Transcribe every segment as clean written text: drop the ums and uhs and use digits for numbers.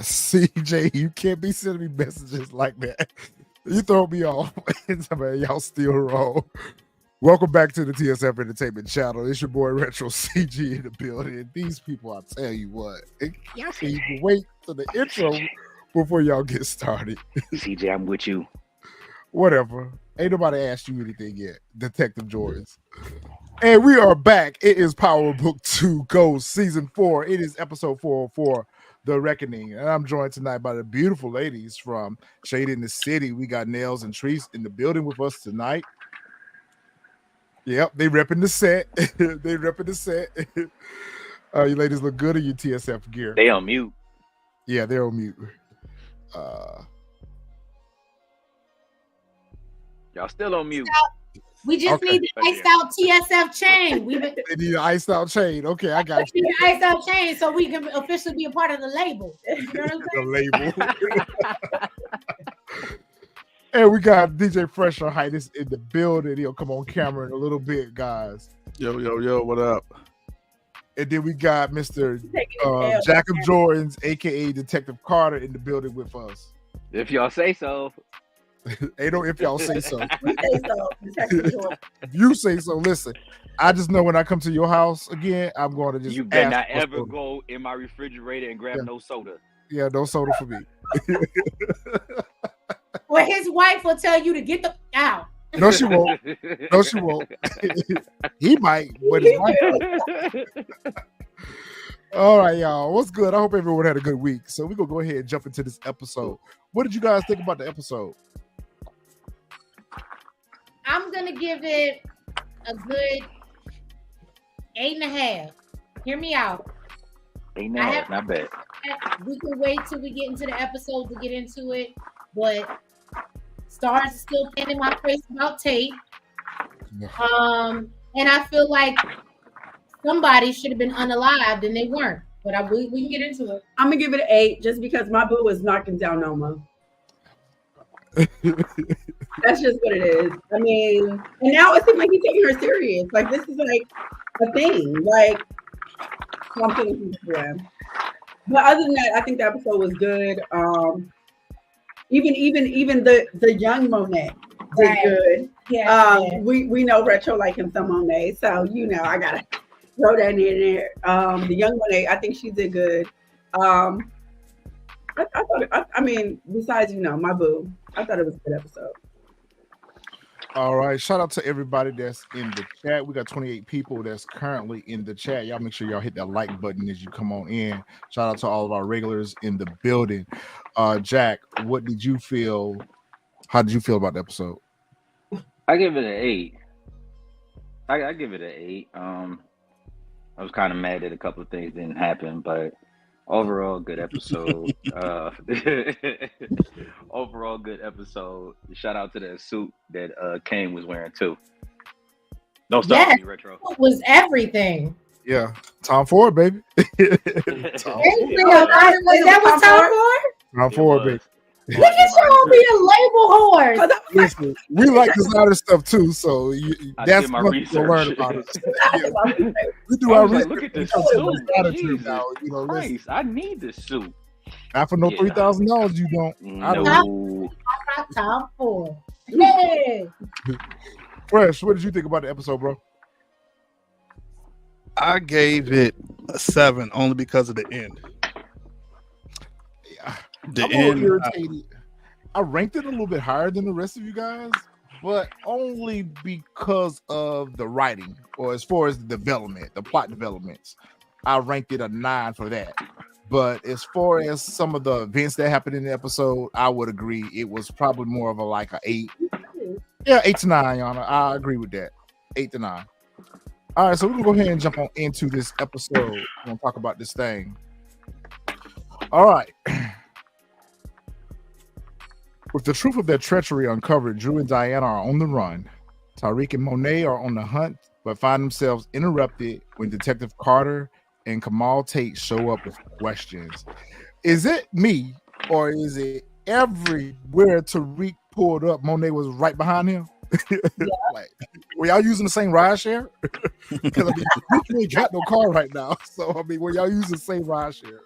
CJ, you can't be sending me messages like that. You throw me off. Y'all still roll. Welcome back to the TSF Entertainment Channel. It's your boy Retro CG in the building. These people, I tell you what, y'all can even wait to the intro before y'all get started. CJ, I'm with you. Whatever. Ain't nobody asked you anything yet. Detective Jordans. And we are back. It is Power Book 2 Ghost Season 4. It is episode 404, The Reckoning. And I'm joined tonight by the beautiful ladies from Shadeinthecity. We got Nails and Treese in the building with us tonight. Yep, they repping the set. They repping the set. You ladies look good in your TSF gear. They on mute. Yeah, they're on mute. Y'all still on mute. We just need the iced out TSF chain. They need an iced out chain. Okay, I got you. Need an iced out chain so we can officially be a part of the label. You know what I'm saying? The label. And we got DJ Fresh on Hiatus in the building. He'll come on camera in a little bit, guys. Yo, what up? And then we got Mr. Jacob Jordans, aka Detective Carter, in the building with us. If y'all say so. Ain't no if y'all say so. We say so. If you say so, listen. I just know when I come to your house again, I'm going to just. You better not ever go in my refrigerator and grab no soda. Yeah, no soda for me. Well, his wife will tell you to get the out. No, she won't. No, she won't. He might, but his wife won't. All right, y'all. What's good? I hope everyone had a good week. So we're going to go ahead and jump into this episode. What did you guys think about the episode? I'm going to give it a good 8.5. Hear me out. 8.5, not bad. We can wait till we get into the episode to get into it, but Starz is still paying in my face about Tate. And I feel like somebody should have been unalived and they weren't. But we can get into it. I'm gonna give it an 8 just because my boo is knocking down Noma. That's just what it is. I mean, and now it seems like he's taking her serious. Like this is like a thing. Like so I'm feeling for him. But other than that, I think the episode was good. Even the young Monet did good. Yeah. We know Retro like him some Monet, so you know I gotta throw that in there. The young Monet, I think she did good. I thought. I mean, besides my boo, I thought it was a good episode. All right. Shout out to everybody that's in the chat. We got 28 people that's currently in the chat. Y'all make sure y'all hit that like button as you come on in. Shout out to all of our regulars in the building. Jack, what did you feel? How did you feel about the episode? I give it an 8. I give it an 8. I was kind of mad that a couple of things didn't happen, but overall good episode. Overall good episode. Shout out to that suit that Kane was wearing too. No stop Yes, me, Retro. it was everything. Yeah, Tom Ford, baby. Is that what Tom Ford? Tom Ford, baby. Look at y'all being label whores. Listen, we like designer stuff too, so that's my what research. you'll learn about it. We do our research. Look at this Suit. suit. Now, Christ, I need this suit. Not for no $3,000, you don't. No. Tom Ford. Hey. Fresh, what did you think about the episode, bro? I gave it a 7 only because of the end. Yeah. The I'm end. irritated. I ranked it a little bit higher than the rest of you guys, but only because of the writing, or as far as the development, the plot developments. I ranked it a 9 for that. But as far as some of the events that happened in the episode, I would agree it was probably more of a 8. Yeah, 8 to 9, Yana. I agree with that. 8 to 9. All right, so we're gonna go ahead and jump on into this episode. We're gonna talk about this thing. All right. With the truth of their treachery uncovered, Drew and Diana are on the run. Tariq and Monet are on the hunt, but find themselves interrupted when Detective Carter and Kamal Tate show up with questions. Is it me, or is it everywhere Tariq pulled up, Monet was right behind him? Like, were y'all using the same ride share? Because I mean, we ain't got no car right now. So I mean, were y'all using the same ride share?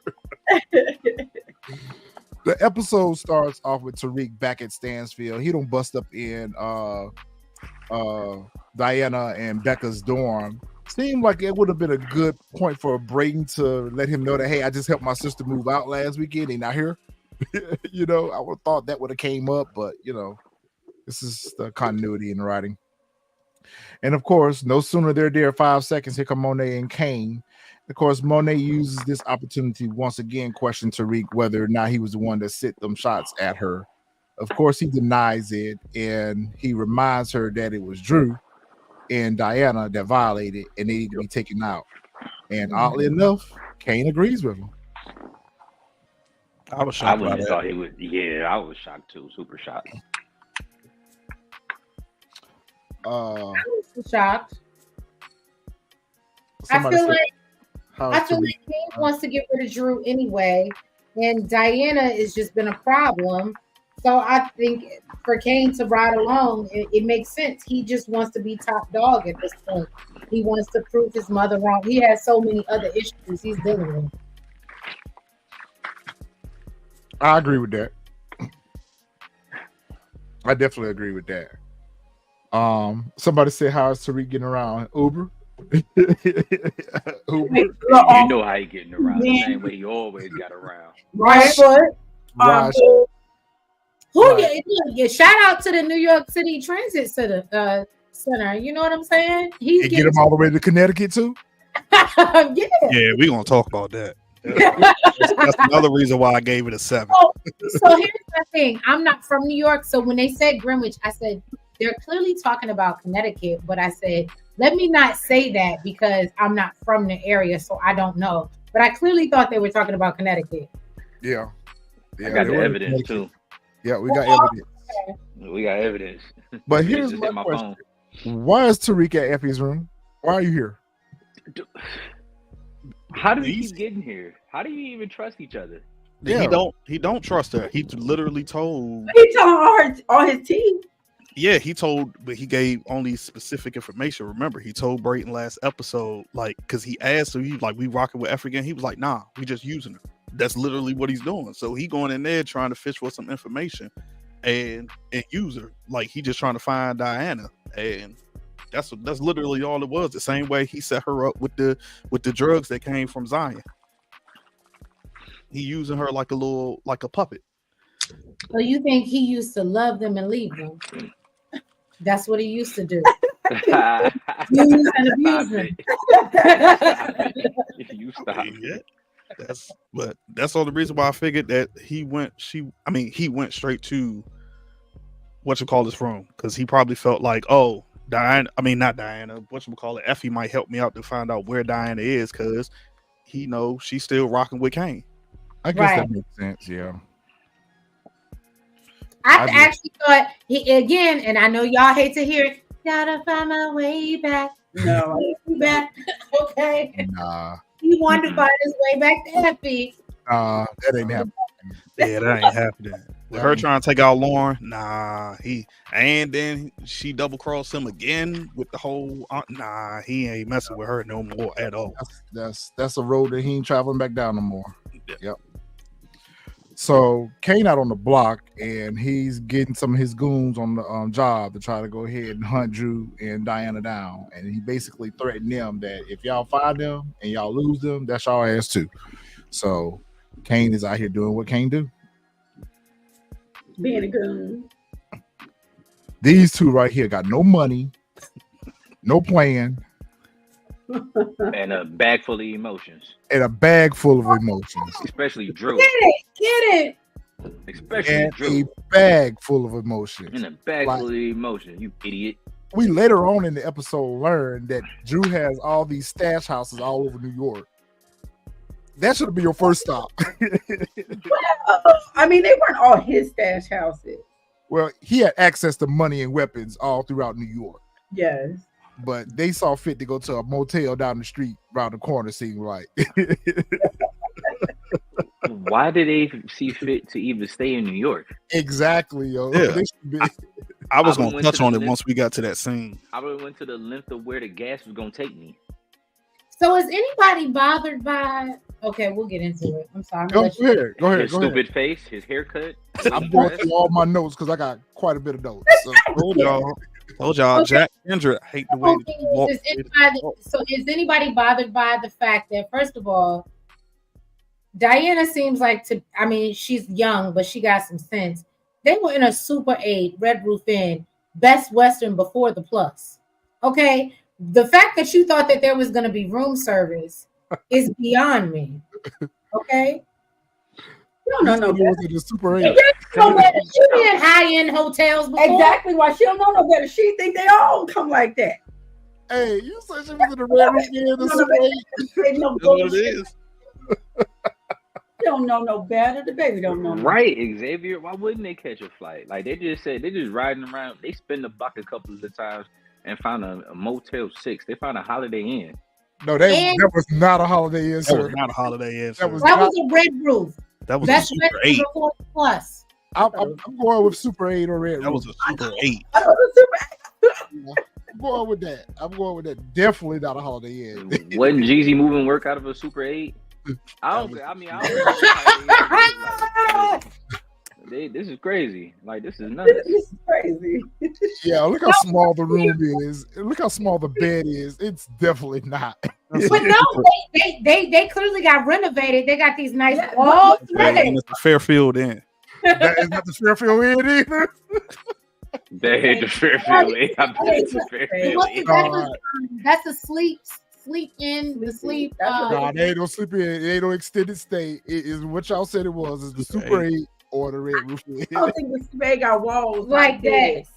The episode starts off with Tariq back at Stansfield. He don't bust up in Diana and Becca's dorm. Seemed like it would have been a good point for Brayden to let him know that, hey, I just helped my sister move out last weekend. They not here. You know, I would have thought that would have came up, but you know, this is the continuity in the writing. And of course, no sooner they're there 5 seconds, here come Monet and Kane. Of course, Monet uses this opportunity once again, question Tariq whether or not he was the one that sent them shots at her. Of course, he denies it, and he reminds her that it was Drew and Diana that violated, and they need to be taken out. And oddly enough, Kane agrees with him. I was I shocked by wouldn't have that. thought he would. Yeah, I was shocked too. Super shocked. I was shocked. I Somebody feel said, like "How's Kane Tariq?" wants to get rid of Drew anyway, and Diana has just been a problem. So I think for Kane to ride along, it makes sense. He just wants to be top dog at this point. He wants to prove his mother wrong. He has so many other issues he's dealing with. I agree with that. I definitely agree with that. Somebody said, "How's Tariq getting around Uber?" Uber. You know how he getting around the same way he always got around. Right foot. Right. Yeah, shout out to the New York City Transit Center. You know what I'm saying? And get him all the way to Connecticut too. Yeah. Yeah, we're gonna talk about that. That's another reason why I gave it a 7. So here's the thing. I'm not from New York, so when they said Greenwich, I said they're clearly talking about Connecticut, but I said let me not say that because I'm not from the area, so I don't know. But I clearly thought they were talking about Connecticut. Yeah. I got the evidence too. Yeah, we got evidence. We got evidence. But here's my question. Why is Tariq at Effie's room? Why are you here? How do you keep getting here? How do you even trust each other? Yeah. He don't trust her. He literally told. He told all his team. Yeah, he told, but he gave only specific information. Remember, he told Brayden last episode, like, because he asked, so he like, we rocking with F again. He was like, nah, we just using her. That's literally what he's doing. So he going in there trying to fish for some information and use her. Like he just trying to find Diana, and that's literally all it was. The same way he set her up with the drugs that came from Zion. He using her like a puppet. So you think he used to love them and leave them? That's what he used to do. Use and abuse them. You stop. Yeah. That's all the reason why I figured that he went straight to whatchamacallit's room, because he probably felt like, oh, not Diana, whatchamacallit, Effie might help me out to find out where Diana is, because he knows she's still rocking with Kane. I guess that makes sense, yeah. I actually thought again, and I know y'all hate to hear it, gotta find my way back. No, back. Okay. Nah. He wanted to find his way back to Effie. That ain't happening. Yeah, that ain't happening. With her trying to take out Lauren, and then she double crossed him again with the whole. He ain't messing with her no more at all. That's a road that he ain't traveling back down no more. Yep. So Kane out on the block, and he's getting some of his goons on the job to try to go ahead and hunt Drew and Diana down. And he basically threatened them that if y'all find them and y'all lose them, that's y'all ass too. So Kane is out here doing what Kane do. Being a goon. These two right here got no money, no plan, and a bag full of emotions. And a bag full of emotions. Especially Drew. Get it. Especially Drew. A bag full of emotions. And a bag full of emotions, you idiot. We later on in the episode learned that Drew has all these stash houses all over New York. That should be your first stop. I mean, they weren't all his stash houses. Well, he had access to money and weapons all throughout New York, Yes. but they saw fit to go to a motel down the street, around the corner, seemed like. Why did they see fit to even stay in New York? Exactly, yo. Yeah. They should be- I was I gonna went touch to the on it list. once we got to that scene. I would have went to the length of where the gas was gonna take me. So is anybody bothered by? Okay, we'll get into it. I'm sorry. I'm Go gonna let you- ahead, go ahead, His go ahead. stupid face, his haircut. I'm going through all my notes because I got quite a bit of notes. So. Told y'all, Okay. Jack Kendra hate the way Okay, that you walk. is anybody bothered by the fact that, first of all, Diana seems like I mean, she's young, but she got some sense. They were in a Super 8 Red Roof Inn, Best Western before the Plus. Okay, the fact that you thought that there was going to be room service is beyond me. Okay, You don't know no better. The Super 8. you know better. She been in high-end hotels before. Exactly why she don't know no better. She think they all come like that. Hey, you said she was in the Red Roof Inn, the Super 8. They know That's what it bullshit. is. She don't know no better. The baby don't know. No Right, Xavier. Why wouldn't they catch a flight? Like they just said, they just riding around. They spin the block a couple of the times and found a Motel 6. They found a Holiday Inn. No, And- that was not a Holiday Inn, That sir. was not a Holiday Inn. That was That was a Red Roof. That was a That's Super Western 8. before the Plus. I'm going with Super 8 or Red That Roof. was a Super 8. I know the Super I'm going with that. I'm going with that. Definitely not a Holiday Inn. Wasn't Jeezy moving work out of a Super 8? I don't. This is crazy. Like this is nuts. This is crazy. Yeah, look how small the room is. Look how small the bed is. It's definitely not. But no, they clearly got renovated. They got these nice Yeah, walls. And it's a Fairfield Inn. That is not the Fairfield Inn either. They hit the Fairfield. I bet it's a Fairfield. That's a sleep in the sleep. Nah, they ain't no sleep in. It ain't no extended stay. It is what y'all said it was. It's the Super 8 or the Red Roof Inn. I don't think the Super got walls Like that. this.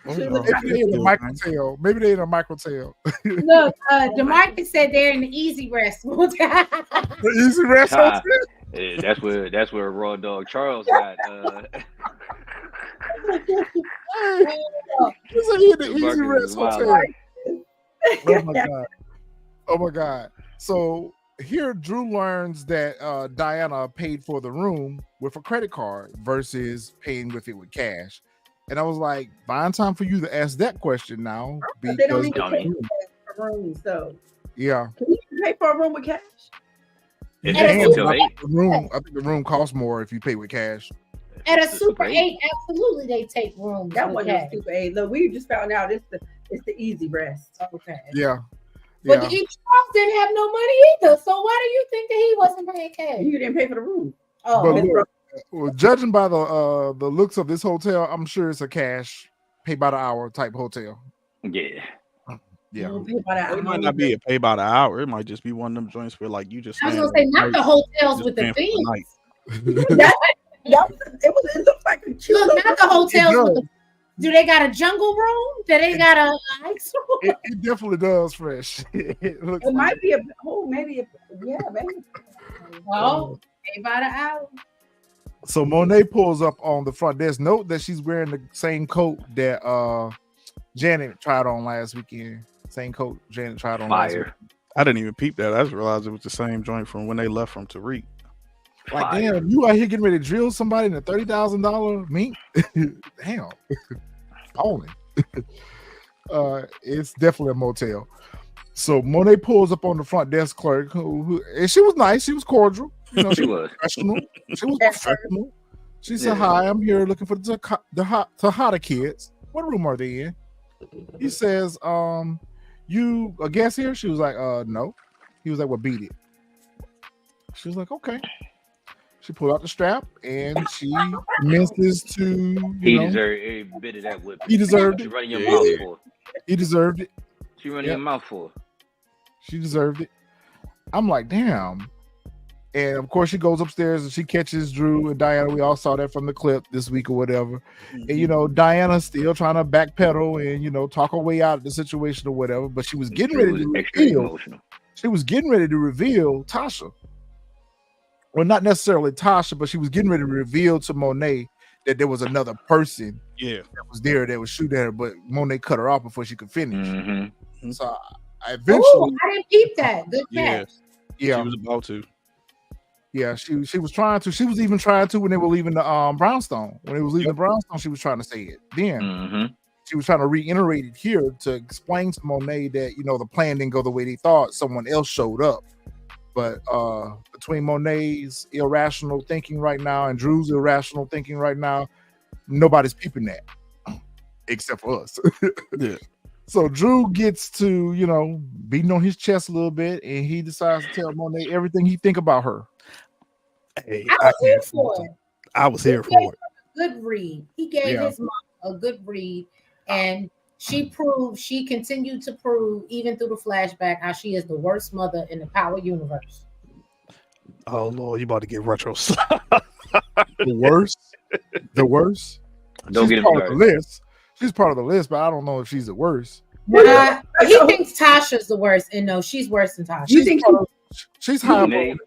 Maybe they in a microtail. Maybe they in a microtail. Look, DeMarcus said they're in the easy rest. The Easy Rest Ah, Hotel. yeah, that's where Raw Dog Charles got. It's like he in the Easy Marcus Rest is wild. Hotel. Oh my god. Oh my god. So here Drew learns that Diana paid for the room with a credit card versus paying with it with cash. And I was like, fine time for you to ask that question now. They don't Because even Dummy. pay for rooms, so yeah. can you pay for a room with cash? It's At a And until I 8. think the room costs more if you pay with cash. At a It's Super great. 8, absolutely they take rooms. That with wasn't a cash. Super 8. Look, we just found out it's the easy rest. Okay. Yeah. But Yeah. Charles didn't have no money either. So why do you think that he wasn't paying cash? You didn't pay for the room. Oh, But okay. look, well, judging by the looks of this hotel, I'm sure it's a cash pay by the hour type hotel. Yeah. Yeah. You pay by the It hour. might not be a pay by the hour. It might just be one of them joints where, like, you just. I was stand gonna say there not the and hotels just with the paying for the themes. night. It looked like a cute Look, not the hotels It with the. Do they got a jungle room? Do they got a ice room? It definitely does fresh. It looks It like might be maybe maybe. Oh, pay by the hour. So Monet pulls up on the front desk. Note that she's wearing the same coat that Janet tried on last weekend. Same coat Janet tried on last weekend. Fire. I didn't even peep that. I just realized it was the same joint from when they left from Tariq. Like, Fire. damn, you out here getting ready to drill somebody in a $30,000 meat? Damn. Only. It's definitely a motel. So Monet pulls up on the front desk clerk, who and she was nice. She was cordial. You know, She was. professional. She was professional. She said, Yeah. "Hi, I'm here looking for the Tejada kids. What room are they in?" He says, "You a guest here?" She was like, no." He was like, "Well, beat it." She was like, "Okay." She pulled out the strap and she commences to, He you know, deserved every bit of that whip. He deserved She it. running your Yeah. mouth for. he deserved it. She running Yep. your mouth for. She deserved it. I'm like, damn. And of course, she goes upstairs and she catches Drew and Diana. We all saw that from the clip this week or whatever. And you know, Diana's still trying to backpedal and talk her way out of the situation or whatever. But she was getting ready Drew to was extra reveal. emotional. she was getting ready to reveal Tasha. Well, not necessarily Tasha, but she was getting ready to reveal to Monet that there was another person that was there that was shooting at her, but Monet cut her off before she could finish. Mm-hmm. So I eventually, I didn't keep that. Good catch. yeah, She was about to. yeah, she was trying to. She was even trying to when they were leaving the brownstone. When they was leaving the brownstone, she was trying to say it. Then Mm-hmm. she was trying to reiterate it here to explain to Monet that the plan didn't go the way they thought. Someone else showed up. But between Monet's irrational thinking right now and Drew's irrational thinking right now, nobody's peeping that except for us. Yeah. So Drew gets to, beating on his chest a little bit, and he decides to tell Monet everything he think about her. Hey, I was here for it. I was here He gave for it. her a good read. He gave his mom a good read, and she continued to prove, even through the flashback, how she is the worst mother in the Power universe. Oh Lord, you about to get retro. The worst. Don't She's get him part of the started. list. She's part of the list, but I don't know if she's the worst. He thinks Tasha's the worst, and no, she's worse than Tasha. You think She's high up Monet, on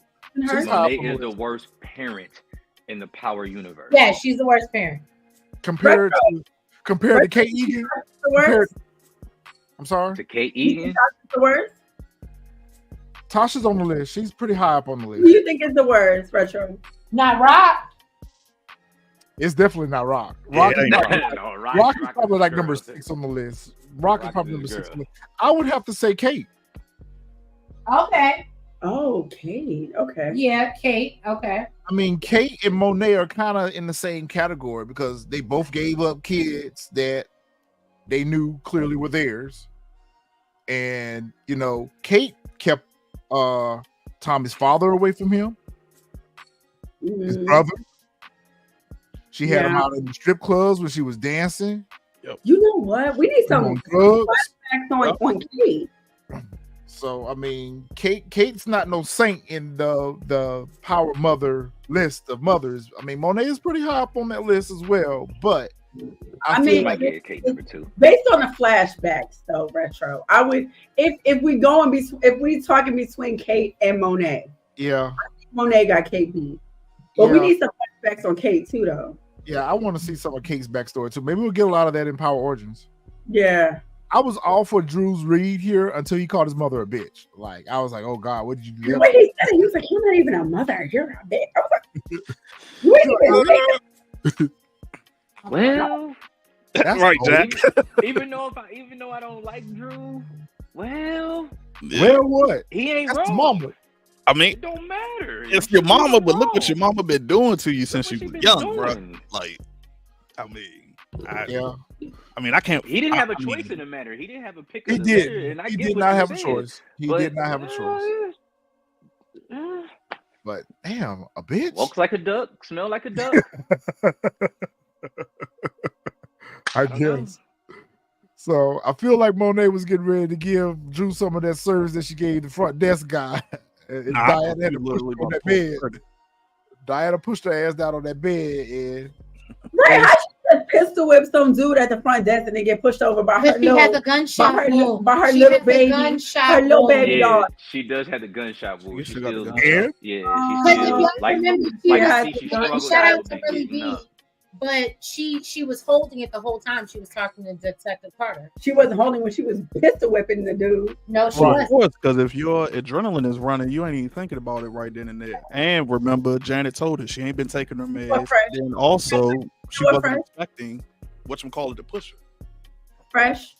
She's high Monet up on the is the list. worst parent in the Power universe. Yeah, she's the worst parent. compared to Kate Egan. the worst? I'm sorry. To Kate Egan, The worst? Tasha's on the list. She's pretty high up on the Who list. do you think is the worst, Retro? Not Rock. It's definitely not Rock. Yeah, Rock, it is, ain't probably, no, Rock is probably like number girl. 6 on the list. Rock is Rock probably is number a 6 on girl. the list. I would have to say Kate. Okay. Oh, Kate. Okay. Yeah, Kate. Okay. I mean, Kate and Monet are kind of in the same category because they both gave up kids that they knew clearly were theirs. And, Kate kept Tommy's father away from him, his Mhm. brother. She had him Yeah. out in the strip clubs when she was dancing. You know what? We need Him some on drugs. facts on Kate. So I mean, Kate's not no saint in the Power Mother list of mothers. I mean, Monet is pretty high up on that list as well. But I I feel mean, Might like get Kate number 2. Based on the flashbacks, though, Retro, I would if we talking between Kate and Monet, yeah, Monet got Kate beat. But we yeah, need some flashbacks on Kate too, though. yeah. I want to see some of Kate's backstory too. Maybe we'll get a lot of that in Power Origins. Yeah. I was all for Drew's read here until he called his mother a bitch. Like I was like, oh God, what did you do? The way he said it, he was like, "You're not even a mother. You're a bitch." I was like, "You ain't even say Well, That's right, cold. Jack. even though I don't like Drew, well, Well, what? he ain't That's wrong. his mama. I mean, It don't matter. it's your mama, but look what your mama been doing to you since Look you what was she been young, bro. doing. Like, I mean, Yeah, I can't. He didn't have a I choice mean, in the matter. He didn't have a pick. he Of the litter, did. and I He get did what not you're have a saying. choice. He But, did not have a choice. But damn, a bitch. Walks like a duck, smell like a duck. I don't know. guess. So I feel like Monet was getting ready to give Drew some of that service that she gave the front desk guy. And nah, Diana had you to push literally her on about that to pull bed. credit. Diana pushed her ass down on that bed, and right. How she just pistol whip some dude at the front desk and then get pushed over by her But she has a little, gunshot wound. by her She little has a baby, gunshot her little wound. baby Yeah, doll. she does have the gunshot wound. You She still got still, the gunshot? yeah, Oh. she But if still y'all like remember, she like has you see, she the struggled shout a out little to bit Billy getting B. up. But she was holding it the whole time. She was talking to Detective Carter. She wasn't holding when she was pistol whipping the dude. No, she Well, wasn't. of course, because if your adrenaline is running, you ain't even thinking about it right then and there. And remember, Janet told her she ain't been taking her meds. fresh. Then also, she What wasn't fresh? expecting whatchamacallit to push her. Fresh.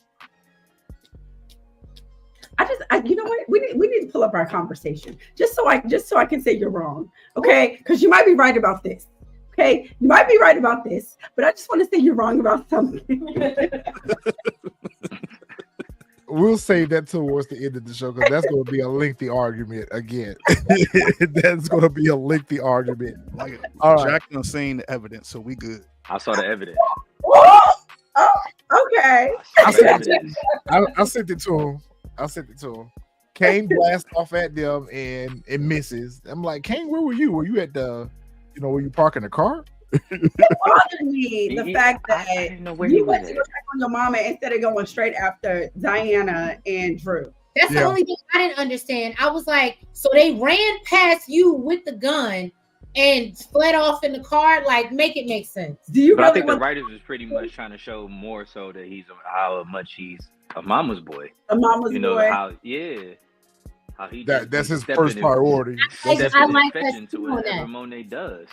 You know what? We need to pull up our conversation just so I can say you're wrong, okay? Because you might be right about this. Okay, you might be right about this, but I just want to say you're wrong about something. we'll save that towards the end of the show because that's going to be a lengthy argument again. That's going to be a lengthy argument. Like, All right. Jack done seen the evidence, so we good. I saw the evidence. Oh, okay. I saw the evidence. I sent it to him. Kane blast off at them and it misses. I'm like, Kane, where were you? Were you at were you parking the car? It bothered me the fact I that didn't know where he you was went to at. go check on your mama instead of going straight after Diana and Drew. That's the only thing I didn't understand. I was like, so they ran past you with the gun and fled off in the car. Like, make it make sense. Do you But really I think the want writers is pretty much trying to show more so that he's how much he's a mama's boy. a mama's You know boy? how how he just That's be his stepping first and- priority. I stepping and like that fetching to too on whatever that. Monet does.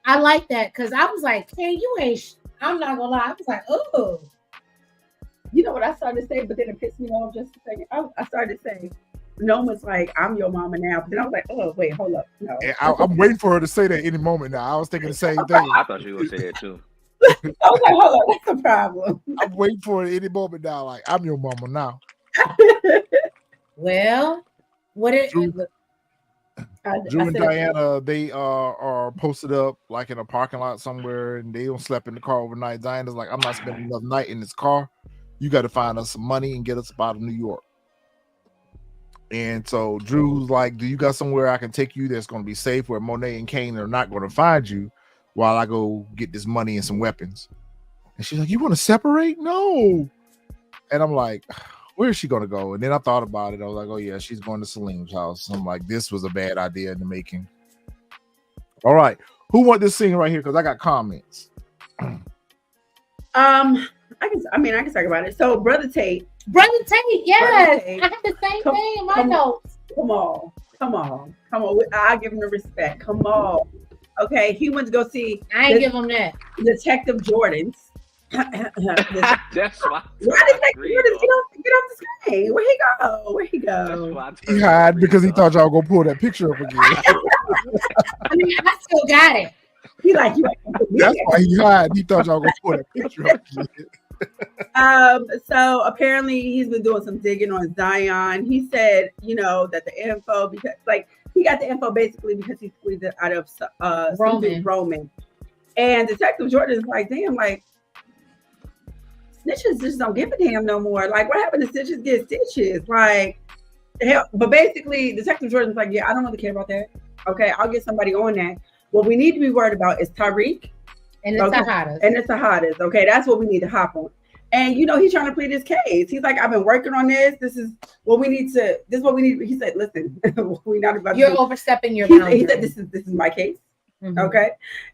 I like that because I was like, hey, you ain't. I'm not gonna lie. I was like, oh. You know what I started to say, but then it pissed me off just a second. I started to say, Noma's like, I'm your mama now. But then I was like, oh, wait, hold up. No. And I'm waiting for her to say that any moment now. I was thinking the same thing. I thought you were gonna say that too. I was like, hold up, that's a problem. I'm waiting for it any moment now. Like, I'm your mama now. Well, what it? Drew- Drew and said- Diana, they are posted up like in a parking lot somewhere, and they don't slept in the car overnight. Diana's like, I'm not spending another night in this car. You got to find us some money and get us out of New York. And so Drew's like, do you got somewhere I can take you that's going to be safe where Monet and Kane are not going to find you while I go get this money and some weapons? And she's like, you want to separate? No. And I'm like, where is she going to go? And then I thought about it. I was like, oh yeah, she's going to Salim's house. I'm like, this was a bad idea in the making. All right. Who want this scene right here? Because I got comments. I can talk about it. So Brother Tate, Yes, Tate. I had the same Come- thing in my come- notes. come on. I'll give him the respect. Come on. Okay, he went to go see I ain't give him that. Detective Jordan's. Why That's why. did Detective Jordan's get off the screen? Where he go? He hide because he thought y'all gonna pull that picture up again. I mean, I still got it. He like you. That's why he hide. He thought y'all gonna pull that picture up again. So apparently he's been doing some digging on Zion. He said, that the info, because he got the info basically because he squeezed it out of Roman. And Detective Jordan is like, damn, like snitches just don't give a damn no more. Like, what happened to stitches get stitches? Like, hell, but basically Detective Jordan's like, yeah, I don't really care about that. Okay, I'll get somebody on that. What we need to be worried about is Tariq. And the Tejadas. And the Tejadas. Okay, that's what we need to hop on. And he's trying to plead his case. He's like, I've been working on this. This is what we need. He said, listen, we're not about You're to overstepping your he boundaries. said, this is my case. Mhm. Okay.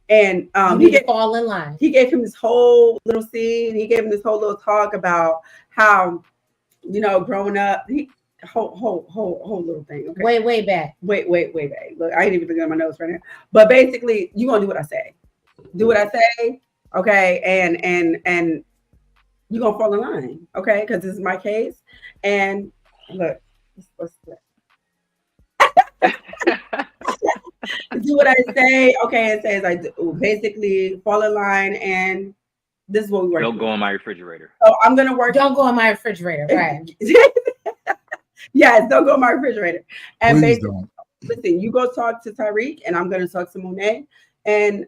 And he gave fall in line. He gave him this whole little scene. He gave him this whole little talk about how, growing up, whole little thing. Okay. Way back. Way back. Look, I ain't even looking at my notes right now. But basically, you're gonna do what I say. Do what I say, okay, and you're gonna fall in line, okay, because this is my case. And look, what's that? Do what I say, okay, it says I do. Basically fall in line, and this is what we work. Don't go on my refrigerator. So I'm gonna work. Don't go on my refrigerator, right? Yes, don't go on my refrigerator. And Please basically, don't. listen, you go talk to Tariq, and I'm gonna talk to Monet, and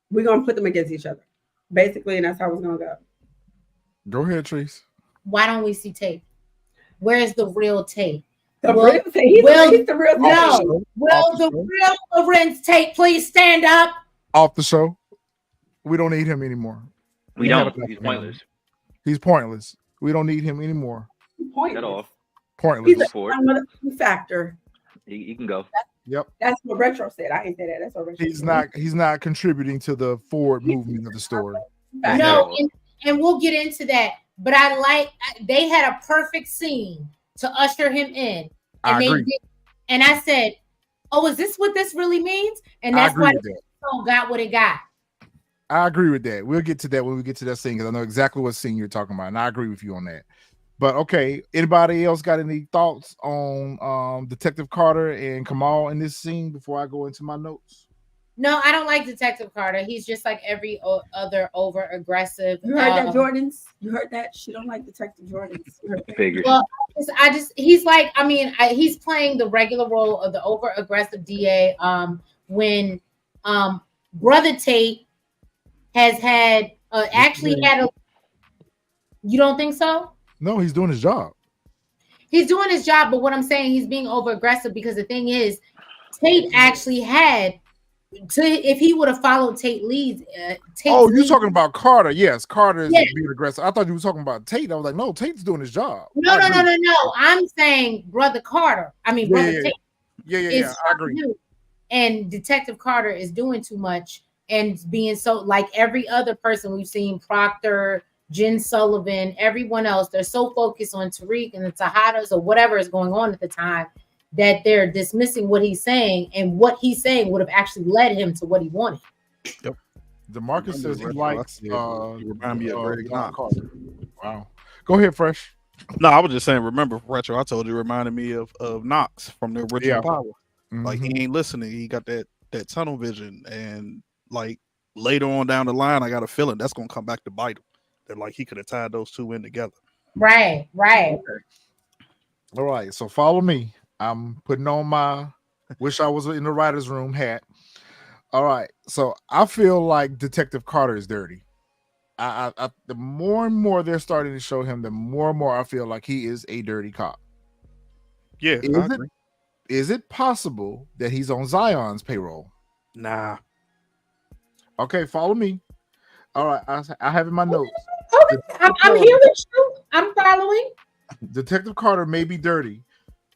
we're gonna put them against each other, basically, and that's how it's gonna go. Go ahead, Trace. Why don't we see tape? Where's the real tape? The Well- real Tate, he's the real Tate. No. Will the real Lorenz Tate please stand up? Off the show. We don't need him anymore. We have don't. enough He's of him. pointless. He's pointless. We don't need him anymore. Pointless. At all. Pointless. He's Forward. another factor. He can go. Yep. That's what Retro said. I ain't say that. That's what Retro said. He's not contributing to the forward movement of the story. Factor. No, and we'll get into that. But they had a perfect scene to usher him in. And I agree. And I said, oh, is this what this really means? And I that's agree why with the that. song got what it got. I agree with that. We'll get to that when we get to that scene because I know exactly what scene you're talking about, and I agree with you on that. But okay, anybody else got any thoughts on Detective Carter and Kamal in this scene before I go into my notes? No, I don't like Detective Carter. He's just like every other over aggressive. You heard that, Jordans? You heard that? She don't like Detective Jordans. You heard that? Figures. Well, he's like, he's playing the regular role of the over aggressive DA. When Brother Tate has had you don't think so? No, he's doing his job. He's doing his job, but what I'm saying, he's being over aggressive because the thing is, Tate actually had if he would have followed Tate Lee's, Oh, you're talking about Carter? Yes, Carter is Yeah. being aggressive. I thought you were talking about Tate. I was like, no, Tate's doing his job. No. I'm saying Brother Carter. I mean, Brother Tate. Yeah. I agree. And Detective Carter is doing too much and being so like every other person we've seen, Proctor, Jen Sullivan, everyone else, they're so focused on Tariq and the Tejadas or whatever is going on at the time that they're dismissing what he's saying, and what he's saying would have actually led him to what he wanted. Yep. DeMarcus says he likes you remind me of Greg Carter. Wow. Go ahead, Fresh. No, I was just saying, remember, Retro, I told you, it reminded me of Knox from the original Power. Like, he ain't listening. He got that tunnel vision. And, like, later on down the line, I got a feeling that's going to come back to bite him. That, like, he could have tied those two in together. Right. Okay. All right. So follow me. I'm putting on my wish I was in the writer's room hat. All right. So I feel like Detective Carter is dirty. The more and more they're starting to show him, the more and more I feel like he is a dirty cop. Yeah. Is it possible that he's on Zion's payroll? Nah. Okay, follow me. All right, I have in my notes. I'm here with you. I'm following. Detective Carter may be dirty.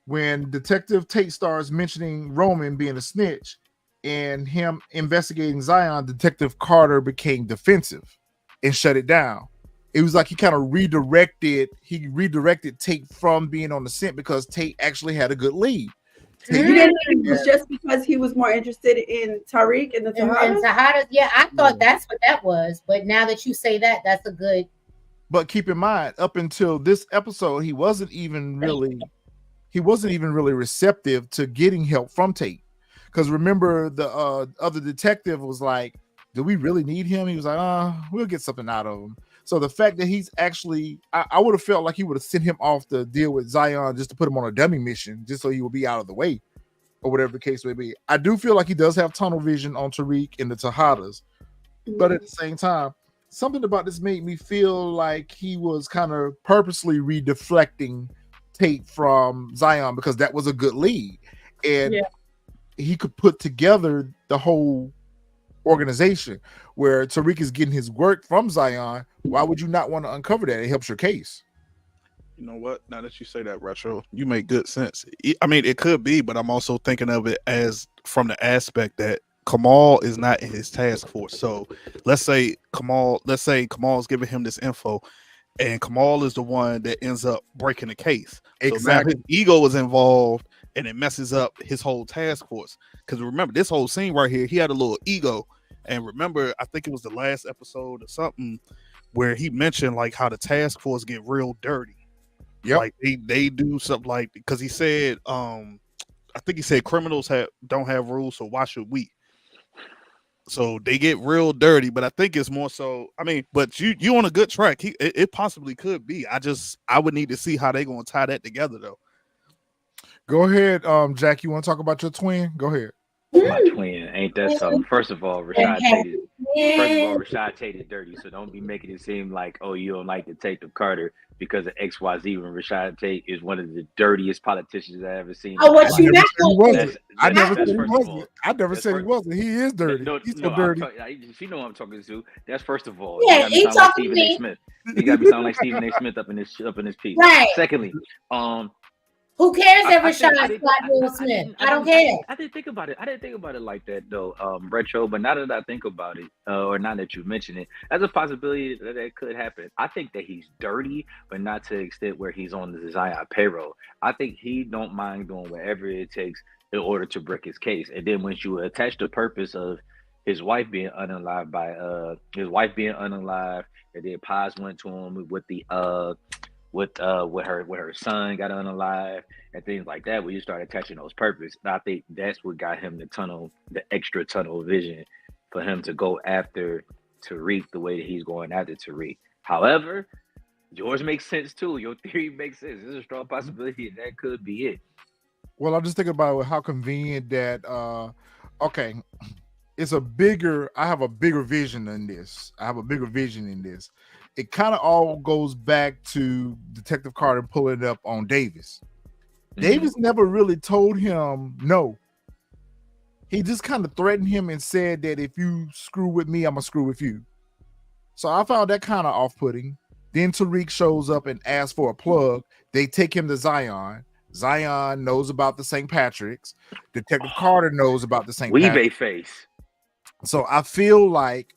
When Detective Tate starts mentioning Roman being a snitch and him investigating Zion, Detective Carter became defensive and shut it down. It was like he kind of redirected Tate from being on the scent because Tate actually had a good lead. You didn't think it was just because he was more interested in Tariq and the Tejadas? Yeah, I thought that's what that was. But now that you say that, that's a good. But keep in mind, up until this episode, he wasn't even really receptive to getting help from Tate. Because remember, the other detective was like, do we really need him? He was like, we'll get something out of him. So the fact that he's actually, I would have felt like he would have sent him off to deal with Zion just to put him on a dummy mission, just so he would be out of the way, or whatever the case may be. I do feel like he does have tunnel vision on Tariq and the Tejadas, but at the same time, something about this made me feel like he was kind of purposely redeflecting Tate from Zion because that was a good lead, and he could put together the whole organization where Tariq is getting his work from Zion. Why would you not want to uncover that? It helps your case. You know what? Now that you say that, Retro, you make good sense. I mean, it could be, but I'm also thinking of it as from the aspect that Kamal is not in his task force. So let's say Kamal's giving him this info, and Kamal is the one that ends up breaking the case. Exactly. So now his ego is involved, and it messes up his whole task force. Because remember, this whole scene right here, he had a little ego. And remember, I think it was the last episode or something where he mentioned like how the task force get real dirty. Yeah, like they do something like, because he said, I think he said criminals don't have rules, so why should we? So they get real dirty, but I think it's more so. I mean, but you on a good track. It possibly could be. I would need to see how they gonna tie that together though. Go ahead, Jack. You want to talk about your twin? Go ahead. My twin, ain't that something? First of all, Rashad Tate is dirty, so don't be making it seem like, oh, you don't like Detective Carter because of XYZ when Rashad Tate is one of the dirtiest politicians I've ever seen. Oh, what you meant? I never said he wasn't. I never said he wasn't. He is dirty. He's so dirty. She know who I'm talking to. That's first of all. Yeah, he talking to me. Smith. He got me sound like Stephen A. Smith up in his piece. Right. Secondly, who cares that Rashad got Will Smith? I don't care. I didn't think about it like that though, Retro. But now that I think about it, or now that you mention it, that's a possibility that could happen. I think that he's dirty, but not to the extent where he's on the Zion payroll. I think he don't mind doing whatever it takes in order to break his case. And then once you attach the purpose of his wife being unalived and then Paz went to him with the with her son got unalive and things like that, where you start attaching those purpose. And I think that's what got him the extra tunnel vision for him to go after Tariq the way that he's going after Tariq. However, yours makes sense too. Your theory makes sense. There's a strong possibility that could be it. Well, I'm just thinking about how convenient that okay. I have a bigger vision in this. It kind of all goes back to Detective Carter pulling it up on Davis. Mm-hmm. Davis never really told him no. he just kind of threatened him and said that if you screw with me, I'm gonna screw with you. So I found that kind of off-putting. Then Tariq shows up and asks for a plug. They take him to Zion. Zion knows about the St. Patrick's. Detective Carter knows about the St. Patrick's. Weebay face. So I feel like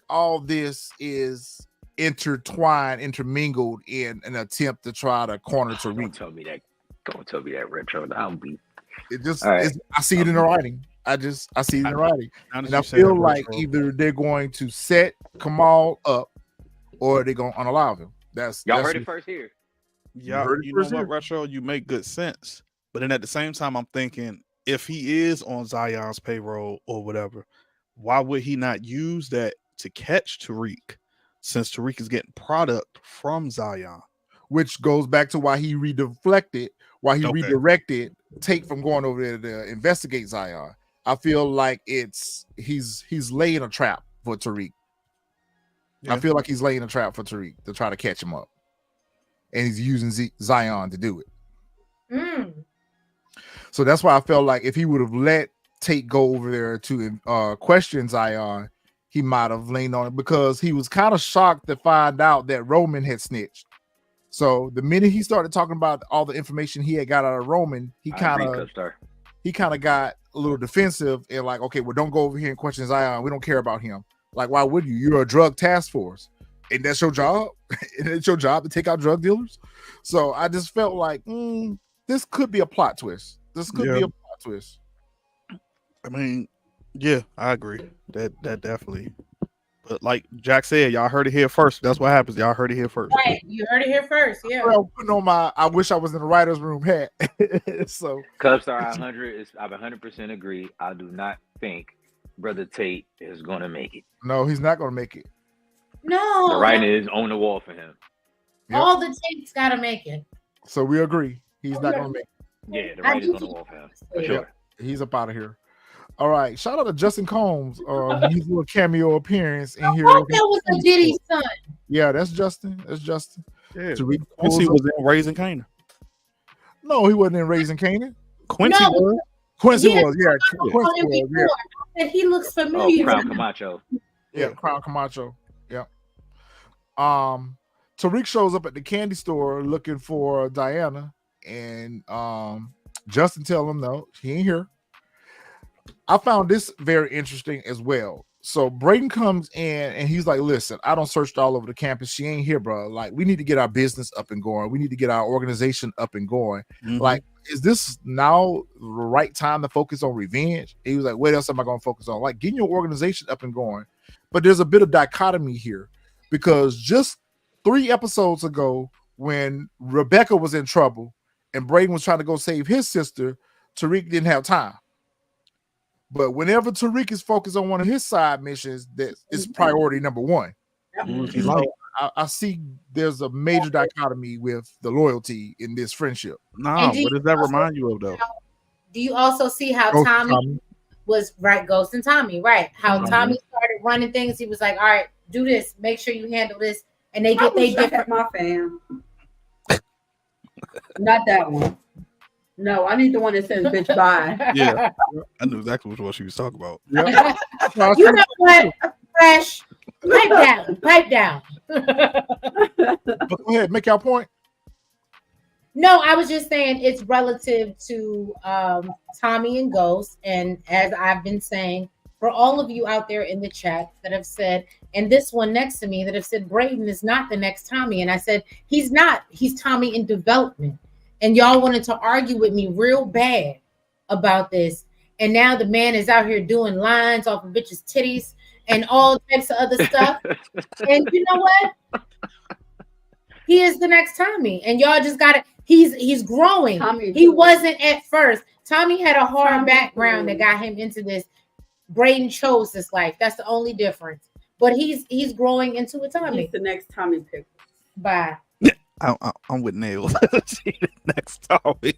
all this is intermingled in an attempt to try to corner Tariq. Don't tell me that retro. I'll be. It just right. I see it in the writing. I see it in the writing. And I feel like either they're going to set Kamal up or they're going to unalive him. Y'all heard it first here. Yeah, you know what, Retro? You make good sense. But then at the same time, I'm thinking if he is on Zion's payroll or whatever, why would he not use that to catch Tariq since Tariq is getting product from Zion? Which goes back to why he redirected Tate from going over there to investigate Zion. I feel like he's laying a trap for Tariq. Yeah. I feel like he's laying a trap for Tariq to try to catch him up. And he's using Zion to do it. So that's why I felt like if he would have let Tate go over there to question Zion, he might have leaned on it because he was kind of shocked to find out that Roman had snitched. So the minute he started talking about all the information he had got out of Roman, he kind of got a little defensive and like, okay, well, don't go over here and question Zion. We don't care about him. Like, why would you? You're a drug task force. And that's your job? And it's your job to take out drug dealers? So I just felt like this could be a plot twist. I mean, yeah, I agree. That definitely. But like Jack said, y'all heard it here first. That's what happens. Y'all heard it here first. Right, you heard it here first. Yeah. Well, putting on my I wish I was in the writer's room hat. So Cubstar 100 is I 100% agree. I do not think Brother Tate is gonna make it. No, he's not gonna make it. No. The writing is on the wall for him. Yep. All the Tates gotta make it. So we agree. He's not gonna make it. Yeah, the writing is on the wall for him. For sure. Yep. He's up out of here. All right. Shout out to Justin Combs. His little cameo appearance in here. I thought that was a Diddy's son. Yeah, that's Justin. Yeah. Quincy was in Raising Canaan. No, he wasn't in Raising Canaan. Quincy was. Quincy was. Yeah. And he looks familiar. Oh, Crown Camacho. Yeah, Crown Camacho. Yeah. Tariq shows up at the candy store looking for Diana, and Justin tell him no, she ain't here. I found this very interesting as well. So Brayden comes in and he's like, listen, I don't searched all over the campus. She ain't here, bro. Like, we need to get our business up and going. We need to get our organization up and going. Mm-hmm. Like, is this now the right time to focus on revenge? And he was like, what else am I going to focus on? Like, getting your organization up and going. But there's a bit of dichotomy here because just 3 episodes ago, when Rebecca was in trouble and Brayden was trying to go save his sister, Tariq didn't have time. But whenever Tariq is focused on one of his side missions, that is priority number one. Mm-hmm. So I see there's a major dichotomy with the loyalty in this friendship. Nah, what does that remind you of, though? Do you also see how Tommy was right? Ghost and Tommy, right? How Tommy started running things. He was like, "All right, do this. Make sure you handle this." And they different. My fam. Not that one. No, I need the one that says "bitch bye." Yeah, I knew exactly what she was talking about. Yep. You know what? Fresh. Pipe down. But go ahead, make your point. No, I was just saying it's relative to Tommy and Ghost, and as I've been saying, for all of you out there in the chat that have said, and this one next to me that have said Brayden is not the next Tommy, and I said he's not. He's Tommy in development. And y'all wanted to argue with me real bad about this. And now the man is out here doing lines off of bitches' titties and all types of other stuff. And you know what? He is the next Tommy. And y'all just got it. He's growing. He wasn't at first. Tommy had a hard background that got him into this. Brayden chose this life. That's the only difference. But he's growing into a Tommy. He's the next Tommy Pickles. Bye. I'm with Nails. Next topic.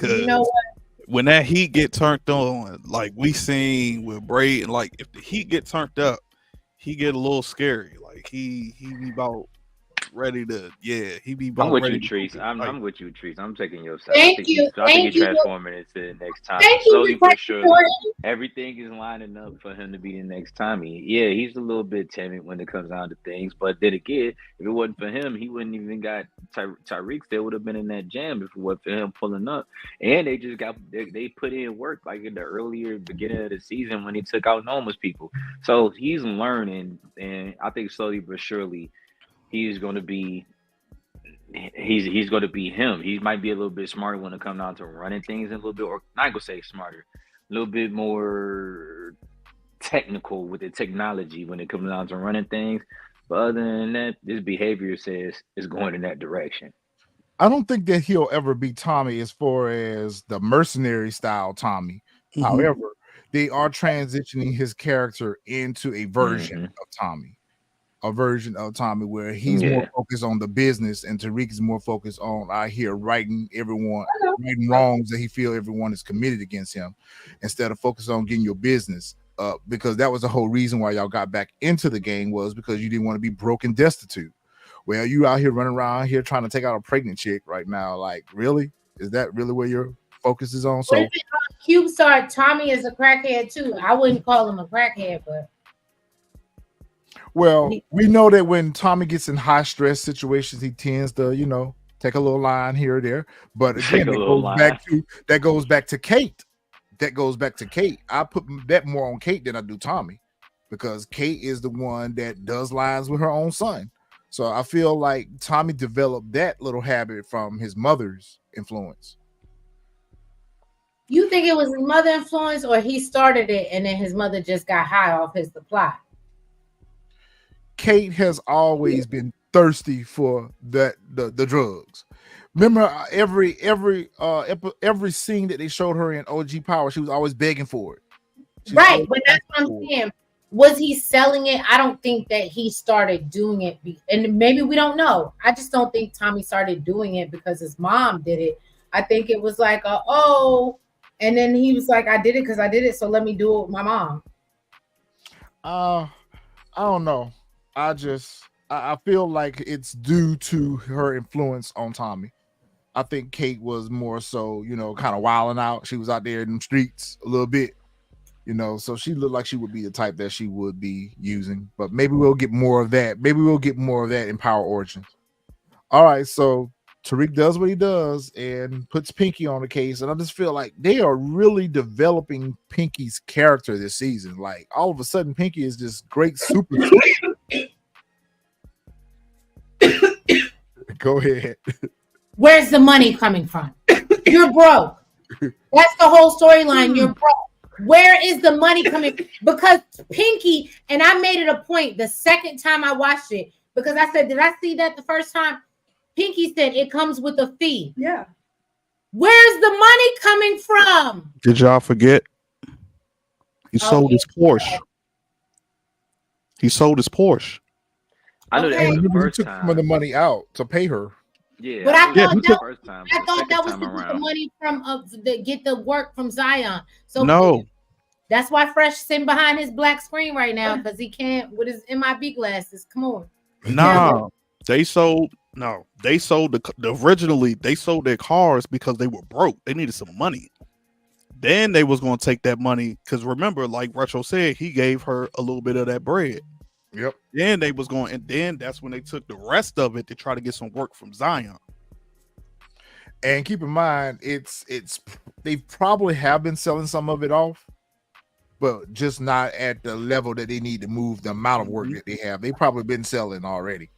You know what? When that heat get turned on, like we seen with Braid, like if the heat get turned up, he get a little scary. Like he about ready to. Yeah, he be I'm about with ready you, to Trees. go get I'm fight. I'm with you, Trees. I'm taking your side. Thank you. I think Thank you're you. transforming into the next Tommy. Thank you Slowly for but surely, Jordan. everything is lining up for him to be the next Tommy. Yeah, he's a little bit timid when it comes down to things, but then again, if it wasn't for him, he wouldn't even got Tyreek. Still would have been in that jam if it wasn't for him pulling up. And they just got they put in work like in the earlier beginning of the season when he took out Noma's people. So he's learning, and I think slowly but surely he's going to be he's going to be him. He might be a little bit smarter when it comes down to running things, and a little bit, or not gonna say smarter, a little bit more technical with the technology when it comes down to running things. But other than that, this behavior says it's going in that direction. I don't think that he'll ever be Tommy as far as the mercenary style Tommy. Mhm. However, they are transitioning his character into a version of Tommy. A version of Tommy where he's more Yeah, focused on the business and Tariq is more focused on out here righting wrongs that he feel everyone is committed against him instead of focusing on getting your business up, because that was the whole reason why y'all got back into the game, was because you didn't want to be broke and destitute. Well, you out here running around here trying to take out a pregnant chick right now. Like, really? Is that really where your focus is on? So Cube Star, Tommy is a crackhead too. I wouldn't call him a crackhead, but well, we know that when Tommy gets in high stress situations, he tends to, take a little line here or there. But again, that goes back to Kate. That goes back to Kate. I put that more on Kate than I do Tommy, because Kate is the one that does lines with her own son. So I feel like Tommy developed that little habit from his mother's influence. you think it was his mother influence, or he started it and then his mother just got high off his supply? Kate has always been thirsty for the drugs. Remember every scene that they showed her in OG Power, she was always begging for it. Right, but that's what I'm saying. Was he selling it? I don't think that he started doing it, and maybe we don't know. I just don't think Tommy started doing it because his mom did it. I think it was like and then he was like, I did it because I did it, so let me do it with my mom. I don't know. I feel like it's due to her influence on Tommy. I think Kate was more so, kind of wilding out. She was out there in the streets a little bit, so she looked like she would be the type that she would be using. But maybe we'll get more of that. Maybe we'll get more of that in Power Origins. All right, so Tariq does what he does and puts Pinky on the case. And I just feel like they are really developing Pinky's character this season. Like, all of a sudden, Pinky is this great super. Go ahead. Where's the money coming from? You're broke. That's the whole storyline. You're broke. Where is the money coming? Because Pinky, and I made it a point the second time I watched it, because I said, did I see that the first time? Pinky said it comes with a fee. Yeah. Where's the money coming from? Did y'all forget? He sold his Porsche. He sold his Porsche. I know that was the He first took time. some of the money out to pay her. Yeah, But I thought the first time. I The thought second that was time to get the around. money from get the work from Zion. So No. that's why Fresh sitting behind his black screen right now, because he can't with his MIB glasses. Come on. Nah. They sold originally they sold their cars because they were broke. They needed some money. Then they was gonna take that money, because remember, like Retro said, he gave her a little bit of that bread. Yep. Then they was going, and then that's when they took the rest of it to try to get some work from Zion. And keep in mind, it's they probably have been selling some of it off, but just not at the level that they need to move the amount of work that they have. They probably been selling already.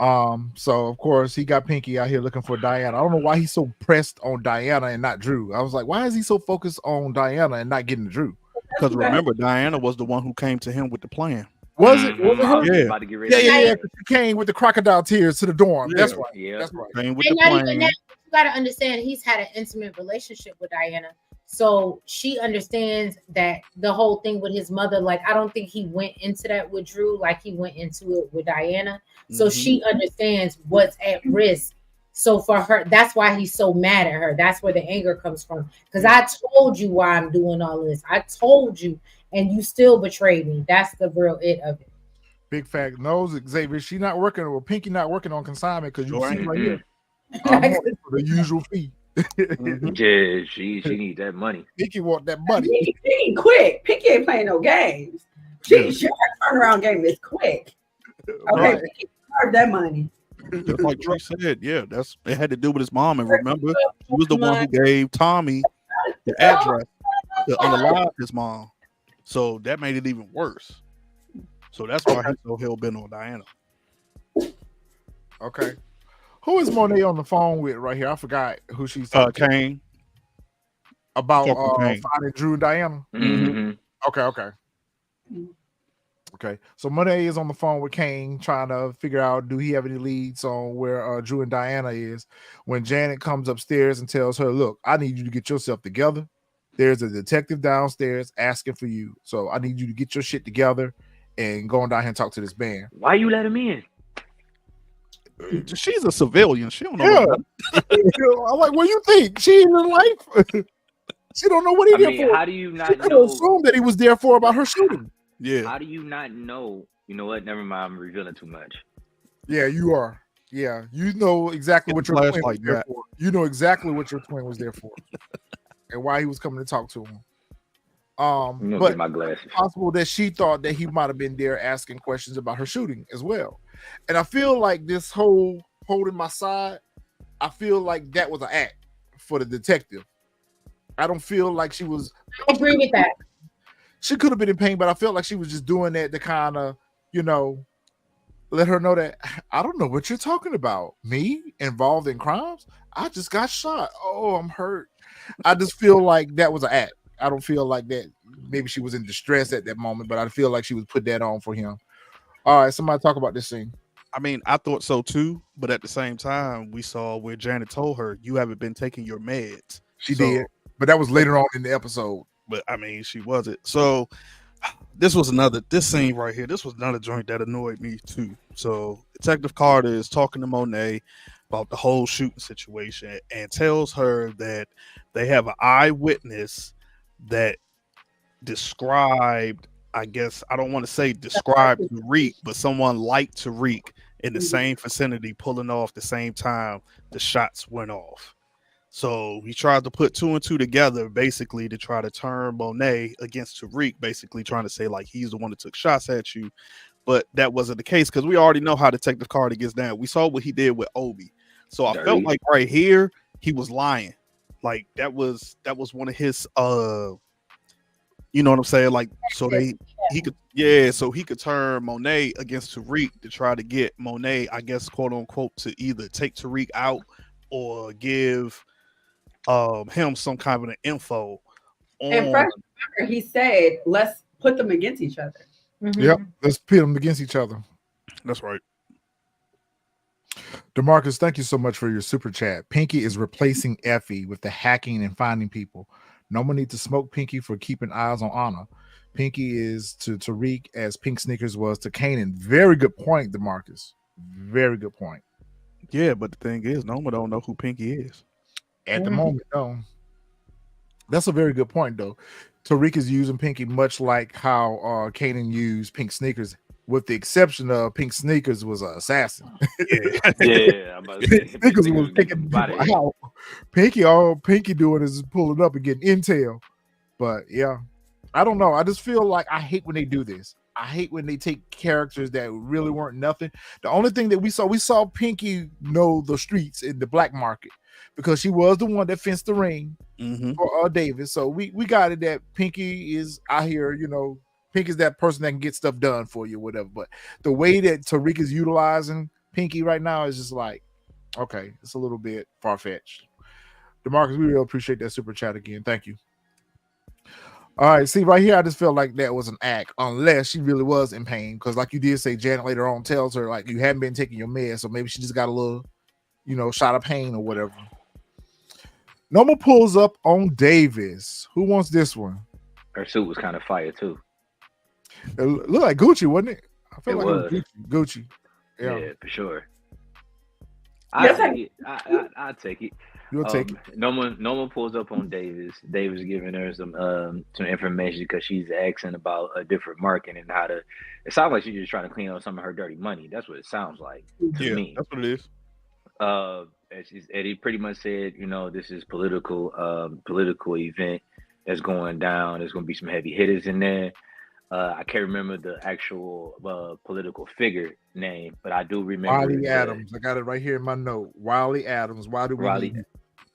So of course he got Pinky out here looking for Diana. I don't know why he's so pressed on Diana and not Drew. I was like, why is he so focused on Diana and not getting Drew? Because remember, Diana was the one who came to him with the plan. Was it? Was it I was her? just about to get ready. Yeah. She came with the crocodile tears to the dorm. Yeah. That's right. Yeah. That's right. Came with And the not plan. even that, you got to understand, he's had an intimate relationship with Diana. So she understands that the whole thing with his mother, like, I don't think he went into that with Drew like he went into it with Diana. So she understands what's at risk. So for her, that's why he's so mad at her. That's where the anger comes from. Because I told you why I'm doing all this. I told you, and you still betrayed me. That's the real it of it. Big fact knows Xavier. She not working, or Pinky not working on consignment because you Sure see ain't. right here. Mm-mm. I'm on it for the usual fee. Mhm. Yeah, she need that money. Pinky want that money. Pinky quick. Pinky ain't playing no games. Yeah. Her turnaround game is quick. Okay, Right. Pinky deserve that money. Just like Trey said, yeah, it had to do with his mom. And remember, he was the one who gave Tommy the address to unalive his mom. So that made it even worse. So that's why he's so hell bent on Diana. Okay. Who is Monet on the phone with right here? I forgot who she's talking to. Kane. About Kane. finding Drew and Diana. Mm-hmm. Okay. Okay. So Monet is on the phone with Kane trying to figure out, do he have any leads on where Drew and Diana is, when Janet comes upstairs and tells her, look, I need you to get yourself together. There's a detective downstairs asking for you. So I need you to get your shit together and go on down here and talk to this man. Why you let him in? She's a civilian. She don't know. Yeah. I'm like, what do you think? She in her life? She don't know what he did for. How do you She not could know? assume that he was there for about her shooting. Yeah. How do you not know? You know what? Never mind. I'm revealing too much. Yeah, you are. Yeah, you know exactly what your twin was there for. You know exactly what your twin was there for, and why he was coming to talk to him. But get my glasses. It's possible that she thought that he might have been there asking questions about her shooting as well. And I feel like this whole holding my side, I feel like that was an act for the detective. I don't feel like she was. I agree with that. She could have been in pain, but I felt like she was just doing that to kind of, let her know that I don't know what you're talking about. Me involved in crimes? I just got shot. Oh, I'm hurt. I just feel like that was an act. I don't feel like that. Maybe she was in distress at that moment, but I feel like she was put that on for him. All right, somebody talk about this scene. I mean, I thought so too, but at the same time, we saw where Janet told her, you haven't been taking your meds. She did, but that was later on in the episode. But I mean, she wasn't. So this scene right here, this was another joint that annoyed me too. So Detective Carter is talking to Monet about the whole shooting situation and tells her that they have an eyewitness that described, I guess, I don't want to say described Tariq, but someone like Tariq in the same vicinity pulling off the same time the shots went off. So he tried to put two and two together, basically, to try to turn Monet against Tariq, basically trying to say like he's the one that took shots at you. But that wasn't the case because we already know how Detective Carter gets down. We saw what he did with Obi. So I felt like right here he was lying. Like that was one of his you know what I'm saying? Like so he could turn Monet against Tariq to try to get Monet, I guess, quote unquote, to either take Tariq out or give him some kind of an info on. And first, remember, he said, let's put them against each other. Mm-hmm. Yep, let's pit them against each other. That's right. DeMarcus, thank you so much for your super chat. Pinky is replacing Effie with the hacking and finding people. No one needs to smoke Pinky for keeping eyes on Anna. Pinky is to Tariq as Pink Sneakers was to Kanan. Very good point, DeMarcus. Very good point. Yeah, but the thing is, no one don't know who Pinky is. At the moment, no. That's a very good point, though. Tariq is using Pinky much like how Kanan used Pink Sneakers, with the exception of Pink Sneakers was an assassin. Yeah, I'm about to say, Pink Sneakers was taking people out. All Pinky doing is pulling up and getting intel. But yeah, I don't know. I just feel like I hate when they do this. I hate when they take characters that really weren't nothing. The only thing that we saw Pinky know the streets in the black market because she was the one that fenced the ring for Davis. So we got it that Pinky is out here, Pinky is that person that can get stuff done for you, whatever. But the way that Tariq is utilizing Pinky right now is just like, okay, it's a little bit far-fetched. DeMarcus, we really appreciate that super chat again. Thank you. All right, see right here, I just felt like that was an act, unless she really was in pain. Because like you did say, Janet later on tells her like you haven't been taking your meds, so maybe she just got a little, shot of pain or whatever. Noma pulls up on Davis. Who wants this one? Her suit was kind of fire too. It looked like Gucci, wasn't it? I feel like was. it was Gucci. Yeah, for sure. Yes, I'll take it. You'll take it. Norma pulls up on Davis. Davis giving her some information because she's asking about a different market and how to. It sounds like she's just trying to clean up some of her dirty money. That's what it sounds like to me. That's what it is. And he pretty much said, this is political event that's going down. There's going to be some heavy hitters in there. I can't remember the actual political figure name, but I do remember Wiley Adams. I got it right here in my note. Wiley Adams. Why do we? Riley.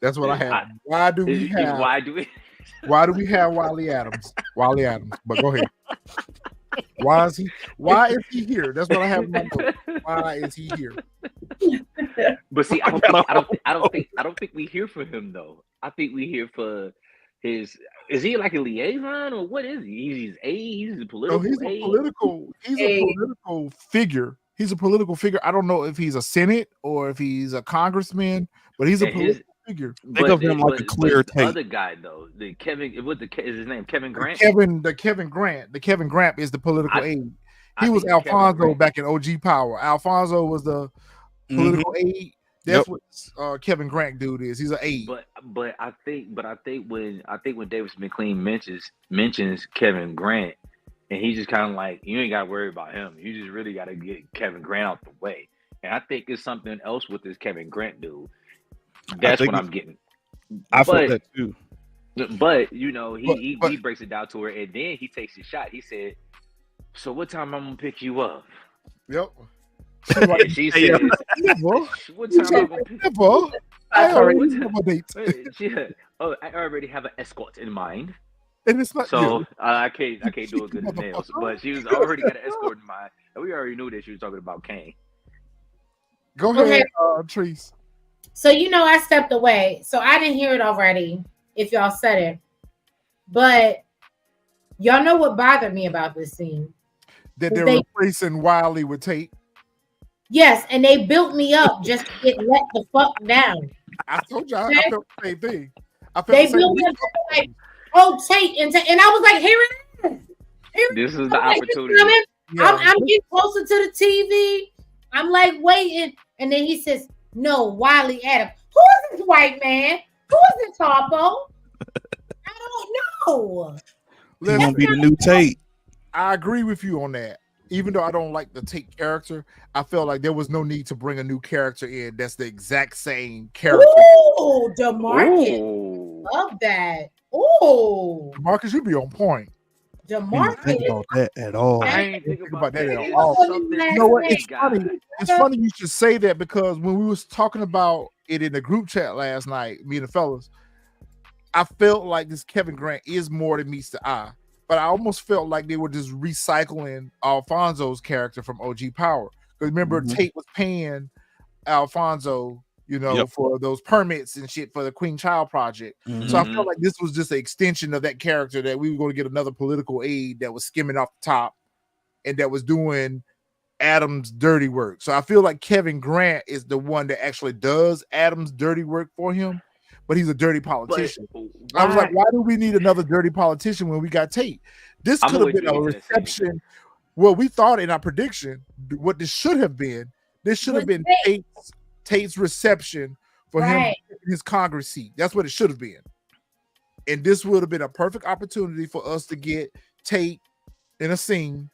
That's what I have. Why do we have? Why do we? Why do we have Wiley Adams? Wiley Adams. But go ahead. Why is he here? That's what I have in my note. Why is he here? But see, I don't think we hear for him though. I think we hear for his. Is he like a liaison or what is he? He's a political. He's a political figure. He's a political figure. I don't know if he's a Senate or if he's a congressman, but he's a political figure. Think of him like a clear tape. The other guy though, is his name? Kevin Grant. Kevin Grant is the political aide. He was Alfonso back in OG Power. Alfonso was the political aide. That's what Kevin Grant dude is. He's an aide. But I think when Davis McLean mentions Kevin Grant, and he's just kind of like, you ain't got to worry about him. You just really got to get Kevin Grant out the way. And I think it's something else with this Kevin Grant dude. That's what I'm getting. I felt that too. But he breaks it down to her, and then he takes his shot. He said, "So what time I'm gonna pick you up?" Yep. She said, "What time I'm gonna pick you up?" I already have a date. I already have an escort in mind. And it's not so I can't do a good nails. But she was already got an escort in mind, and we already knew that she was talking about Kane. Go ahead, Treese. So I stepped away, so I didn't hear it already. If y'all said it, but y'all know what bothered me about this scene? That they're replacing Wiley with Tate. Yes, and they built me up just to get let the fuck down. I told y'all, I felt the same thing. They built me up like, Tate, and I was like, here it is. This is the opportunity. I'm getting closer to the TV. I'm like waiting, and then he says, "No, Wiley Adams. Who is this white man? Who is this Harpo? I don't know." He's gonna be the new Tate. I agree with you on that. Even though I don't like the Tate character, I felt like there was no need to bring a new character in that's the exact same character. Oh, DeMarcus. Love that. Oh, DeMarcus, you be on point. DeMarcus. I didn't think about that at all. I ain't think about that at all. You know what? It's funny. It's funny you should say that because when we was talking about it in the group chat last night, me and the fellas, I felt like this Kevin Grant is more than meets the eye. But I almost felt like they were just recycling Alfonso's character from OG Power. Because remember, Tate was paying Alfonso, for those permits and shit for the Queen Child Project. So I felt like this was just an extension of that character that we were going to get another political aide that was skimming off the top and that was doing Adam's dirty work. So I feel like Kevin Grant is the one that actually does Adam's dirty work for him. But he's a dirty politician. I was like, why do we need another dirty politician when we got Tate? This could have been a reception. Well, we thought in our prediction, what this should have been, Tate's reception for him in his Congress seat. That's what it should have been. And this would have been a perfect opportunity for us to get Tate in a scene,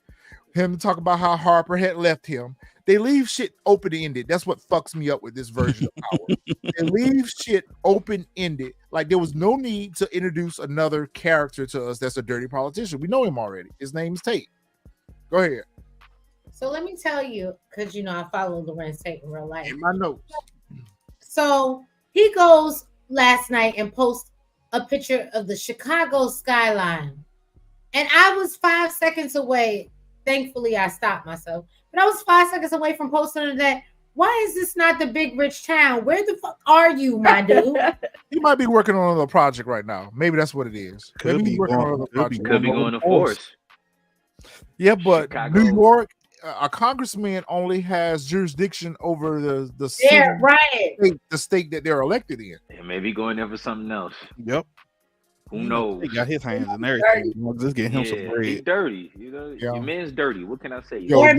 him to talk about how Harper had left him. They leave shit open-ended. That's what fucks me up with this version of Power. They leave shit open-ended. Like there was no need to introduce another character to us that's a dirty politician. We know him already. His name is Tate. Go ahead. So let me tell you, because I follow Lorenz Tate in real life. In my notes. So he goes last night and posts a picture of the Chicago skyline. And I was 5 seconds away. Thankfully, I stopped myself. But I was 5 seconds away from posting that. Why is this not the big rich town? Where the fuck are you, my dude? He might be working on another project right now. Maybe that's what it is. Could be going to force. Yeah, but Chicago. New York, a congressman only has jurisdiction over the state that they're elected in. And maybe going there for something else. Yep. Who knows? He got his hands in everything. Just get him some bread. He's dirty. Your man's dirty. What can I say? Or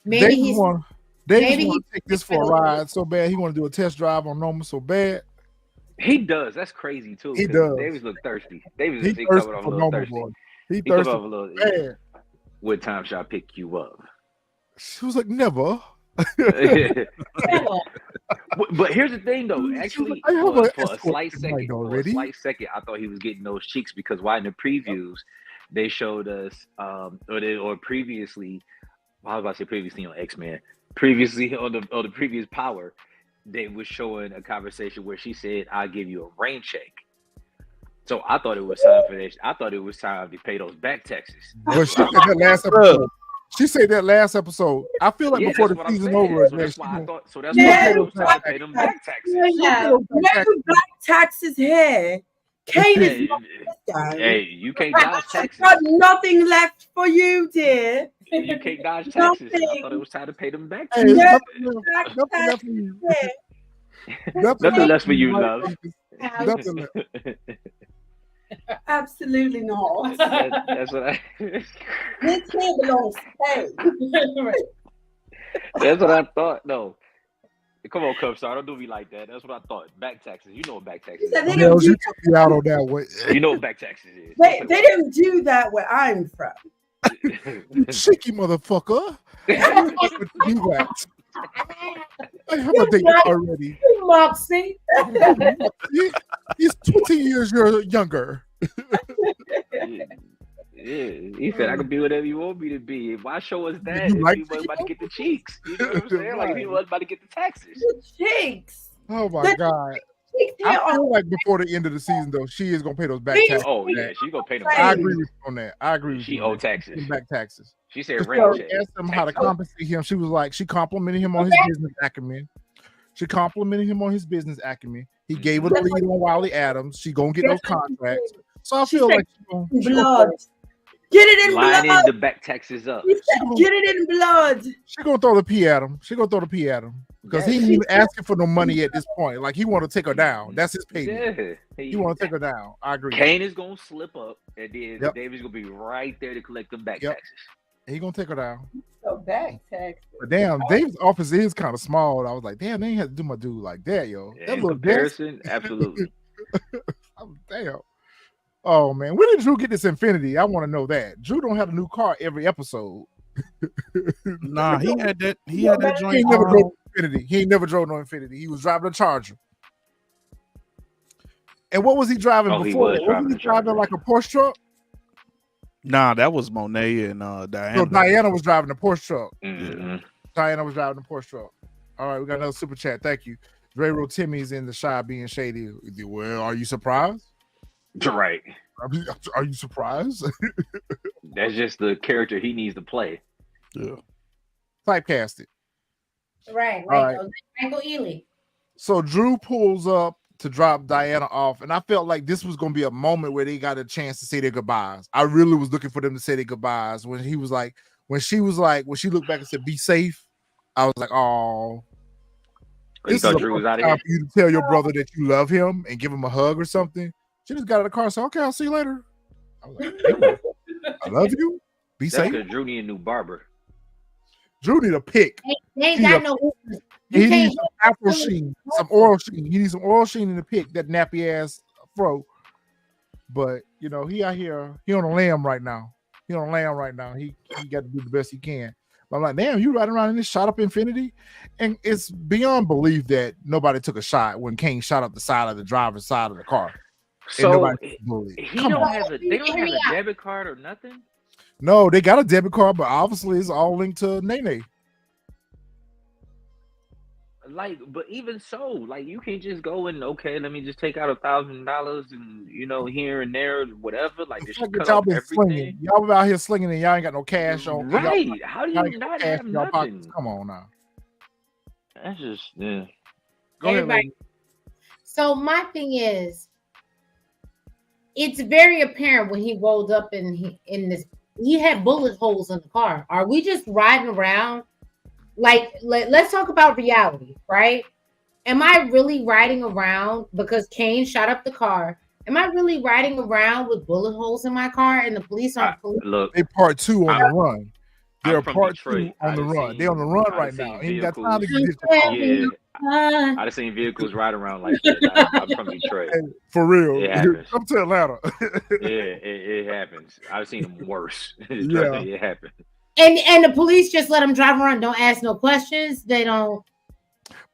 maybe he's want to take this for a ride so bad. He want to do a test drive on Noma so bad. He does. That's crazy too. He Because does. Davis look thirsty. Davis He is coming thirsty off a for little normal thirsty. boy. He He coming thirsty off a little. bad. What time should I pick you up? She was like, never. But here's the thing, though. Actually, I have for an a escort slight tonight second, already. I thought he was getting those cheeks because why in the previews they showed us, or previously, I was about to say previously on X-Men, previously on the previous Power, they was showing a conversation where she said, "I'll give you a rain check." So I thought it was time for this. I thought it was time to pay those back taxes. But she said that last episode. She said that last episode. I feel like Yeah, before that's the what I'm season saying. over, So man, that's why I thought. So that's she why Yeah. I thought it was time to pay them back taxes. Yeah. No back taxes here. Kane is Hey, not this guy. hey, you can't dodge I've taxes. got nothing left for you, dear. You can't dodge taxes. I Nothing. thought it was time to pay them back Hey, taxes. there's No nothing back left for you. taxes here. Nothing left for you, right? love. Nothing left. Absolutely not. That's what I. This here belongs to Kane. That's what I thought. No, come on, Cub Star, don't do me like that. That's what I thought. Back taxes. You know what back taxes said they is. don't Hells, do you took me out on that one. You know what back taxes is. They don't do that where I'm from. You cheeky motherfucker. You wax. I have a date already. Moxie. He's 20 years younger. Yeah, he said I can be whatever you want me to be. Why show us that You if like he wasn't about to get the cheeks? You know what I'm saying? Like if he wasn't about to get the taxes. The cheeks. Oh my The God. cheeks here I are feel like before the end of the season, though, she is gonna pay those back Please. taxes. Oh yeah, she gonna pay them. I Taxes. agree with you on that. I agree with She you. owe on that. taxes. Back taxes. She said She rent check. asked him how to Taxes. compensate him. She was like, she complimented him on his business acumen. She complimented him on his business acumen. He gave her the lead on Wiley Adams. She gonna get those contracts. So I feel like she gonna blood. Get it in Lining blood. the back taxes up. He said, get it in blood. she gonna throw the P at him. She gonna throw the P at him because he ain't even asking for no money at this point. Like he want to take her down. That's his payment. Yeah. He want to take her down. I agree. Kane is gonna slip up, and then Yep. David's gonna be right there to collect them back Yep. taxes. He gonna take her down. So back tax. But damn, Dave's office is kind of small. I was like, damn, they ain't have to do my dude like that, yo. Yeah, That in little comparison, absolutely. damn. Oh man, when did Drew get this Infinity? I want to know that. Drew don't have a new car every episode. Nah, he had that. He had that He joint. ain't never drove Infinity. He ain't never drove no Infinity. He was driving a Charger. And what was he driving Oh, he before? was that? driving Wasn't a he driving Charger. like a Porsche truck? Nah, that was Monet and Diana. No, Diana was driving a Porsche truck. Mhm. Diana was driving a Porsche truck. All right, we got another super chat. Thank you. Drero Timmy's in the shy being shady. Well, are you surprised? Right. Are you surprised? That's just the character he needs to play. Yeah. Typecasted. Right. All Like right. Michael Ealy. So Drew pulls up to drop Diana off, and I felt like this was going to be a moment where they got a chance to say their goodbyes. I really was looking for them to say their goodbyes when she was like, when she looked back and said, "Be safe." I was like, "Oh, You this is thought a Drew was perfect out of time here? for you to tell your brother that you love him and give him a hug or something." She just got out of the car and said, "Okay, I'll see you later." I was like, "Damn, I love you. Be That's safe." because Drew need a new barber. Drew need a pick. They ain't He's got a- no. He You needs can't. some Afro sheen, some oil sheen. He needs some oil sheen in the pick, that nappy ass fro. But you know, he out here, he on a lamb right now. He on a lamb right now. He got to do the best he can. But I'm like, damn, you riding around in this shot up Infinity? And it's beyond belief that nobody took a shot when Kane shot up the side of the driver's side of the car. And So nobody took a bullet. he Come don't on. have a they don't have a debit card or nothing. No, they got a debit card, but obviously it's all linked to Nene. Like, but even so, like you can't just go and okay, let me just take out $1,000 and here and there, whatever. Like It's just like cut y'all off been slinging. everything. Y'all been out here slinging and y'all ain't got no cash on. Right? How do Y'all you ain't got no not cash have in y'all pockets. nothing? Come on now. That's just yeah. Go ahead, Everybody. lady. So my thing is, it's very apparent when he rolled up in this. He had bullet holes in the car. Are we just riding around? Like, let's talk about reality, right? Am I really riding around because Kane shot up the car? Am I really riding around with bullet holes in my car and the police aren't police? Look, They part two on the run. They're I'm from part Detroit. two on the I've run. seen- They on the run I've right seen now. Ain't got time to vehicles. get this. yeah, I've seen vehicles ride around like that. I'm from Detroit. Hey, for real. It happens. Come to Atlanta. Yeah, it happens. I've seen them worse. Trust Yeah. me, it happens. And the police just let him drive around. Don't ask no questions. They don't.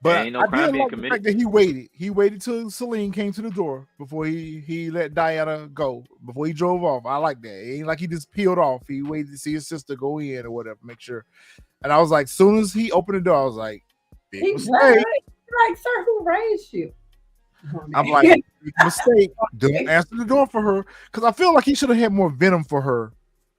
But ain't no I crime did being like the committed. fact that he waited. He waited till Celine came to the door before he let Diana go, before he drove off. I like that. It ain't like he just peeled off. He waited to see his sister go in or whatever, make sure. And I was like, soon as he opened the door, I was like, big He's mistake. like, sir, who raised you? I'm like, big mistake. Don't answer the door for her. Because I feel like he should have had more venom for her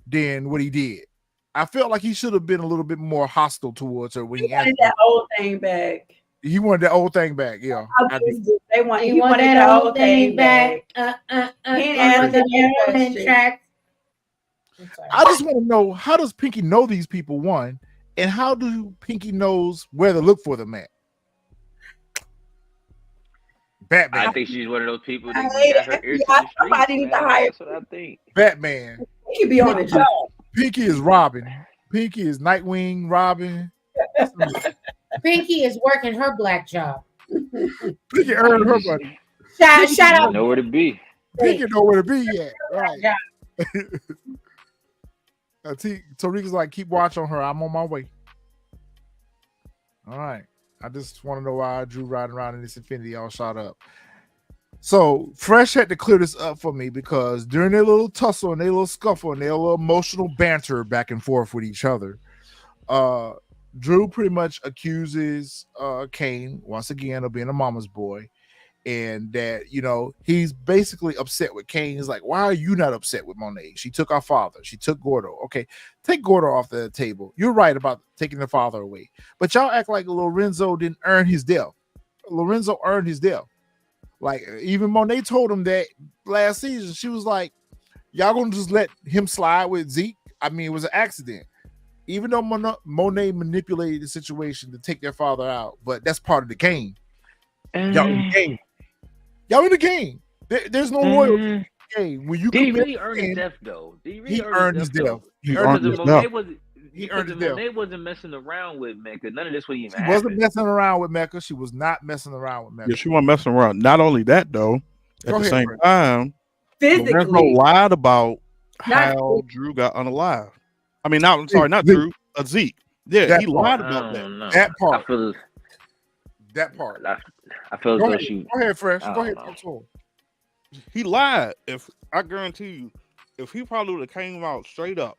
than what he did. I felt like he should have been a little bit more hostile towards her when he wanted answered. that old thing back. He wanted that old thing back, yeah. He wanted that old thing back. He answered the question. I just want to know, how does Pinky know these people, one, and how do Pinky knows where to look for them at? Batman. I think she's one of those people that got her ears to the streets. That's what I think. Batman. He could be on the job. Pinky is Robin. Pinky is Nightwing, Robin. Pinky is working her black job. Pinky earned her money. Shout out. Know where to be. Pinky know where to be at. Right. Tariq's like, keep watch on her. I'm on my way. All right. I just want to know why Drew riding around in this Infinity all shot up. So Fresh had to clear this up for me because during their little tussle and their little scuffle and their little emotional banter back and forth with each other, Drew pretty much accuses Kane once again of being a mama's boy, and that, you know, he's basically upset with Kane. He's like, why are you not upset with Monet? She took our father. She took Gordo. Okay, take Gordo off the table. You're right about taking the father away, but y'all act like Lorenzo didn't earn his death. Lorenzo earned his death. Like, even Monet told him that last season. She was like, y'all gonna just let him slide with Zeke? I mean, it was an accident. Even though Monet manipulated the situation to take their father out, but that's part of the game. Y'all in the game. Y'all in the game. There's no loyalty in the game. When you did he really earn his death though? He earned his death. He earned his death. He earned his death. Monet wasn't messing around with Mecca. None of this would even She happen. wasn't messing around with Mecca. She was not messing around with Mecca. Yeah, she wasn't messing around. Not only that, though, at the same time, physically Lorenzo lied about how Drew got unalive. I mean, not Drew, Zeke. Yeah, that he part. lied about that. That part. That part. I Go feel as though ahead. she. Go ahead, Fresh. Go ahead. He lied. If I guarantee you, if he probably would have came out straight up,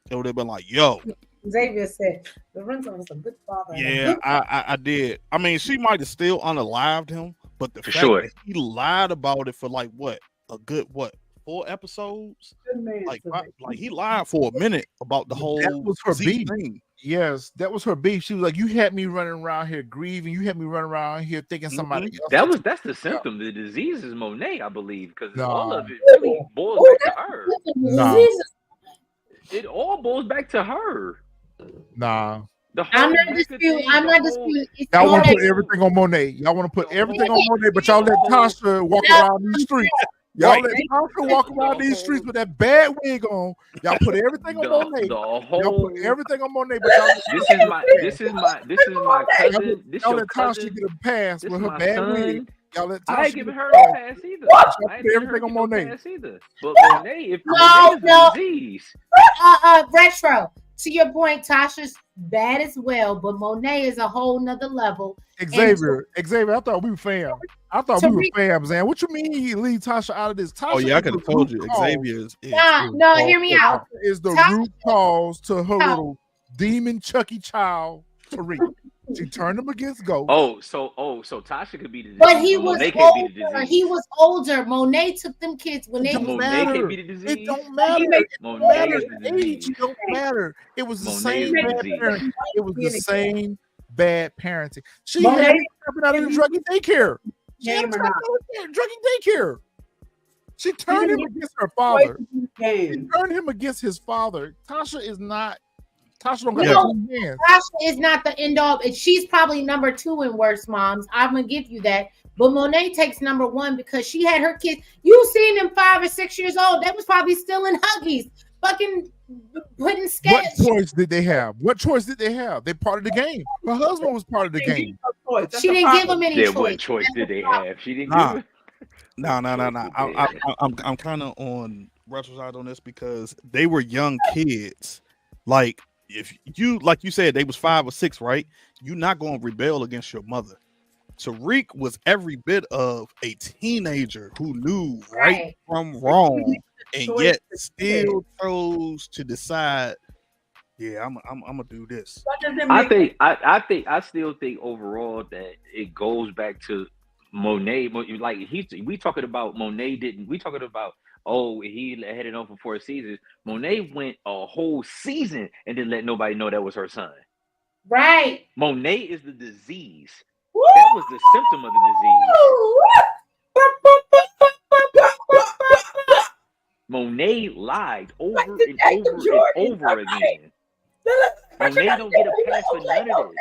it would have been like, "Yo." Xavier said Lorenzo was a good father. Yeah, I did. I mean, she might have still unalived him, but the fact that he lied about it for like a good 4 episodes? Like he lied for a minute about the whole. That was her beef. Thing. Yes, that was her beef. She was like, "You had me running around here grieving. You had me running around here thinking somebody else." That's the symptom. The disease is Monet, I believe, because Nah. all of it really boils back to her. Nah. It all boils back to her. Nah. I'm not disputing. Y'all want to put everything on Monet. Y'all want to put everything on Monet, but y'all let Tasha walk around these streets. Y'all let Tasha walk around these streets with that bad wig on. Y'all put everything on Monet. Y'all put everything on Monet, but y'all this is my cousin. Y'all let Tasha get a pass with her bad wig. Y'all let Tasha. I ain't giving her no pass either. I ain't everything on Monet. But Monet, if Monet is disease. Retro. To your point, Tasha's bad as well, but Monet is a whole nother level. Xavier, I thought we were fam. I thought we were fam, man. What you mean you leave Tasha out of this? Tasha, oh yeah, I could have told you. Xavier is no, hear me out. Is the root cause to her little demon Chucky child, Tariq. She turned him against Ghost. So Tasha could be the disease. But he was older. He was older. Monet took them kids when they Monet can't be the disease. It don't matter. Monet is the disease. It don't matter. It was the same bad parenting. It was the same bad parenting. She had him out of the druggy daycare. She had him out of druggy daycare. She turned him against her father. She turned him against his father. Tasha is not. Tasha don't got hands. Tasha is not the end all. She's probably number 2 in worst moms. I'm gonna give you that. But Monet takes number 1 because she had her kids. You seen them 5 or 6 years old. They was probably still in Huggies, fucking putting skates. What choice did they have? What choice did they have? They're part of the game. Her husband was part of the game. choice. That's She the didn't give problem. him any Yeah, choice. what choice did they have? She didn't Nah. give it. No. Choice did they have? I'm kind of on Russell's side on this because they were young kids. Like if you, like you said, they was 5 or 6, right? You're not going to rebel against your mother. Tariq was every bit of a teenager who knew right Right. from wrong, and Choice yet to still chose to decide, yeah, I'm gonna do this. That doesn't I make think I still think overall that it goes back to Monet. Like we talking about Monet didn't. We talking about he headed on for 4 seasons. Monet went a whole season and didn't let nobody know that was her son. Right. Monet is the disease. That was the symptom of the disease. Monet lied over and over and over again. Monet don't get a pass for none of this.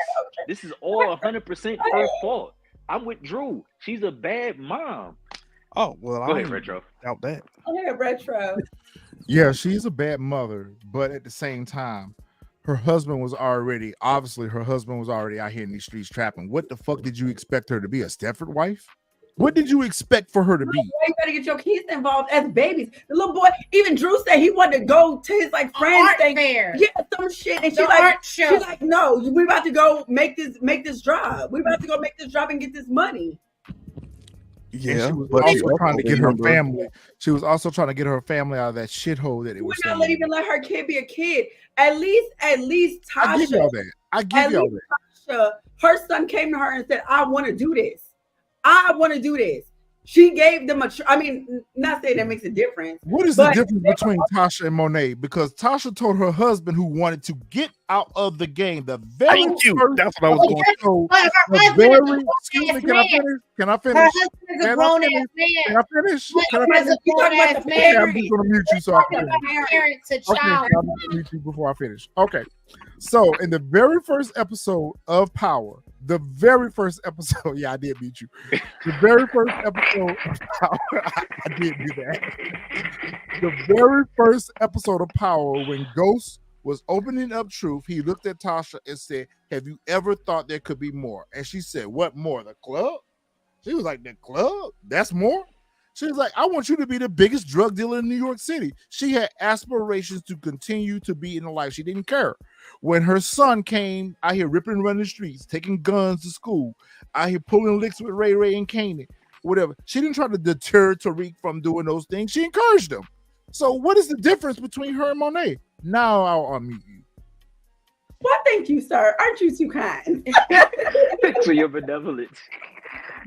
This is all 100% her fault. I'm with Drew. She's a bad mom. Oh well, I Go ahead, don't Retro. doubt that. Okay, retro. Yeah, she's a bad mother, but at the same time, her husband was already out here in these streets trapping. What the fuck did you expect her to be? A Stepford wife? What did you expect for her to be? You better get your kids involved as babies. The little boy, even Drew said he wanted to go to his like friends Art thing. fair. Yeah, some shit. And The art show. she's like, no, we about to go make this drive. We about to go make this drive and get this money. Yeah, she was but also trying to get her remember- family. She was also trying to get her family out of that shithole that it You was. would not even let her kid be a kid. At least I give Tasha, y'all that. I give y'all that. Tasha, her son came to her and said, I want to do this. I want to do this. She gave them not saying that makes a difference. What is the difference between Tasha and Monet? Because Tasha told her husband, who wanted to get out of the game, the very Thank you. first That's what I was going to episode, But her the husband very, is a excuse me, grown-ass can I man. finish? Can I Her finish? husband is a Can I grown ass finish? man. Can I finish? But Can I as finish? a You talking grown about ass the Okay, man, I'm just gonna mute you so I can finish. parent to Okay, child. I'm gonna mute you before I finish. Okay, so in the very first episode of Power, the very first episode, yeah, I did mute you. The very first episode of Power, I did do that. The very first episode of Power, when Ghost was opening up Truth, he looked at Tasha and said, "Have you ever thought there could be more?" And she said, "What more? The club?" She was like, "The club? That's more?" She was like, "I want you to be the biggest drug dealer in New York City." She had aspirations to continue to be in the life. She didn't care. When her son came out here ripping and running the streets, taking guns to school, out here pulling licks with Ray Ray and Kanan, whatever, she didn't try to deter Tariq from doing those things. She encouraged him. So what is the difference between her and Monet? Now I'll unmute you. Well, thank you, sir. Aren't you too kind? For your benevolence.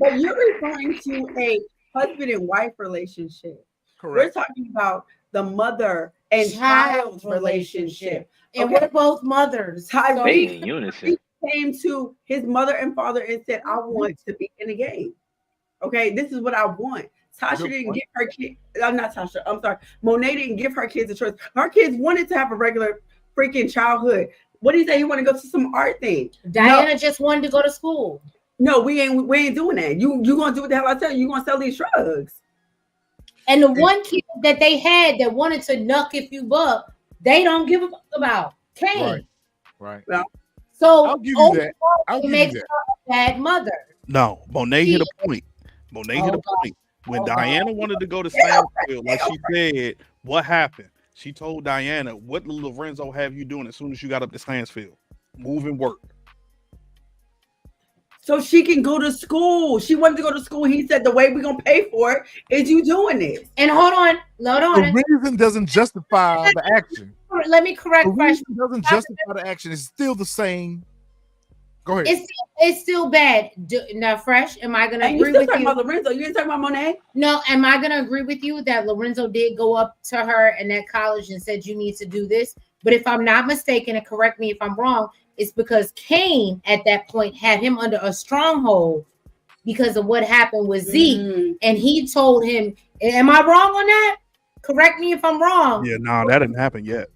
But you're referring to a husband and wife relationship. We're talking about the mother and child's relationship. And Okay. we're both mothers. They Tyreek in unison. came to his mother and father and said, I want to be in the game. Okay, this is what I want. Tasha Good didn't point. give her kid. I'm not Tasha. I'm sorry. Monet didn't give her kids a choice. Her kids wanted to have a regular freaking childhood. What did he say? He wanted to go to some art thing. Diana just wanted to go to school. No, we ain't doing that. You gonna do what the hell I tell you? You gonna sell these drugs? And the one kid that they had that wanted to knuck if you buck, they don't give a fuck about. Kane. Right. So I'll give you that. I'll it give makes you her that. a bad mother. No, Monet hit a point. Monet hit a point. When Diana wanted to go to Stanfield, like she said, what happened? She told Diana, "What did Lorenzo have you doing as soon as you got up to Stansfield? Moving work." So she can go to school. She wanted to go to school. He said the way we're gonna pay for it is you doing this. And hold on. The reason doesn't justify the action. Let me correct The Fresh. reason doesn't justify the action. It's still the same. Go ahead. It's still bad. Now, Fresh, am I gonna And you agree still with talking you? about Lorenzo? You ain't talking about Monet? No, am I gonna agree with you that Lorenzo did go up to her in that college and said you need to do this? But if I'm not mistaken, and correct me if I'm wrong, it's because Kane at that point had him under a stronghold because of what happened with Zeke, and he told him, "Am I wrong on that? Correct me if I'm wrong." Yeah, no, that didn't happen yet.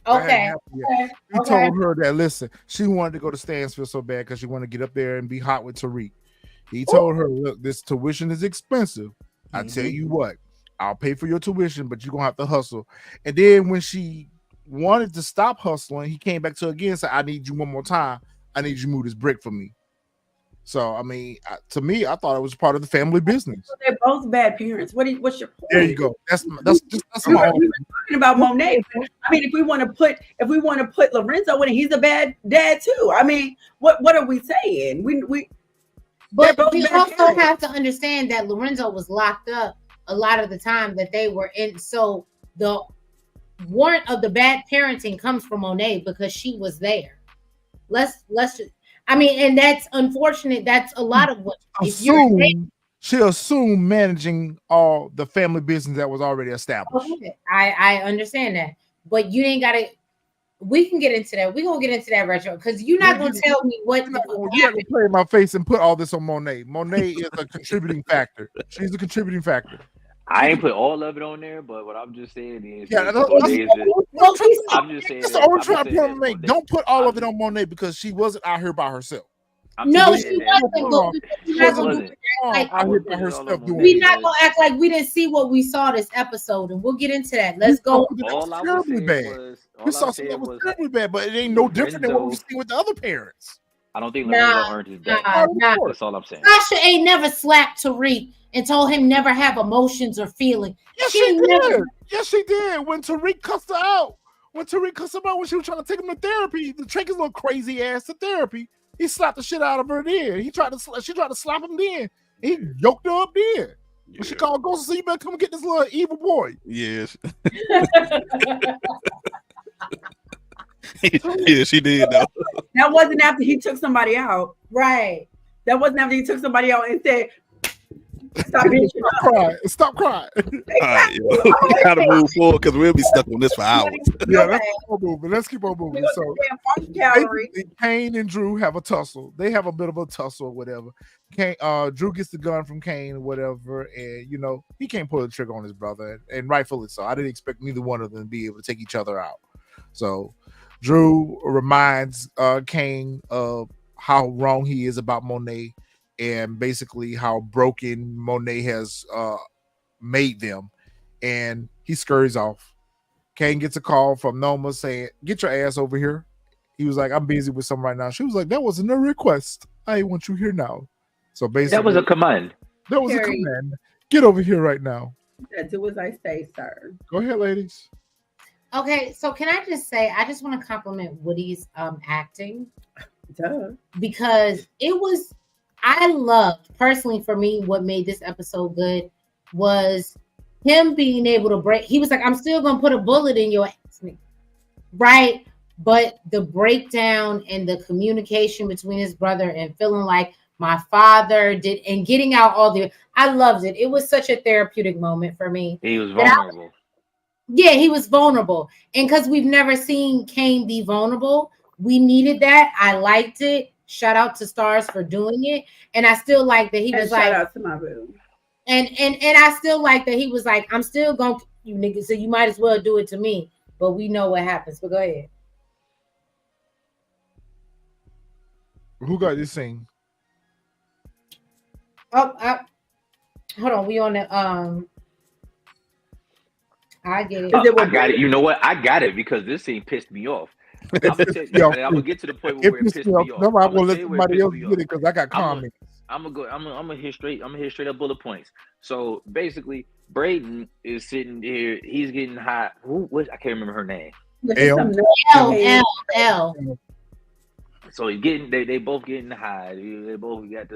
Okay. He told her that, listen, she wanted to go to Stansfield so bad because she wanted to get up there and be hot with Tariq. He told her, look, this tuition is expensive. I tell you what, I'll pay for your tuition, but you're going to have to hustle. And then when she wanted to stop hustling, he came back to her again and said, I need you one more time. I need you to move this brick for me. So I mean, to me, I thought it was part of the family business. So they're both bad parents. What's your point? There you go. That's we my were own. talking about Monet. I mean, if we want to put Lorenzo in it, he's a bad dad too. I mean, what are we saying? But both we bad also parents. have to understand that Lorenzo was locked up a lot of the time that they were in. So the warrant of the bad parenting comes from Monet because she was there. Let's just, I mean, and that's unfortunate. That's a lot of what She assumed managing all the family business that was already established. Okay, I understand that, but you ain't got to. We can get into that. We're gonna get into that retro because you're not gonna tell me what. You're not gonna play in my face and put all this on Monet. Monet is a contributing factor. She's a contributing factor. I ain't put all of it on there, but what I'm just saying is, Yeah, I'm just saying. That's all I'm trying to put on Monet. Don't put all of it on Monet because she wasn't out here by herself. No, she wasn't. We're not gonna act like we didn't see what we saw this episode, and we'll get into that. Let's go. All I was saying was, we saw something that was terribly bad, but it ain't no different than what we've seen with the other parents. I don't think Lorenzo earned his back. That's all I'm saying. Sasha ain't never slapped Tariq and told him never have emotions or feelings. Yes, she did. Yes, she did. When Tariq cussed her out, when she was trying to take him to therapy, to take his little crazy ass to therapy, he slapped the shit out of her then. She tried to slap him then. He yoked her up then. When she called Ghost and said, "You better come and get this little evil boy." Yes. Yeah, she did though. That wasn't after he took somebody out. Right. That wasn't after he took somebody out and said, Stop crying. All right, we gotta move forward because we'll be stuck on this for hours. Yeah, let's keep on moving. So Kane and Drew have a tussle. They have a bit of a tussle or whatever. Drew gets the gun from Kane or whatever, and he can't pull the trigger on his brother, and rightfully so. I didn't expect neither one of them to be able to take each other out. So Drew reminds Kane of how wrong he is about Monet, and basically how broken Monet has made them, and he scurries off. Kane gets a call from Noma saying, "Get your ass over here." He was like, "I'm busy with something right now." She was like, "That wasn't a request. I want you here now." So basically, that was a command. That was a command. Get over here right now. Do as I say, sir. Go ahead, ladies. Okay, so can I just say, I just want to compliment Woody's acting. Duh. Because I loved, personally for me, what made this episode good was him being able to break. He was like, "I'm still going to put a bullet in your ass." Right? But the breakdown and the communication between his brother and feeling like my father did, and getting out I loved it. It was such a therapeutic moment for me. He was vulnerable. He was vulnerable. And because we've never seen Kane be vulnerable, we needed that. I liked it. Shout out to Starz for doing it. And I still like that he was like, shout out to my boo. And I still like that he was like, "I'm still going to you niggas, so you might as well do it to me." But we know what happens. But go ahead. Who got this thing? Hold on. We on the I get it. I got it. You know what? I got it because this scene pissed me off. I'm gonna get to the point where it pissed me off. I'm gonna let somebody else get it because I got comments. I'm gonna hit straight up bullet points. So basically, Braden is sitting here. He's getting hot. I can't remember her name. L. So he's getting. They both getting high. They both got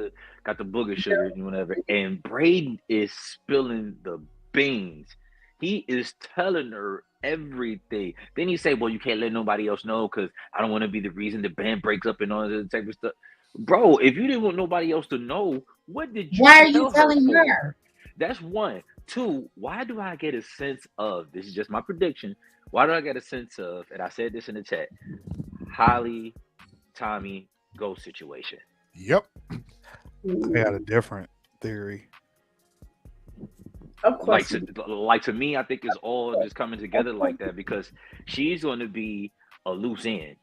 the booger sugar and whatever. And Braden is spilling the beans. He is telling her everything. Then he say, "Well, you can't let nobody else know because I don't want to be the reason the band breaks up and all that type of stuff." Bro, if you didn't want nobody else to know, what did you? Why are you telling her? That's one. Two, why do I get a sense of, this is just my prediction, why do I get a sense of, and I said this in the chat, Holly, Tommy, ghost situation? Yep. I had a different theory. Of course. Like to me, I think it's all just coming together like that because she's going to be a loose end.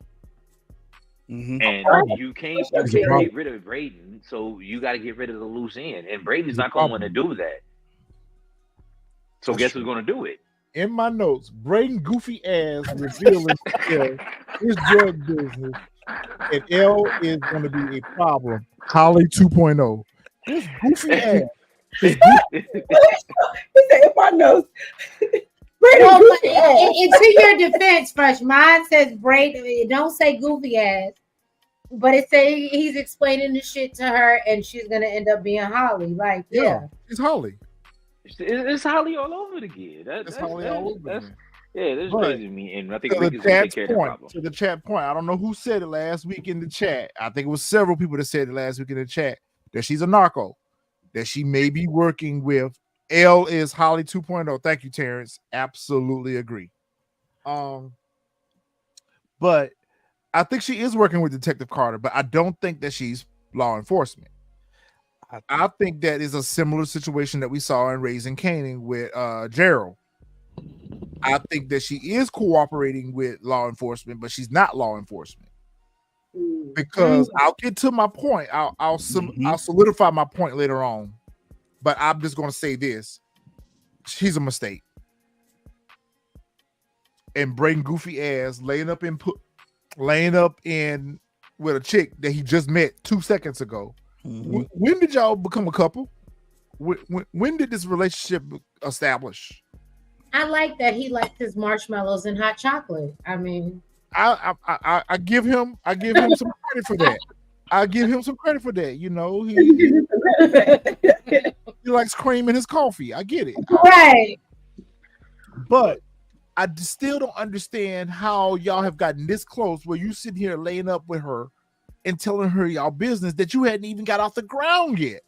Mm-hmm. And you can't get rid of Braden, so you got to get rid of the loose end. And Braden's not going to want to do that. So guess who's going to do it? In my notes, Braden goofy ass revealing his drug business, and L is going to be a problem Holly 2.0. This goofy ass. This He said, if I know. Well, to your defense, Fresh, mine says Braid. It don't say goofy ass, but it say he's explaining the shit to her, and she's gonna end up being Holly. Like, yeah. It's Holly. It's Holly all over again. It's Holly all over again. Yeah, that's But crazy to me. And I think To Rick the is going to chat's take care of that point, problem. to the chat point, I don't know who said it last week in the chat. I think it was several people that said it last week in the chat that she's a narco, that she may be working with. L is Holly 2.0. Thank you, Terrence. Absolutely agree. But I think she is working with Detective Carter, but I don't think that she's law enforcement. I think that is a similar situation that we saw in Raising Kanan with Gerald. I think that she is cooperating with law enforcement, but she's not law enforcement. Because I'll get to my point. I'll solidify my point later on. But I'm just going to say this: she's a mistake. And Braden goofy ass laying up in with a chick that he just met 2 seconds ago. Mm-hmm. When did y'all become a couple? When did this relationship establish? I like that he likes his marshmallows and hot chocolate. I mean, I give him some credit for that. I give him some credit for that. You know, he likes cream in his coffee. I get it. Right. But I still don't understand how y'all have gotten this close where you sitting here laying up with her and telling her y'all business that you hadn't even got off the ground yet.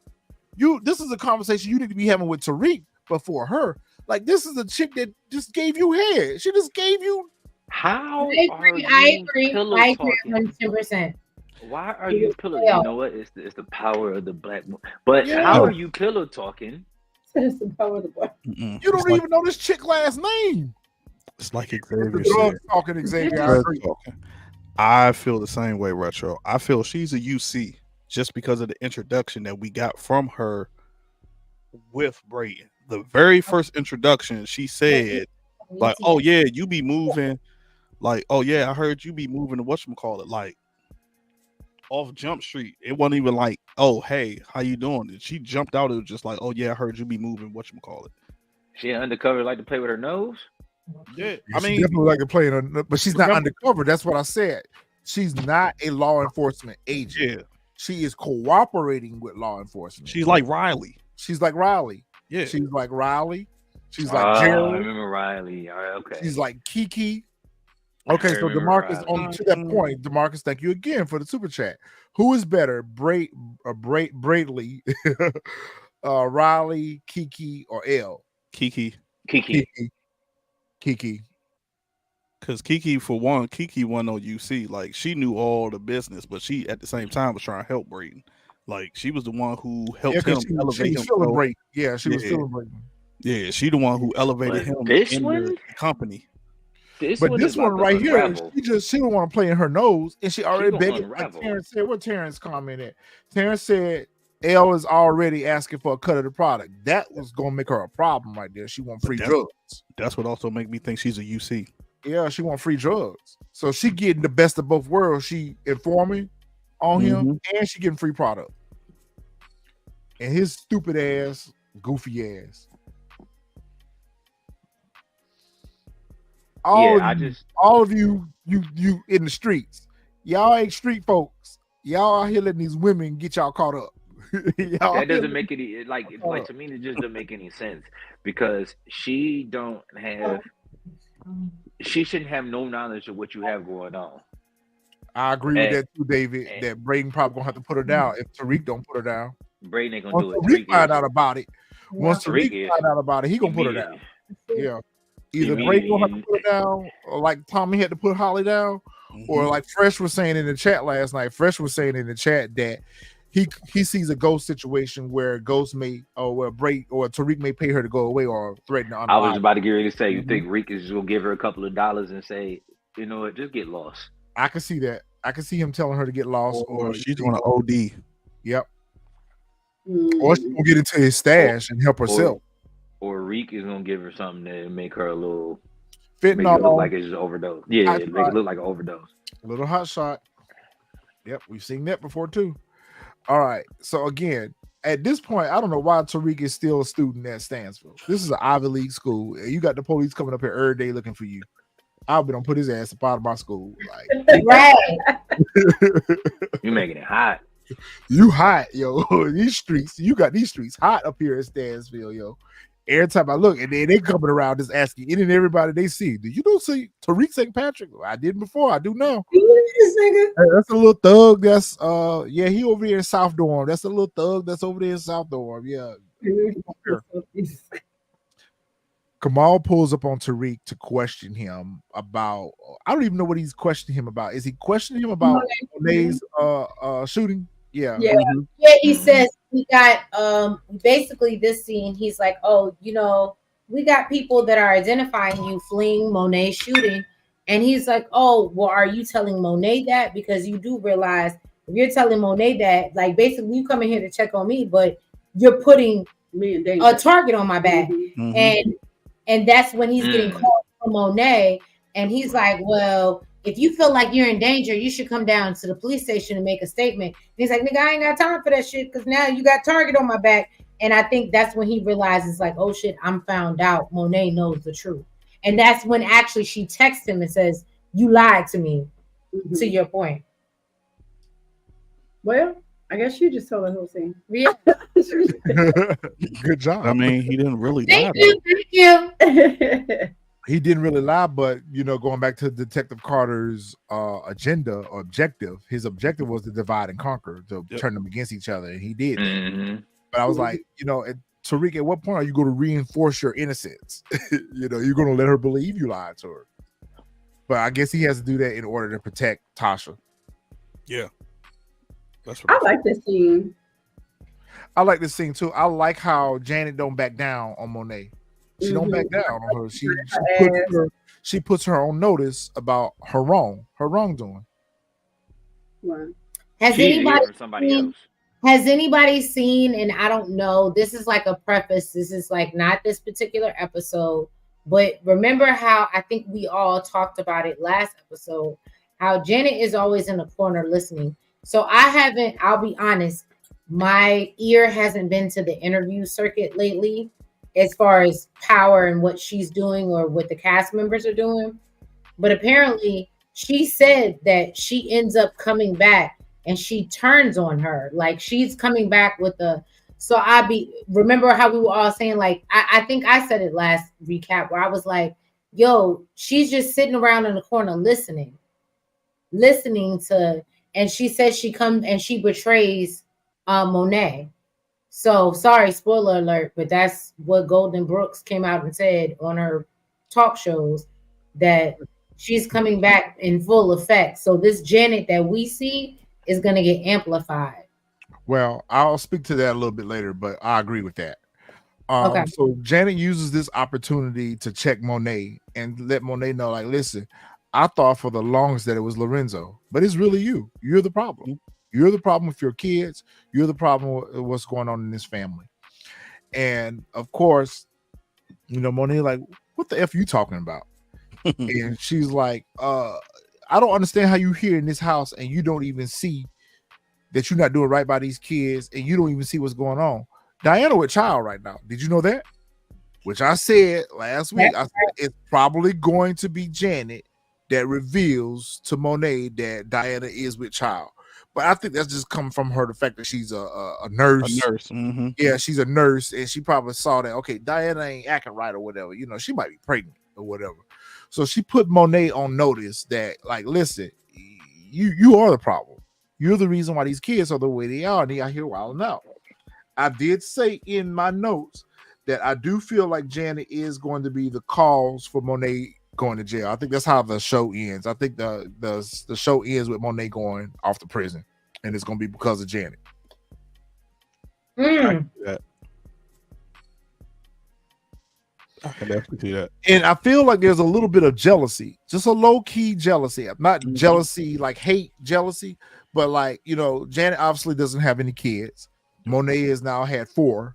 This is a conversation you need to be having with Tariq before her. Like, this is a chick that just gave you head. She just gave you. How I agree 110%. Why are you pillow? You know what? It's the power of the black. But how are you pillow talking? It's the power of the black. You don't even know this chick last name. It's like Xavier said. Talking Xavier. I feel the same way, Retro. I feel she's a UC just because of the introduction that we got from her with Brayden. The very first introduction, she said, like, "Oh yeah, you be moving." Like, "Oh yeah, I heard you be moving to whatchamacallit, like off Jump Street." It wasn't even like, "Oh hey, how you doing?" And she jumped out. It was just like, "Oh yeah, I heard you be moving whatchamacallit." She undercover like to play with her nose. Yeah, I mean, she definitely like to play in her, but she's not undercover. That's what I said. She's not a law enforcement agent. Yeah, she is cooperating with law enforcement. She's like Riley. She's like Riley. Yeah, she's like Riley. She's like Gerald. I remember Riley. All right, okay. She's like Kiki. Okay, so DeMarcus, to that point, DeMarcus, thank you again for the super chat. Who is better, Bradley, Riley, Kiki, or L? Kiki. Because Kiki, for one, Kiki wasn't on UC. Like, she knew all the business, but she, at the same time, was trying to help Brayden. Like, she was the one who helped him elevate himself. Yeah, she was celebrating. Yeah, she the one who elevated him in the company. This one right here, she don't want to play in her nose, and she already begged. Like Terrence said, what Terrence commented? Terrence said L is already asking for a cut of the product. That was gonna make her a problem right there. She want free drugs. That's what also make me think she's a UC. Yeah, she want free drugs. So she getting the best of both worlds. She informing on him, and she getting free product. And his stupid ass, goofy ass. All of you in the streets, y'all ain't street folks. Y'all out here letting these women get y'all caught up. That doesn't make any like to me. It just doesn't make any sense because she shouldn't have no knowledge of what you have going on. I agree with that too, David. That Brayden probably gonna have to put her down if Tariq don't put her down. Brayden ain't gonna do it. Tariq find out about it. Once Tariq find out about it, he gonna put her down. Yeah. Either Brayden gonna have to put her down, or like Tommy had to put Holly down, or like Fresh was saying in the chat last night. Fresh was saying in the chat that he sees a ghost situation where Ghost may or Tariq may pay her to go away or threaten to unalive. I was about to get ready to say, you think Reek is just gonna give her a couple of dollars and say, you know what, just get lost. I can see that. I can see him telling her to get lost, or she's gonna OD. Yep. Or she's gonna get into his stash and help herself. Or Reek is gonna give her something to make her a little fentanyl, look like it's just overdose. Yeah, make it look like an overdose. A little hot shot. Yep, we've seen that before too. All right. So again, at this point, I don't know why Tariq is still a student at Stansville. This is an Ivy League school. And you got the police coming up here every day looking for you. I'll be gonna put his ass up out of my school. Like Right. You making it hot. you hot, yo. These streets, you got these streets hot up here in Stansville, yo. Every time I look, and then they coming around just asking any and everybody they see, do you know see Tariq St. Patrick? I did before, I do now. This nigga. Hey, that's a little thug. That's yeah, he over here in South Dorm. That's a little thug that's over there in South Dorm. Yeah. Kamal pulls up on Tariq to question him about. I don't even know what he's questioning him about. Is he questioning him about Monet's shooting? Yeah. Yeah. Mhm. Yeah, he says we got basically this scene, he's like, oh, you know, we got people that are identifying you fleeing Monet's shooting. And he's like, oh, well, are you telling Monet that? Because you do realize if you're telling Monet that, like basically you coming here to check on me, but you're putting Me and Danger. a target on my back. Mhm. Mhm. And that's when he's getting called from Monet. And he's like, well, if you feel like you're in danger, you should come down to the police station and make a statement. And he's like, nigga, I ain't got time for that shit because now you got target on my back. And I think that's when he realizes, like, oh shit, I'm found out. Monet knows the truth. And that's when actually she texts him and says, you lied to me, Mhm. to your point. Well, I guess you just told the whole thing. Yeah. Good job. I mean, he didn't really lie. Thank you. Thank you. He didn't really lie, but you know, going back to Detective Carter's agenda or objective, his objective was to divide and conquer, to Yep. turn them against each other, and he did. that. Mhm. But I was like, you know, Tariq, at what point are you going to reinforce your innocence? You know, you're going to let her believe you lied to her. But I guess he has to do that in order to protect Tasha. Yeah. That's I what like this scene. I like this scene too. I like how Janet don't back down on Monet. She don't back down on her. She puts her on notice about her wrongdoing. Wow. Has She needs to hear anybody from somebody seen- else. Has anybody seen, and I don't know, this is like a preface, this is like not this particular episode, but remember how I think we all talked about it last episode, how Janet is always in the corner listening. So I'll be honest, my ear hasn't been to the interview circuit lately as far as Power and what she's doing or what the cast members are doing. But apparently she said that she ends up coming back and she turns on her. Like she's coming back with remember how we were all saying, like, I think I said it last recap where I was like, yo, she's just sitting around in the corner listening to, and she says she comes and she betrays Monet. So sorry, spoiler alert, but that's what Golden Brooks came out and said on her talk shows, that she's coming back in full effect. So this Janet that we see is going to get amplified. Well, I'll speak to that a little bit later, but I agree with that. Okay. So Janet uses this opportunity to check Monet and let Monet know, like, listen, I thought for the longest that it was Lorenzo, but it's really you. You're the problem. You're the problem with your kids. You're the problem with what's going on in this family. And of course, you know, Monet like, what the F you talking about? And she's like, I don't understand how you here in this house and you don't even see that you're not doing right by these kids and you don't even see what's going on. Diana with child right now. Did you know that? Which I said last week. I said it's probably going to be Janet that reveals to Monet that Diana is with child. But I think that's just coming from her, the fact that she's a nurse. A nurse. Mm-hmm. Yeah, she's a nurse, and she probably saw that, okay, Diana ain't acting right or whatever. You know, she might be pregnant or whatever. So she put Monet on notice that, like, listen, you are the problem. You're the reason why these kids are the way they are, and they out here wilding out. I did say in my notes that I do feel like Janet is going to be the cause for Monet going to jail. I think that's how the show ends. I think the show ends with Monet going off to prison, and it's going to be because of Janet. Mm. I can definitely see that. And I feel like there's a little bit of jealousy, just a low-key jealousy. Not jealousy like hate jealousy, but like, you know, Janet obviously doesn't have any kids. Monet has now had 4.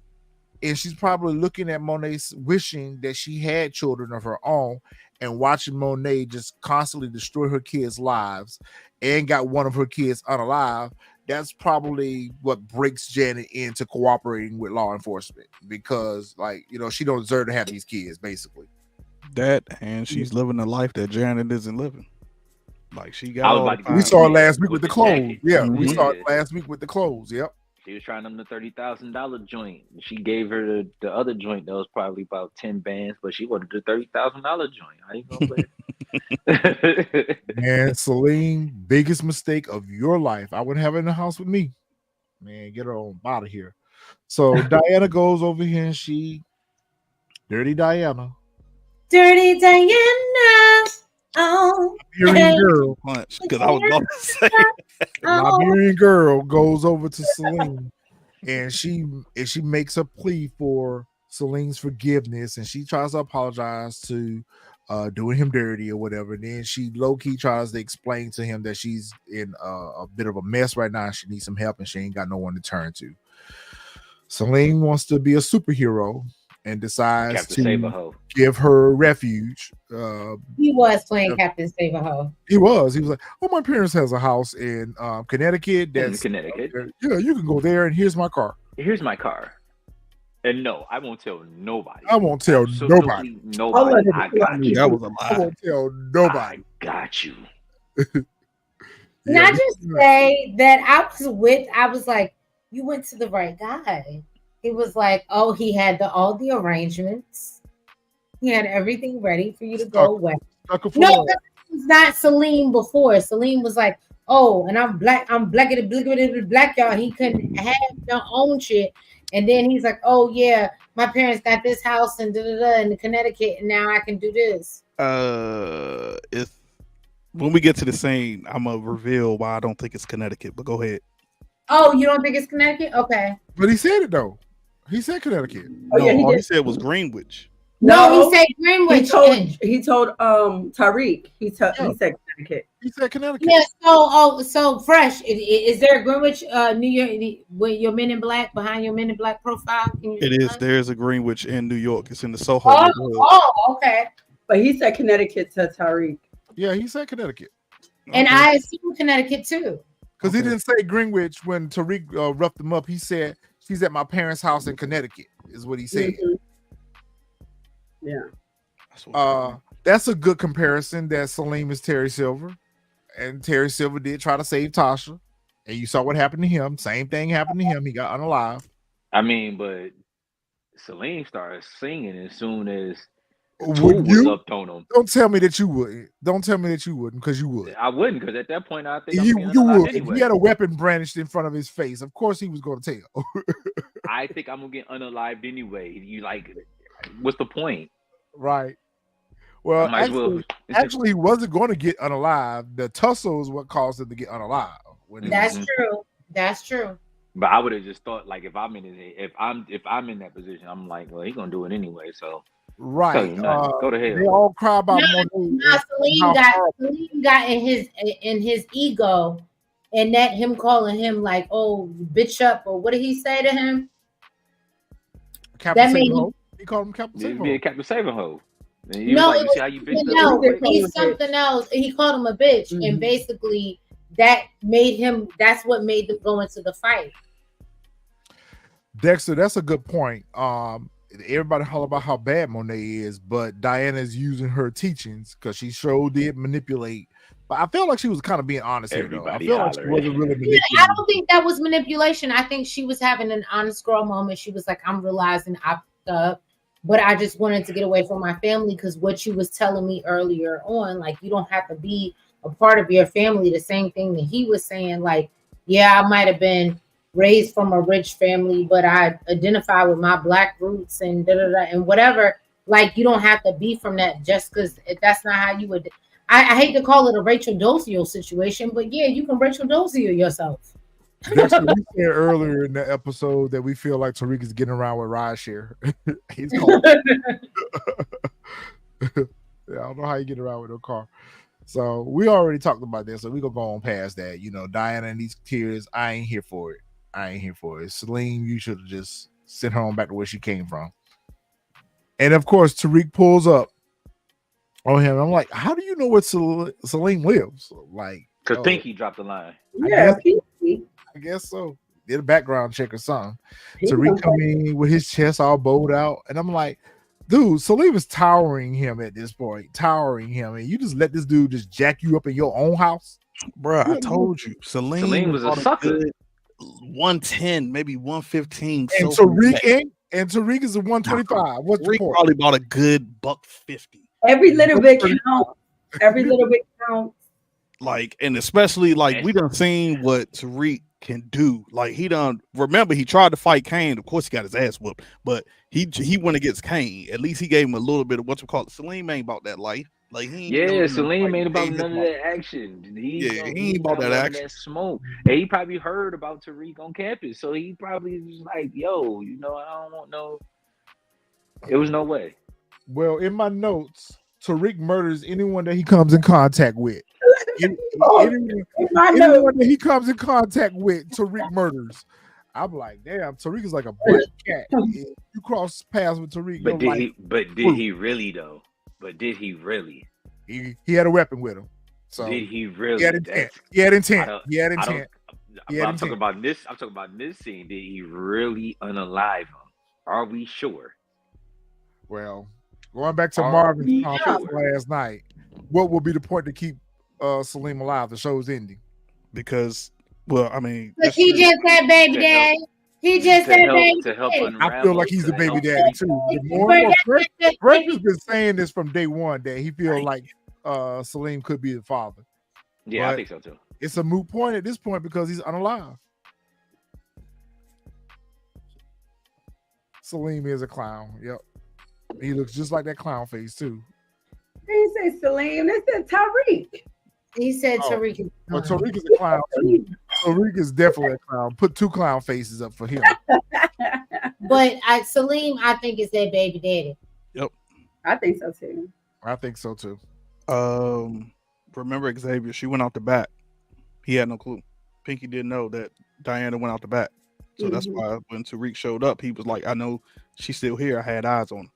And she's probably looking at Monet, wishing that she had children of her own, and watching Monet just constantly destroy her kids' lives and got one of her kids unalive. that's probably what breaks Janet into cooperating with law enforcement because, like, she don't deserve to have these kids, basically. That, and she's living a life that Janet isn't living. Like, she got I was all about the to We time. say, saw it yeah, last week with the clothes. jacket. Yeah, we Mhm. saw it last week with the clothes. Yep. She was trying them the $30,000 joint. She gave her the other joint that was probably about 10 bands, but she wanted the $30,000 joint. How you gonna play? Man, Celine, biggest mistake of your life. I wouldn't have her in the house with me. Man, get her on out of here. So Diana goes over here and she, dirty Diana, Dirty Diana. Oh, Liberian hey, girl, Punch, because I was about to say. oh. Liberian girl goes over to Celine and she makes a plea for Celine's forgiveness and she tries to apologize to doing him dirty or whatever. And then she low-key tries to explain to him that she's in a bit of a mess right now and she needs some help and she ain't got no one to turn to. Celine wants to be a superhero and decides Captain Save a to Hoe. give her refuge. He was playing Captain Save-A-Ho. He was like, oh, my parents has a house in Connecticut. In That's Connecticut. yeah, you can go there and here's my car. Here's my car. And no, I won't tell nobody. I won't tell Absolutely nobody. I got you. That was a I lie. won't tell nobody. I got you. Can Yeah, I just say that I was like, you went to the right guy. He was like, oh, he had all the arrangements. He had everything ready for you to go away. No, that was not Celine before. Celine was like, oh, and I'm black, black, y'all. He couldn't have no own shit. And then he's like, oh yeah, my parents got this house and in Connecticut, and now I can do this. If when we get to the scene, I'm gonna reveal why I don't think it's Connecticut. But go ahead. Oh, you don't think it's Connecticut? Okay. But he said it though. He said Connecticut. Oh, No, yeah, he all did. he said was Greenwich. No, he said Greenwich. He told Tariq. He said Connecticut. He said Connecticut. Yeah. So fresh. Is there a Greenwich, New York, with your Men in Black behind your Men in Black profile? It is. There's a Greenwich in New York. It's in the Soho Oh, neighborhood. okay. But he said Connecticut to Tariq. Yeah, he said Connecticut. And I assume Connecticut too. Because he didn't say Greenwich when Tariq roughed him up. He said she's at my parents' house in Connecticut, is what he said. Mm-hmm. Yeah. That's a good comparison that Salim is Terry Silver. And Terry Silver did try to save Tasha. And you saw what happened to him. Same thing happened to him. He got unalive. I mean, but Celine started singing as soon as Would was you? up on him. Don't tell me that you wouldn't. Don't tell me that you wouldn't, because you would. I wouldn't, because at that point I think You would. anyway. If he had a weapon brandished in front of his face, of course he was going to tell. I think I'm gonna get unalived anyway. You like, what's the point? Right. Well, actually, he wasn't going to get unalive. The tussle is what caused him to get unalive. That's true. That's true. But I would have just thought, like, if I'm in that position, I'm like, well, he's gonna do it anyway. So right, go to hell. They all cry about Celine got in his ego, and that him calling him like, oh, bitch up, or what did he say to him? Captain Save-A-Ho. He called him Captain Save-A-Ho. Be a Captain Save-A-Ho. No, like, he's something else. He called him a bitch, and basically that's what made them go into the fight. Dexter, that's a good point. Everybody holler about how bad Monet is, but Diana is using her teachings because she sure did manipulate. But I feel like she was kind of being honest here, though. I feel like she wasn't really manipulating. I don't think that was manipulation. I think she was having an honest girl moment. She was like, I'm realizing I fucked up, but I just wanted to get away from my family because what you was telling me earlier on, like, you don't have to be a part of your family. The same thing that he was saying, like, yeah, I might have been raised from a rich family, but I identify with my black roots and and whatever. Like, you don't have to be from that just because that's not how you would. I hate to call it a Rachel Dolezal situation, but yeah, you can Rachel Dolezal yourself. That's what we said earlier in the episode, that we feel like Tariq is getting around with rideshare. He's called. Yeah, I don't know how you get around with a car. So we already talked about this, so we gonna go on past that. You know, Diana and these tears, I ain't here for it. Celine, you should have just sent her on back to where she came from. And of course, Tariq pulls up on him. I'm like, how do you know where Celine lives? Like, because Pinky dropped the line. Yeah, Pinky. guess so. Did a background check or something. He Tariq gonna come in with his chest all bowed out, and I'm like, dude, Salim is towering him at this point, towering him, and you just let this dude just jack you up in your own house, Bro, I told you, Salim was a bought sucker. good 110, maybe 115. and So Tariq is a 125. What's the Rick point? probably bought a good $150. every little bit counts. Every little bit counts. Like, and especially like And- we done seen what Tariq can do. Like he done remember he tried to fight Kane. Of course he got his ass whooped, but he went against Kane. At least he gave him a little bit of what you call it. Salim ain't about that life. Like he ain't Yeah, Salim ain't about David none of Martin. that action. Yeah, he ain't about that none of action. smoke. And he probably heard about Tariq on campus, so he probably was like, "Yo, I don't want no." It was no way. Well, in my notes, Tariq murders anyone that he comes in contact with. Anyone that he comes in contact with, Tariq murders. I'm like, damn, Tariq is like a butt cat. If you cross paths with Tariq, But you're did he really though? But did he really? he had a weapon with him. So Did he really? he had intent. That's- He had intent. I don't- He had I don't- intent. But Yeah, I'm talking about this. I'm talking about this scene. Did he really unalive him? Are we sure? Well, going back to Are Marvin's we comment sure? last night, what would be the point to keep Salim alive? The show's ending. Because well, I mean, But he just said baby To daddy. help- He just to said help baby to help daddy. unravel. I feel like he's to the baby help- daddy too. The more and more, Greg has been saying this from day one that he feels like Salim could be the father. Yeah, I But think so too. it's a moot point at this point because he's unalive. Salim is a clown. Yep. He looks just like that clown face too. They didn't say Salim. They said Tariq. He said Oh. Tariq. is But fine. Tariq is a clown too. Tariq is definitely a clown. Put two clown faces up for him. But Salim, I think is that baby daddy. I think so too. I think so too. remember Xavier, she went out the back. He had no clue. Pinky didn't know that Diana went out the back. So that's why when Tariq showed up, he was like, I know she's still here. I had eyes on her.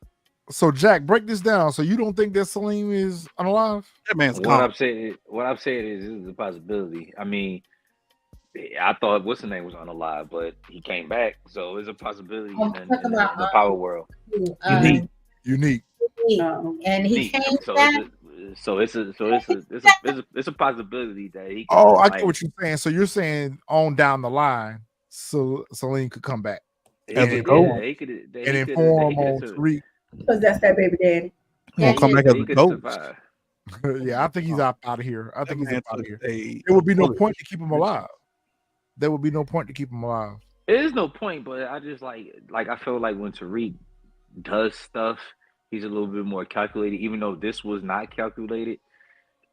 So Jack, break this down. So you don't think that Salim is unalive? That man's What calm. I'm saying is this is a possibility. I mean, I thought what's the name was unalive, but he came back, so it's a possibility I'm in talking about, the power world. Unique. Unique. And he Neat. came So back. it's a possibility that he. Can Oh, I like, get what you're saying. So you're saying on down the line, so Salim could come back As a yeah, goat. he could and inform on Tariq. Because that's that baby daddy. He gonna come back as He a could ghost. survive. Yeah, I think he's out of here. I think he's That out of man here. took There would be no bullet. point to keep him alive. There would be no point to keep him alive. There is no point, but I just like I feel like when Tariq does stuff, he's a little bit more calculated, even though this was not calculated,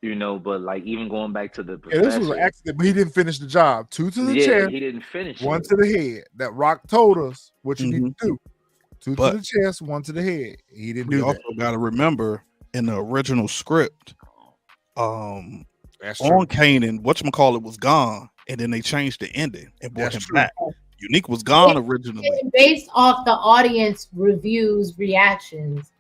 but like even going back to the Yeah, professor, this was an accident, but he didn't finish the job. Two to the chest, he didn't finish one it. to the head. That Rock told us what you need to do. Two But- to the chest, one to the head. He didn't We do also that. got to remember in the original script, That's on true. Kanan, whatchamacallit was gone, and then they changed the ending and brought That's him true. back. Unique was gone originally. Based off the audience reviews, reactions.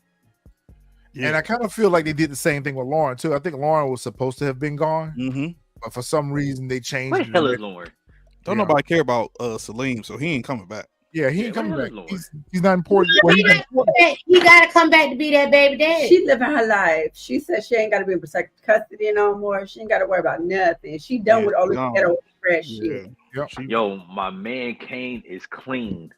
And I kind of feel like they did the same thing with Lauren too. I think Lauren was supposed to have been gone, Mm-hmm. but for some reason they changed. What the the hell is direction. Lauren? Don't Yeah. nobody care about Salim, so he ain't coming back. Yeah, he Yeah, ain't what the coming hell back. is Lauren? He's not important. Well, he's important. He got to come back to be that baby daddy. She living her life. She said she ain't got to be in protective custody no more. She ain't got to worry about nothing. She done Yeah, with all this gone. ghetto fresh shit. Yep. Yo, my man Kane is clean.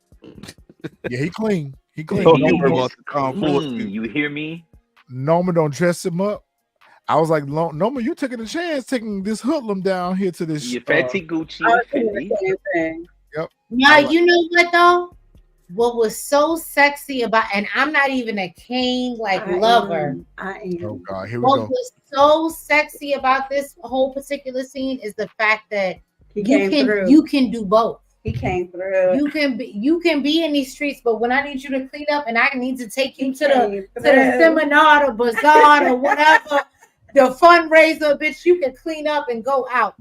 Yeah, he clean. He clean. Oh, He you worry is about the tomfoolery. clean. You hear me? Norman don't dress him up. I was like, Norman, you taking a chance taking this hoodlum down here to this. You fatty Gucci. I was you thinking Fendi. the same thing. Yeah, I like- you know what though? What was so sexy about, and I'm not even a Kane lover. I am. Oh God, here we What go. was so sexy about this whole particular scene is the fact that He came through. you can do both. He came through. You can be in these streets, but when I need you to clean up and I need to take you to the Came to the through. seminar, the bazaar, or whatever, the fundraiser, bitch, you can clean up and go out.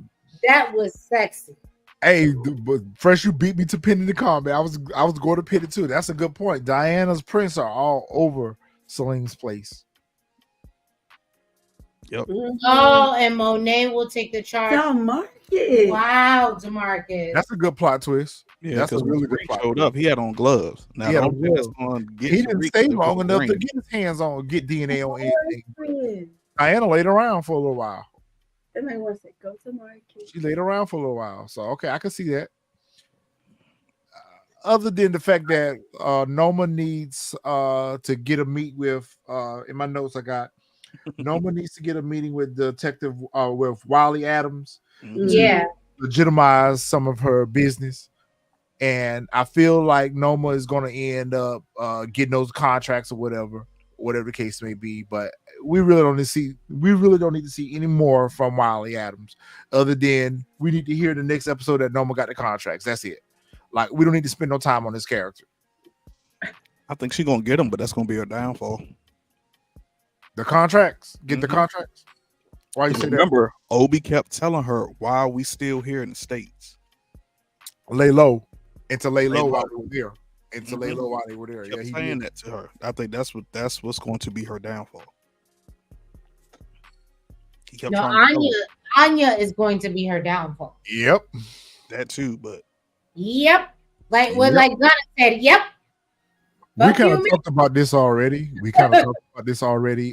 That was sexy. Hey, but Fresh, you beat me to pin in the comment. I was going to pin it too. That's a good point. Diana's prints are all over Salim's place. Yep. Oh, and Monet will take the charge. Marcus. Wow, DeMarcus. That's a good plot twist. Yeah, That's a because really when good Reed plot showed twist. up, he had on gloves. Now, He the had on only thing that's gloves. going to get He to didn't Reed stay is long the enough to ring. get his hands on, get DNA on anything. Marcus. Diana laid around for a little while. That man wants to go to Marcus. She laid around for a little while. So, okay, I can see that. Other than the fact that Noma needs to get a meet with, in my notes I got, Noma needs to get a meeting with Detective with Wiley Adams Yeah. to legitimize some of her business. And I feel like Noma is going to end up getting those contracts or whatever the case may be. But we really don't need to see any more from Wiley Adams, other than we need to hear the next episode that Noma got the contracts. That's it. Like, we don't need to spend no time on this character. I think she's going to get them, but that's going to be her downfall. The contracts, get the contracts. Why you say that? Remember, Obi kept telling her, why are we still here in the States? Lay low, and to lay low low. while they were there, and to lay low while they were there. Kept Yeah, he saying did. that to her. I think that's what's going to be her downfall. He kept No, trying to Anya is going to be her downfall. Yep. that too, but Yep. Like what Yep. like Gunna said, yep. We Fuck kind you, of man. talked about this already.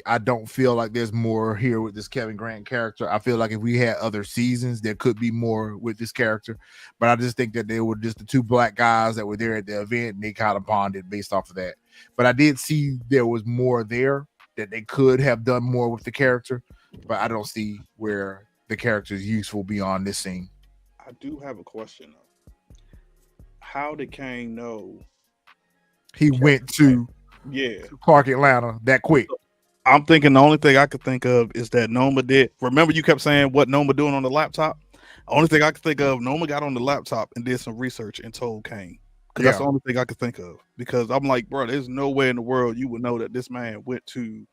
I don't feel like there's more here with this Kevin Grant character. I feel like if we had other seasons, there could be more with this character. But I just think that they were just the two black guys that were there at the event, and they kind of bonded based off of that. But I did see there was more there that they could have done more with the character. But I don't see where the character is useful beyond this scene. I do have a question though. How did Kane know? He went to Yeah, Clark Atlanta that quick. I'm thinking the only thing I could think of is that Noma did. Remember, you kept saying what Noma doing on the laptop. The only thing I could think of, Noma got on the laptop and did some research and told Kane. Because that's the only thing I could think of. Because I'm like, bro, there's no way in the world you would know that this man went to.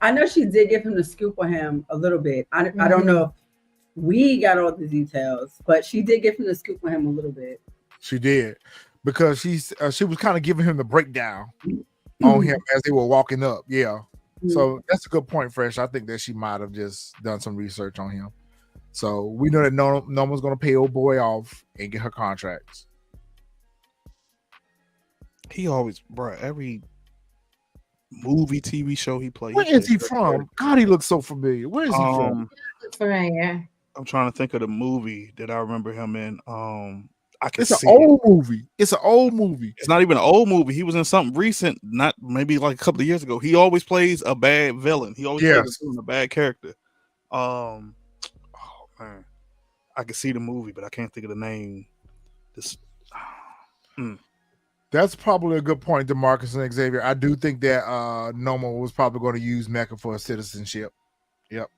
I know she did give him the scoop on him a little bit. I don't know if we got all the details, but she did give him the scoop on him a little bit. She did, because she was kind of giving him the breakdown on him as they were walking up. Yeah. So that's a good point, Fresh. I think that she might have just done some research on him. So we know that no one's going to pay old boy off and get her contracts. He always, bro, every movie, TV show he played. Where is he from? God, he looks so familiar. Where is he from? Familiar. I'm trying to think of the movie that I remember him in. I can It's see an old movie. It's an old movie. It's not even an old movie. He was in something recent, not maybe like a couple of years ago. He always plays a bad villain. He always plays a bad character. Oh man, I can see the movie, but I can't think of the name. That's probably a good point, DeMarcus and Xavier. I do think that Noma was probably going to use Mecca for citizenship. Yep.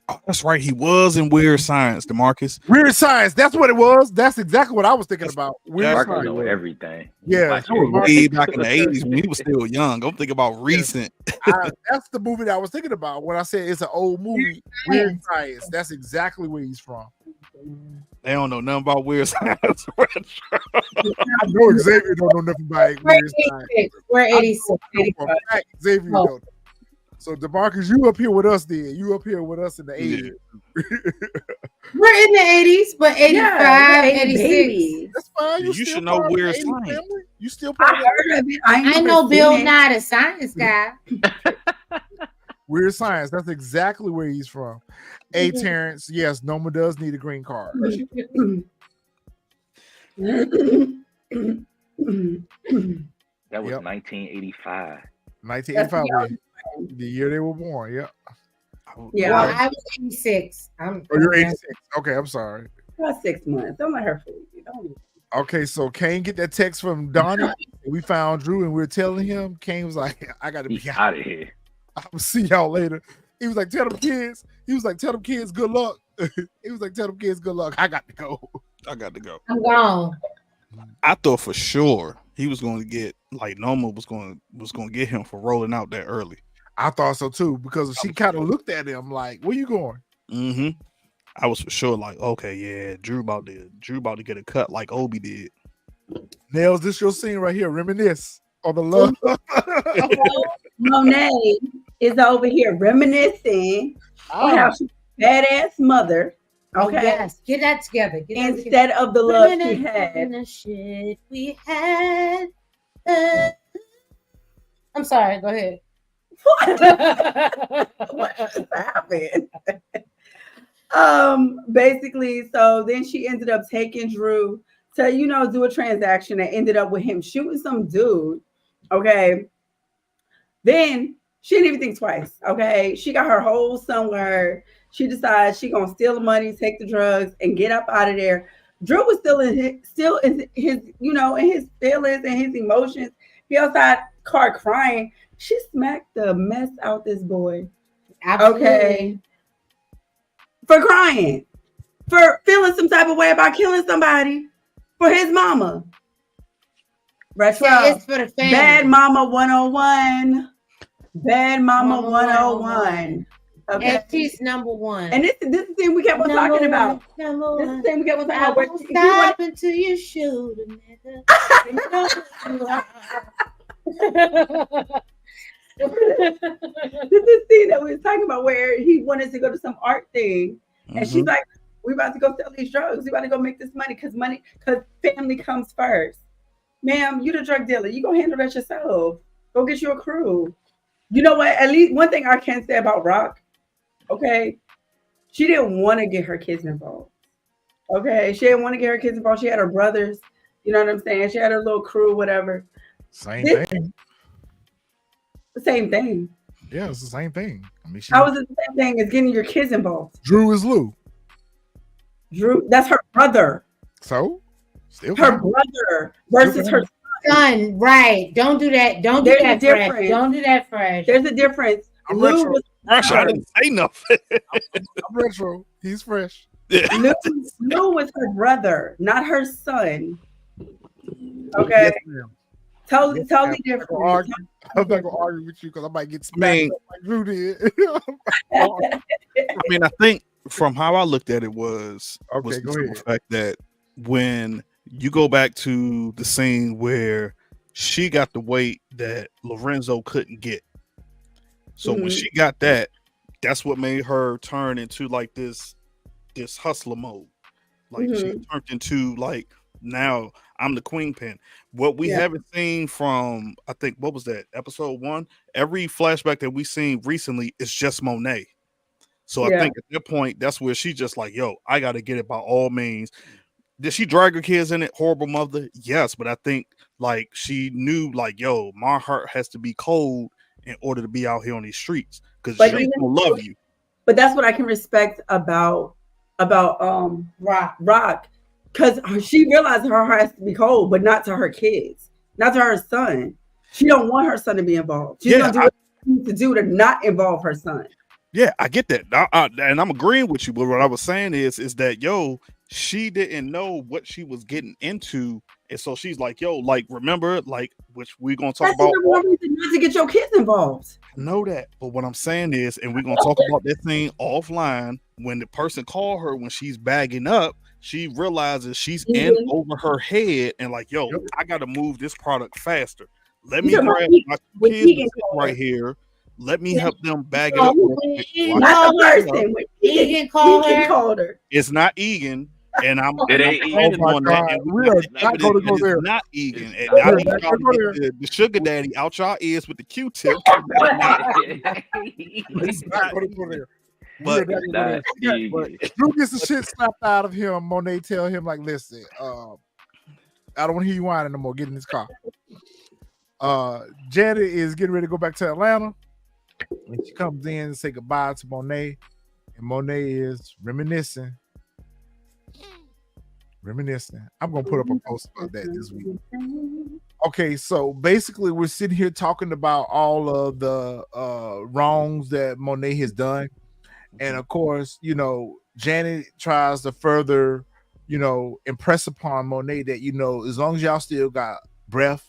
Oh, that's right. He was in Weird Science, DeMarcus. Weird Science. That's what it was. That's exactly what I was thinking about. Weird Marcus Science. know everything. Yeah, That was way back in the 80s when he was still young. I'm thinking about recent. That's the movie that I was thinking about when I said it's an old movie. Weird Science. That's exactly where he's from. They don't know nothing about Weird Science. I know Xavier don't know nothing about Weird Science. We're 86. Xavier don't. So DeMarcus, you up here with us then. You up here with us in the 80s. We're in the 80s, but 85, 86. Babies. That's fine. You should know Weird Science. You still part of heard of it. I know Bill Nye, the science guy. Weird Science. That's exactly where he's from. Hey, Terrence, yes, Noma does need a green card. That was 1985. 1985, the year they were born. Yeah. Yeah. Well, I was 86. You're 86. Okay, I'm sorry. About 6 months. Don't let her fool you. Don't. Okay, so Kane get that text from Donnie. We found Drew and we are telling him. Kane was like, I got to be out of here. I'll see y'all later. He was like, tell them kids. He was like, tell them kids good luck. He was like, tell them kids good luck. I got to go. I'm gone. I thought for sure he was going to get, like, Noma was going to get him for rolling out that early. I thought so too, because she kind of looked at him like, where you going? Mm-hmm. I was for sure like, okay, yeah, Drew about to get a cut like Obi did. Nails, this your scene right here. Reminisce on the love. Monet. is over here reminiscing on how she's a badass mother. Oh, Okay. yes. Get that together. Get that together. Instead of the love she had. The shit we had. I'm sorry. Go ahead. What just happened? Basically, so then she ended up taking Drew to, do a transaction that ended up with him shooting some dude. Okay. Then she didn't even think twice. Okay. She got her whole son with her. She decides she gonna steal the money, take the drugs, and get up out of there. Drew was still in his in his feelings and his emotions. He outside car crying. She smacked the mess out this boy. Absolutely. Okay. For crying. For feeling some type of way about killing somebody. For his mama. Retro. It's for the family. Bad Mama 101. Bad Mama 101. Okay. And she's number one. And this is the thing we kept on talking about. This is the thing we kept on talking about. Stop until you shoot a nigga. This is the scene that we was talking about where he wanted to go to some art thing. And she's like, we about to go sell these drugs. We about to go make this money because family comes first. Ma'am, you the drug dealer. You go handle that yourself. Go get you a crew. You know what? At least one thing I can say about Rock, okay, she didn't want to get her kids involved. Okay, she didn't want to get her kids involved. She had her brothers. You know what I'm saying? She had her little crew, whatever. Same thing. Same thing. Yeah, it's the same thing. I mean, how is it the same thing as getting your kids involved? Drew is Lou. Drew, that's her brother. So, still her brother versus her son. Right? Don't do that. Don't do that fresh. Don't do that fresh. There's a difference. I'm retro. I didn't say nothing. I'm retro. He's fresh. Lou was her brother, not her son. Okay. Yes, totally different. I'm not gonna argue with you because I might get smacked up like Drew did. I mean, I think from how I looked at it was the fact that when you go back to the scene where she got the weight that Lorenzo couldn't get. So when she got that, that's what made her turn into like this hustler mode. Like she turned into like, now I'm the queen pin. What we haven't seen from, I think, what was that, episode 1? Every flashback that we seen recently is just Monet. So I think at that point, that's where she just like, yo, I got to get it by all means. Did she drag her kids in it? Horrible mother? Yes. But I think like she knew like, yo, my heart has to be cold in order to be out here on these streets because she ain't gonna love you. But that's what I can respect about Rock. Because she realized her heart has to be cold, but not to her kids, not to her son. She don't want her son to be involved. She's gonna do what she needs to do to not involve her son. Yeah, I get that, and I'm agreeing with you. But what I was saying is that yo, she didn't know what she was getting into, and so she's like, yo, like remember, like which we're gonna talk about. That's one reason not to get your kids involved. I know that, but what I'm saying is, and we're gonna talk about that thing offline. When the person called her when she's bagging up, she realizes she's in over her head and like, yo, I got to move this product faster. Let me grab my kids right here. Let me help them bag it up. Egan called her. It's not Egan. And I'm it ain't Egan on that. It's not Egan. And I need y'all to get the sugar daddy out y'all ears with the Q-tip. It's not going to go there. But Drew gets the shit slapped out of him. Monet tell him like, listen, I don't want to hear you whining no more. Get in this car. Janet is getting ready to go back to Atlanta. And she comes in and say goodbye to Monet. And Monet is reminiscing. I'm going to put up a post about that this week. Okay, so basically we're sitting here talking about all of the wrongs that Monet has done. And of course, you know, Janet tries to further, you know, impress upon Monet that, you know, as long as y'all still got breath,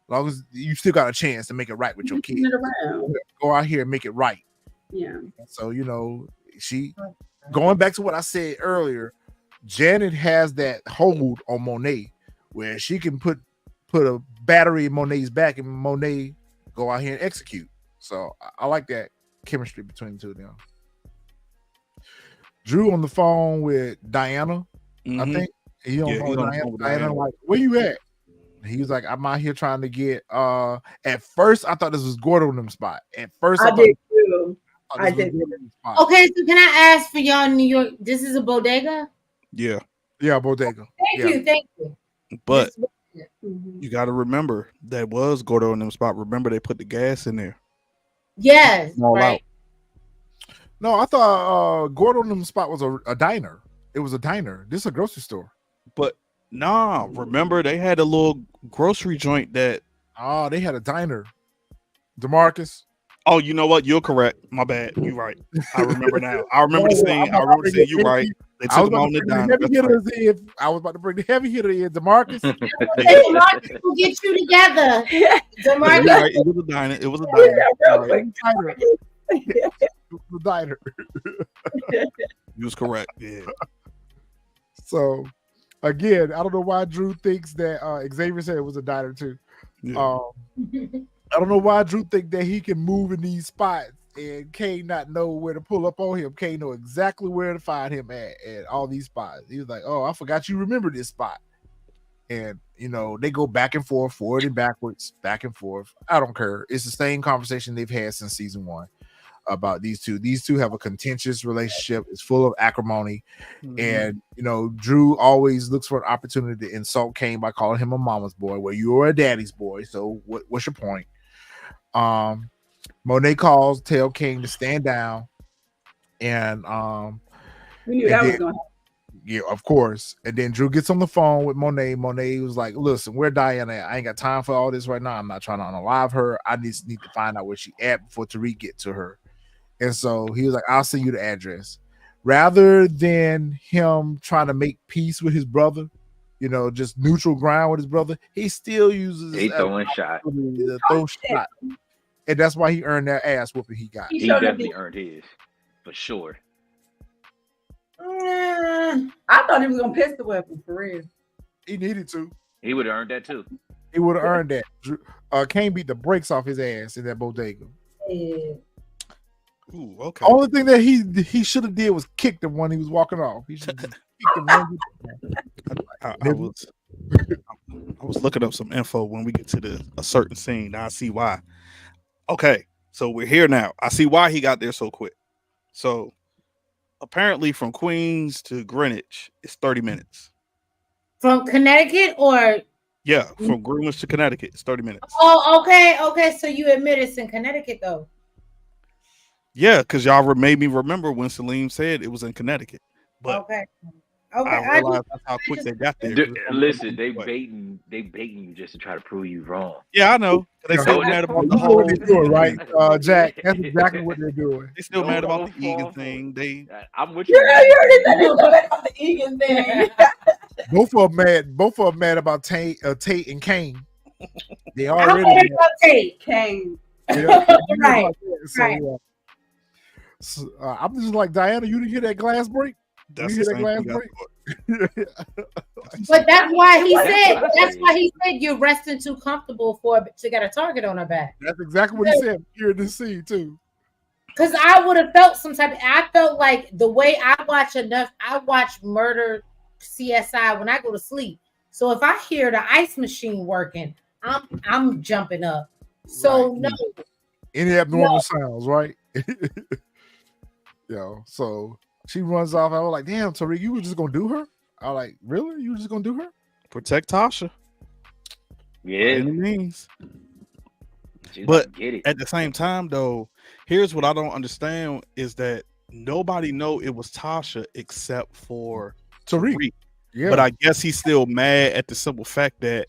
as long as you still got a chance to make it right with your kids, go out here and make it right. Yeah. So, you know, she, going back to what I said earlier, Janet has that hold on Monet where she can put a battery in Monet's back and Monet go out here and execute. So I like that. chemistry between the two of them. Drew on the phone with Diana, I think. He on the phone with Diana. Diana like, where you at? He was like, I'm out here trying to get at first I thought this was Gordo in them spot. At first I did too. I did. Okay, so can I ask for y'all in New York? This is a bodega? Yeah. Yeah, bodega. Thank you. But you got to remember that was Gordo in them spot. Remember they put the gas in there. Yes, right. Out. No, I thought Gordo in them spot was a diner. It was a diner. This is a grocery store. But nah, remember they had a little grocery joint that. Oh, they had a diner. DeMarcus. Oh, you know what? You're correct. My bad. You're right. I remember now. I remember the scene. I remember saying you're right. They took him on the diner. I was about to bring the heavy hitter in, DeMarcus. DeMarcus will get you together. DeMarcus. Right. It was a diner. It was a diner. The diner. You was correct. Yeah. So again, I don't know why Drew thinks that Xavier said it was a diner too. Yeah. I don't know why Drew think that he can move in these spots and Kane not know where to pull up on him. Kane know exactly where to find him at all these spots. He was like, "Oh, I forgot you remember this spot." And they go back and forth, forward and backwards, back and forth. I don't care. It's the same conversation they've had since season 1 about these two. These two have a contentious relationship. It's full of acrimony. And Drew always looks for an opportunity to insult Kane by calling him a mama's boy. Well, you are a daddy's boy, so what's your point? Monet calls, tell Kane to stand down, and we knew that was going to happen. Yeah, of course. And then Drew gets on the phone with Monet. Monet was like, "Listen, where Diana at? I ain't got time for all this right now. I'm not trying to unalive her. I just need to find out where she at before Tariq get to her." And so he was like, "I'll send you the address." Rather than him trying to make peace with his brother, just neutral ground with his brother, he still uses throwing shot. Throw shot. And that's why he earned that ass whooping he got. He definitely earned his, for sure. I thought he was gonna pistol weapon for real. He needed to. He would have earned that too. He would have earned that. Kane beat the brakes off his ass in that bodega. Yeah. Ooh, okay. Only thing that he should have did was kick him when he was walking off. He should have kicked him. I was looking up some info when we get to a certain scene. Now I see why. Okay, so we're here now. I see why he got there so quick. So apparently from Queens to Greenwich, it's 30 minutes. From Connecticut or? Yeah, from Greenwich to Connecticut, it's 30 minutes. Oh, okay. Okay, so you admit it's in Connecticut, though. Yeah, because y'all made me remember when Salim said it was in Connecticut. But okay. I realized that's how quick they got there. Listen, they baiting you just to try to prove you wrong. Yeah, I know. They still mad about the whole thing, doing, right, Jack? That's exactly what they're doing. They still mad about the Egan thing. I'm with you. You already said they were mad about the Egan thing. Both of them mad about Tate and Kane. They already mad about Tate. Kane. Right. Right. So, I'm just like, Diana, you didn't hear that glass break? That's the same glass break. But that's why he said you're resting too comfortable to get a target on her back. That's exactly what he said here in this scene too. Because I would have felt I felt like the way I watch murder CSI when I go to sleep. So if I hear the ice machine working, I'm jumping up. So right. No. Any abnormal sounds, right? So she runs off. I was like, damn, Tariq, you were just gonna do her? I was like, really? You were just gonna do her? Protect Tasha. Yeah. Any means. But at the same time, though, here's what I don't understand is that nobody know it was Tasha except for Tariq. Yeah. But I guess he's still mad at the simple fact that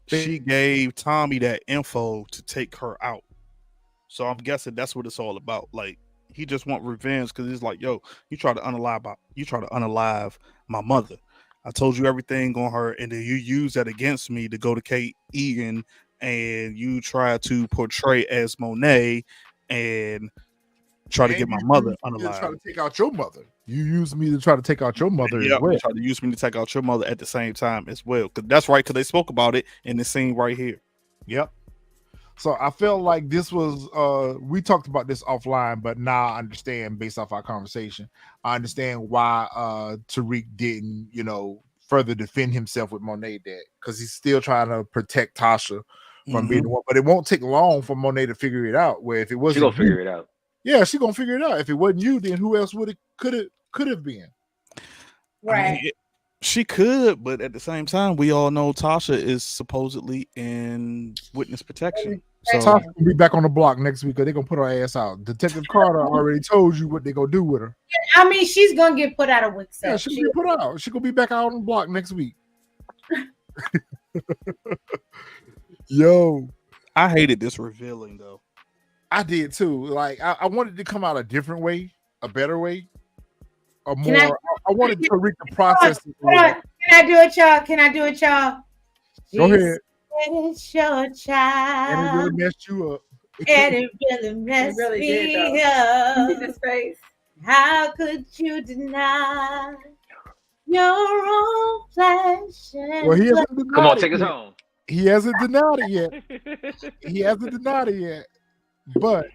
she gave Tommy that info to take her out. So I'm guessing that's what it's all about. Like, he just want revenge because he's like, yo, you try to unalive my mother. I told you everything on her, and then you use that against me to go to Kate Egan, and you try to portray as Monet and try to get my mother unalive. Try to take out your mother. You use me to try to take out your mother as well. Try to use me to take out your mother at the same time as well. Because that's right. Because they spoke about it in the scene right here. Yep. So I felt like this was we talked about this offline, but now I understand based off our conversation. I understand why Tariq didn't, further defend himself with Monet that because he's still trying to protect Tasha from being the one. But it won't take long for Monet to figure it out. Where if it wasn't She gonna figure it out. yeah, she gonna figure it out. If it wasn't you, then who else would it could have been? Right. I mean, she could, but at the same time, we all know Tasha is supposedly in witness protection. So Tasha will be back on the block next week because they're gonna put her ass out. Detective Carter already told you what they're gonna do with her. I mean, she's gonna get put out of Wick. Yeah, she'll be put out. She gonna be back out on the block next week. Yo, I hated this revealing though. I did too. Like I wanted to come out a different way, a better way, a more. I wanted to read the process. Can I do it, y'all? Can I do it, y'all? Go ahead. It's your child. And it really messed you up. And it really messed really me did, up. You see this face? How could you deny your own flesh? Well, he hasn't denied Come on, it take us yet. home. He hasn't denied it yet. He hasn't denied it yet. But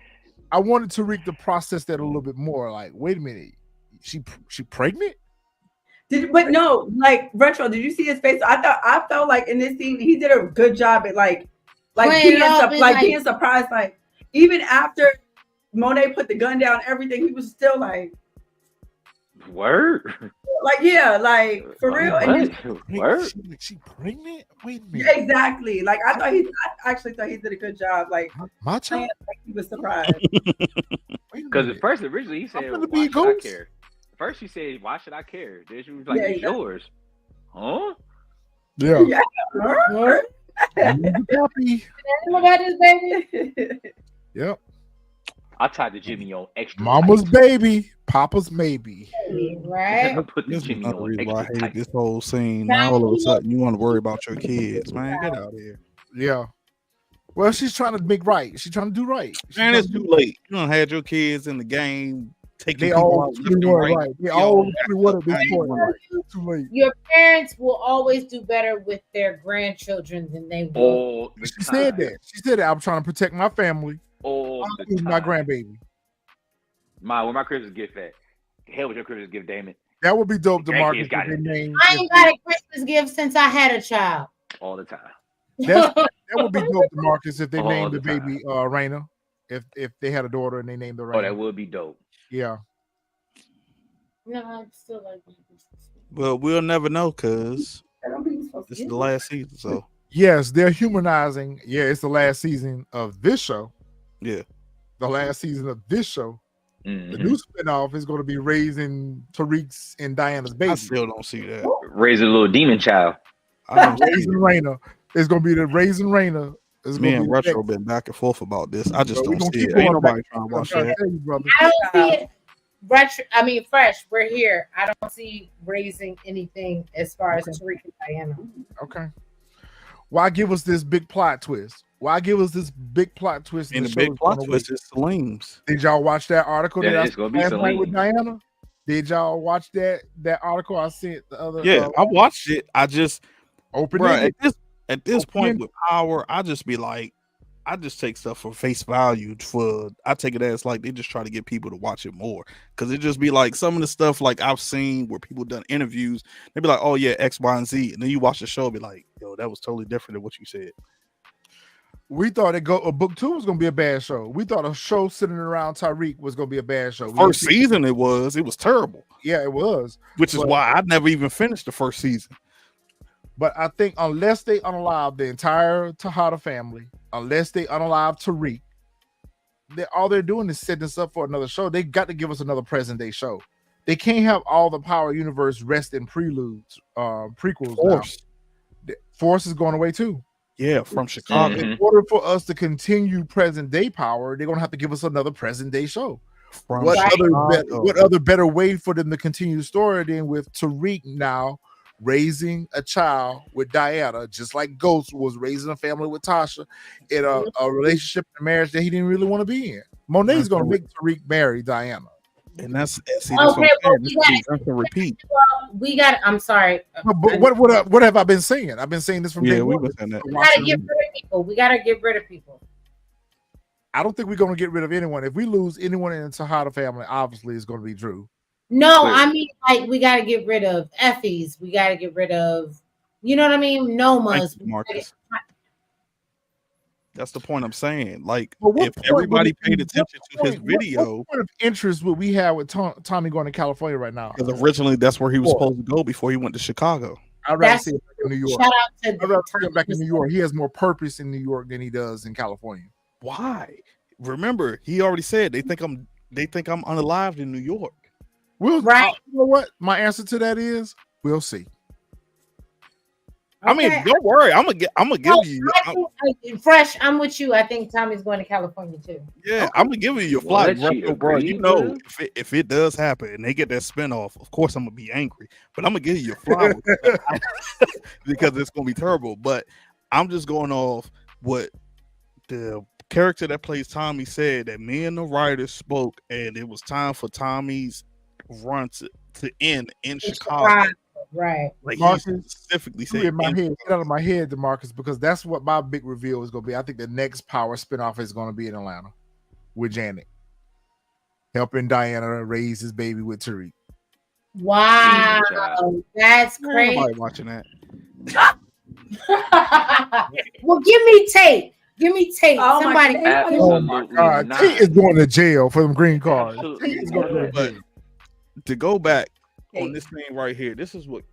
I wanted to read the process that a little bit more. Like, wait a minute, she pregnant? But no, like Retro, did you see his face? I felt like in this scene he did a good job at like being surprised. Like even after Monet put the gun down, everything, he was still like, word. Like yeah, like for real. And word. She pregnant? Wait a minute. Yeah, exactly. Like I actually thought he did a good job. Like my child, like he was surprised. Because at first, originally he said, "Why should I care?" First he said, "Why should I care?" Then she was like, "It's yours." Huh? Yeah. Happy. About this baby. Yep. I tied the Jimmy on extra. Mama's tight. baby, Papa's maybe. Right. Put the This is Jimmy another on reason why I extra hated tight. this whole scene. Now all of a sudden you want to worry about your kids, man. Get out of here. Yeah. Well, she's trying to make right. She's trying to do right. Man, it's too late. You don't had your kids in the game taking They people all out left and right. They all 21 at this point. Too late. Your parents will always do better with their grandchildren than they will. She said that. She said that I'm trying to protect my family. My grandbaby. When my Christmas gift at? Hell with your Christmas gift, damn it. That would be dope, Grandkids DeMarcus. got it. I ain't got a Christmas gift since I had a child. All the time. That would be dope, DeMarcus, if they All named the the baby Raina. If they had a daughter and they named her Raina. Oh, that would be dope. Yeah. No, I'm still like. Well, we'll never know because this is the last season. So yes, they're humanizing. Yeah, it's the last season of this show. Yeah. The last season of this show. Mm-hmm. The new spinoff is going to be raising Tariq's and Diana's baby. I still don't see that. Raising a little demon child. Raising Raina. It's going to be the Raising Raina. Me and Retro been back and forth about this. I just don't see it. Ain't nobody trying to watch that. I don't see it. Retro. I mean, Fresh. We're here. I don't see raising anything as far as Tariq and Diana. Okay. Why give us this big plot twist? Why give us this big plot twist? And the big plot twist is Salim's. Did y'all watch that article Yeah, that it's gonna be I sent Salim. with Diana? Did y'all watch that article I sent the other? Yeah, I watched it. I just opened it. At this point with Power, I just be like, I just take stuff for face value. I take it as like they just try to get people to watch it more because it just be like some of the stuff like I've seen where people done interviews. They be like, oh yeah, X, Y, and Z, and then you watch the show, and be like, yo, that was totally different than what you said. We thought book 2 was gonna be a bad show. We thought a show sitting around Tariq was gonna be a bad show. First season, it was terrible. Yeah, it was. Which is why I never even finished the first season. But I think unless they unalive the entire Tejada family, unless they unalive Tariq, all they're doing is setting us up for another show. They got to give us another present day show. They can't have all the Power universe rest in preludes, prequels. Force. Now. Force is going away too. Yeah, from Chicago. In order for us to continue present day Power, they're gonna have to give us another present day show. What other better way for them to continue the story than with Tariq now raising a child with Diana, just like Ghost was raising a family with Tasha in a relationship and a marriage that he didn't really want to be in. Monet's gonna make Tariq marry Diana. And that's okay. Repeat. We got. I'm sorry. But what have I been saying? I've been saying this from day one. We gotta get rid of people. I don't think we're gonna get rid of anyone. If we lose anyone in the Tejada family, obviously it's gonna be Drew. No, Clearly. I mean, like, we got to get rid of Effie's. We got to get rid of, you know what I mean? Thank Noma's. you, Marcus. That's the point I'm saying. Like, But what if point everybody would it- paid what attention to his point- video, what point of interest would we have with Tommy going to California right now? because originally that's where he was Sure. supposed to go before he went to Chicago. I'd rather That's see him back in New York. shout out to I'd rather see him back in New York. He has more purpose in New York than he does in California. Why? Remember, he already said they think I'm unalived in New York. We'll Right. you know what? My answer to that is we'll see. I mean, Okay. don't worry. I'm gonna give you. Fresh, I'm with you. I think Tommy's going to California too. Yeah, I'm gonna give you your flight, What, you bro. agree, You know, bro? if it does happen and they get that spinoff, of course I'm gonna be angry. But I'm gonna give you your flight because it's gonna be terrible. But I'm just going off what the character that plays Tommy said, that me and the writers spoke, and it was time for Tommy's run to end in Chicago. Right. Like, Marcus, he specifically You said in my in head, get out of my head, DeMarcus, because that's what my big reveal is going to be. I think the next Power spinoff is going to be in Atlanta with Janet, helping Diana raise his baby with Tariq. Wow. That's crazy. Nobody watching that. Well, give me tape. Give me tape. Oh my Somebody. God. Oh my Absolutely God, not. Tate is going to jail for them green cards. Absolutely Tate is going to not. jail. To go back on Hey. this thing right here, this is what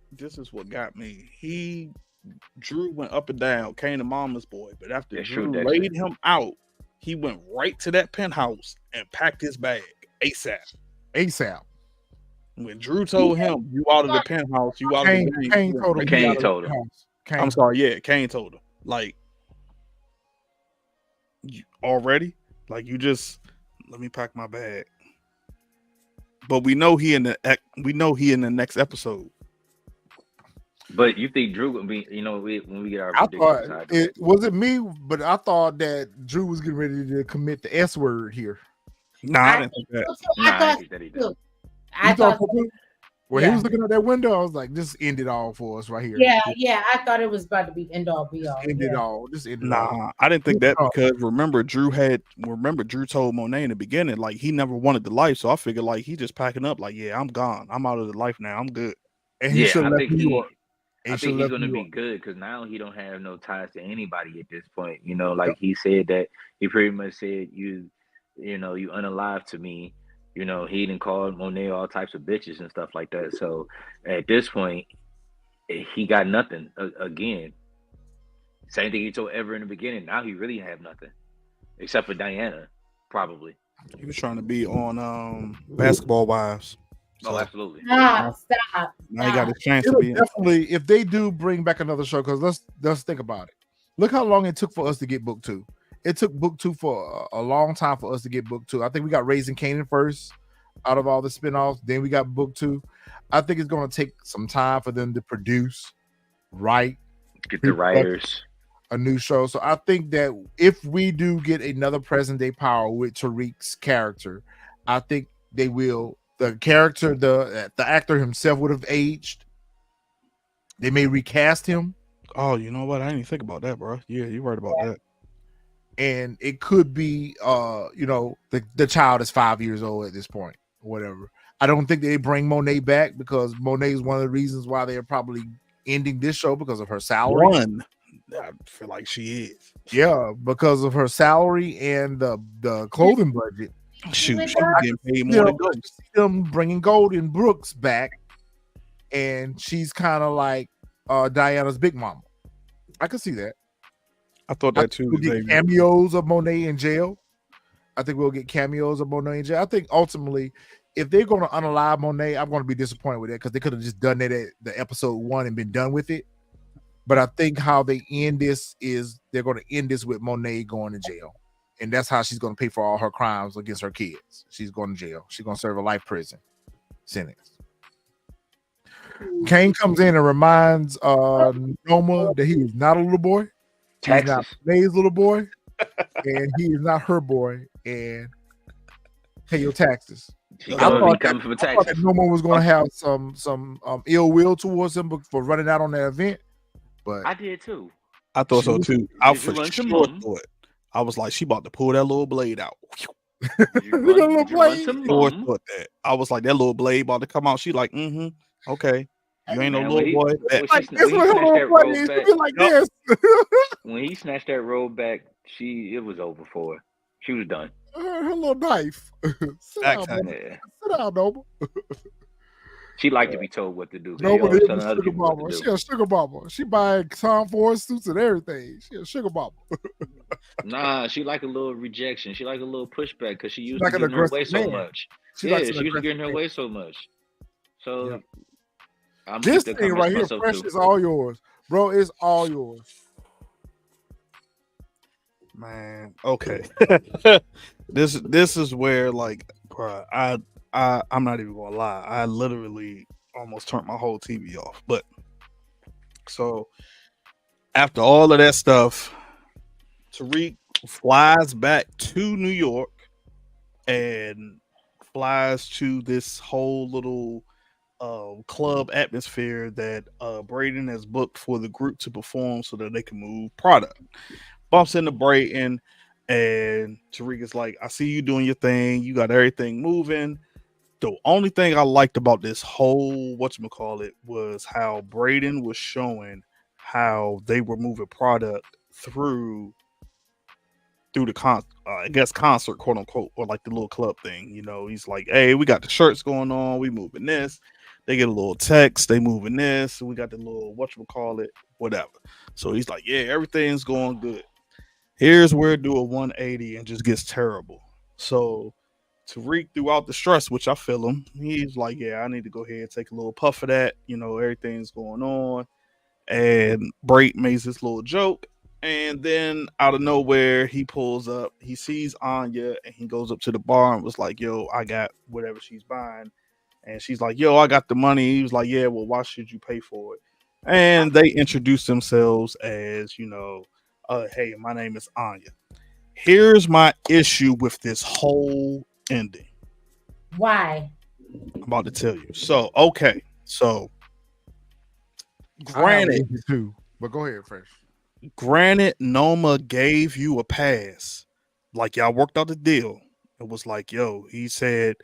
got me. Drew went up and down, came to Mama's boy, but after That's Drew true, Dexter. laid him out, he went right to that penthouse and packed his bag ASAP. ASAP. When Drew told him, "You out of the penthouse, you out of the game," Kane told him. Kane he out of told the him. house. Kane. I'm sorry, yeah, Kane told him. Like, you already? Like, you just let me pack my bag. But we know he in the next episode. But you think Drew would be? When we get our I predictions, thought it wasn't me, but I thought that Drew was getting ready to commit the S word here. Nah, I didn't think that. Nah, I thought think that he too. did. I You thought thought. so too? When Yeah. he was looking at that window, I was like, just end it all for us right here. Yeah. I thought it was about to be end all be all. Just end it Yeah. all. Just end it all. Nah, I didn't think that No. because remember Drew told Monet in the beginning like he never wanted the life, so I figured like he just packing up like, yeah, I'm gone, I'm out of the life now, I'm good. And he Yeah, should I have think left New he. York. I think he's going to be good because now he don't have no ties to anybody at this point. Like he said that he pretty much said you unalive to me. He didn't call Monet all types of bitches and stuff like that. So at this point, he got nothing again. Same thing he told Ever in the beginning. Now he really have nothing except for Diana, probably. He was trying to be on Basketball Wives. Oh, So absolutely. Stop. now he got his chance to It'll be in. definitely, if they do bring back another show, because let's think about it. Look how long it took for us to get book 2. It took book 2 for a long time for us to get book 2. I think we got Raising Kanan first out of all the spinoffs. Then we got book 2. I think it's going to take some time for them to produce, write, Get the writers. a new show. So I think that if we do get another present day Power with Tariq's character, I think they will. The character, the actor himself would have aged. They may recast him, Oh, you know what? I didn't even think about that, bro. Yeah, you're right about that. and it could be, the child is 5 years old at this point, whatever. I don't think they bring Monet back because Monet is one of the reasons why they're probably ending this show because of her salary. One, I feel like she is. Yeah, because of her salary and the clothing budget. Shoot, she's getting paid You more know, than Ghost. them bringing Golden Brooks back, and she's kind of like Diana's big mama. I could see that. I thought that too. We'll get Xavier. cameos of Monet in jail. I think we'll get cameos of Monet in jail. I think ultimately, if they're going to unalive Monet, I'm going to be disappointed with that because they could have just done that at the episode 1 and been done with it. But I think how they end this is they're going to end this with Monet going to jail. And that's how she's going to pay for all her crimes against her kids. She's going to jail. She's going to serve a life prison sentence. Kane comes in and reminds Noma that he is not a little boy. He's not Texas. May's little boy. And he is not her boy. And pay your taxes. She I gonna thought be coming from I thought Texas. that Noma was going to have some ill will towards him for running out on that event. But I did too. I thought so too. I Did you for lunch your sure mom? thought. I was like, she about to pull that little blade out. Did you run to Or mom? thought that. I was like, that little blade about to come out. She like, okay. You ain't no Man, little boy. when Like he this with her snatched little that boy roll is. She back, be like Yup. this. when he snatched that roll back, it was over for her. She was done. Her little knife. Sit down, Exactly. Noma. Yeah. Sit down, Noma. She liked to be told what to do. 'Cause she Noma always is a telling other sugar people what mama. to She do. a sugar mama. She buying Tom Ford suits and everything. She a sugar mama. Nah, she like a little rejection. She like a little pushback because she used to Like an getting her way aggressive so man. much. She likes Yeah, an she used to aggressive getting her man. way so much. So Yep. I'm This keep that thing comments right to here, myself fresh, too. is all yours, bro. It's all yours. Man, okay. this is where like, bruh, I'm not even gonna lie. I literally almost turned my whole TV off. But so after all of that stuff, Tariq flies back to New York and flies to this whole little club atmosphere that Braden has booked for the group to perform so that they can move product. Bumps into Brayton, and Tariq is like, I see you doing your thing. You got everything moving. The only thing I liked about this whole whatchamacallit was how Brayden was showing how they were moving product through the I guess concert, quote unquote, or like the little club thing. You know, he's like, hey, we got the shirts going on. We moving this. They get a little text. They moving this. We got the little whatchamacallit, whatever. So he's like, yeah, everything's going good. Here's where it do a 180 and just gets terrible. So Tariq throughout the stress, which I feel him, he's like, yeah, I need to go ahead and take a little puff of that. You know, everything's going on. And Brait makes this little joke. And then out of nowhere, he pulls up. He sees Anya and he goes up to the bar and was like, yo, I got whatever she's buying. And she's like, yo, I got the money. He was like, yeah, well, why should you pay for it? And they introduce themselves as, hey, my name is Anya. Here's my issue with this whole ending. Why? I'm about to tell you. So, okay. So, granted, too, but go ahead, fresh. Granted, Noma gave you a pass. Like, y'all worked out the deal. It was like, yo, he said,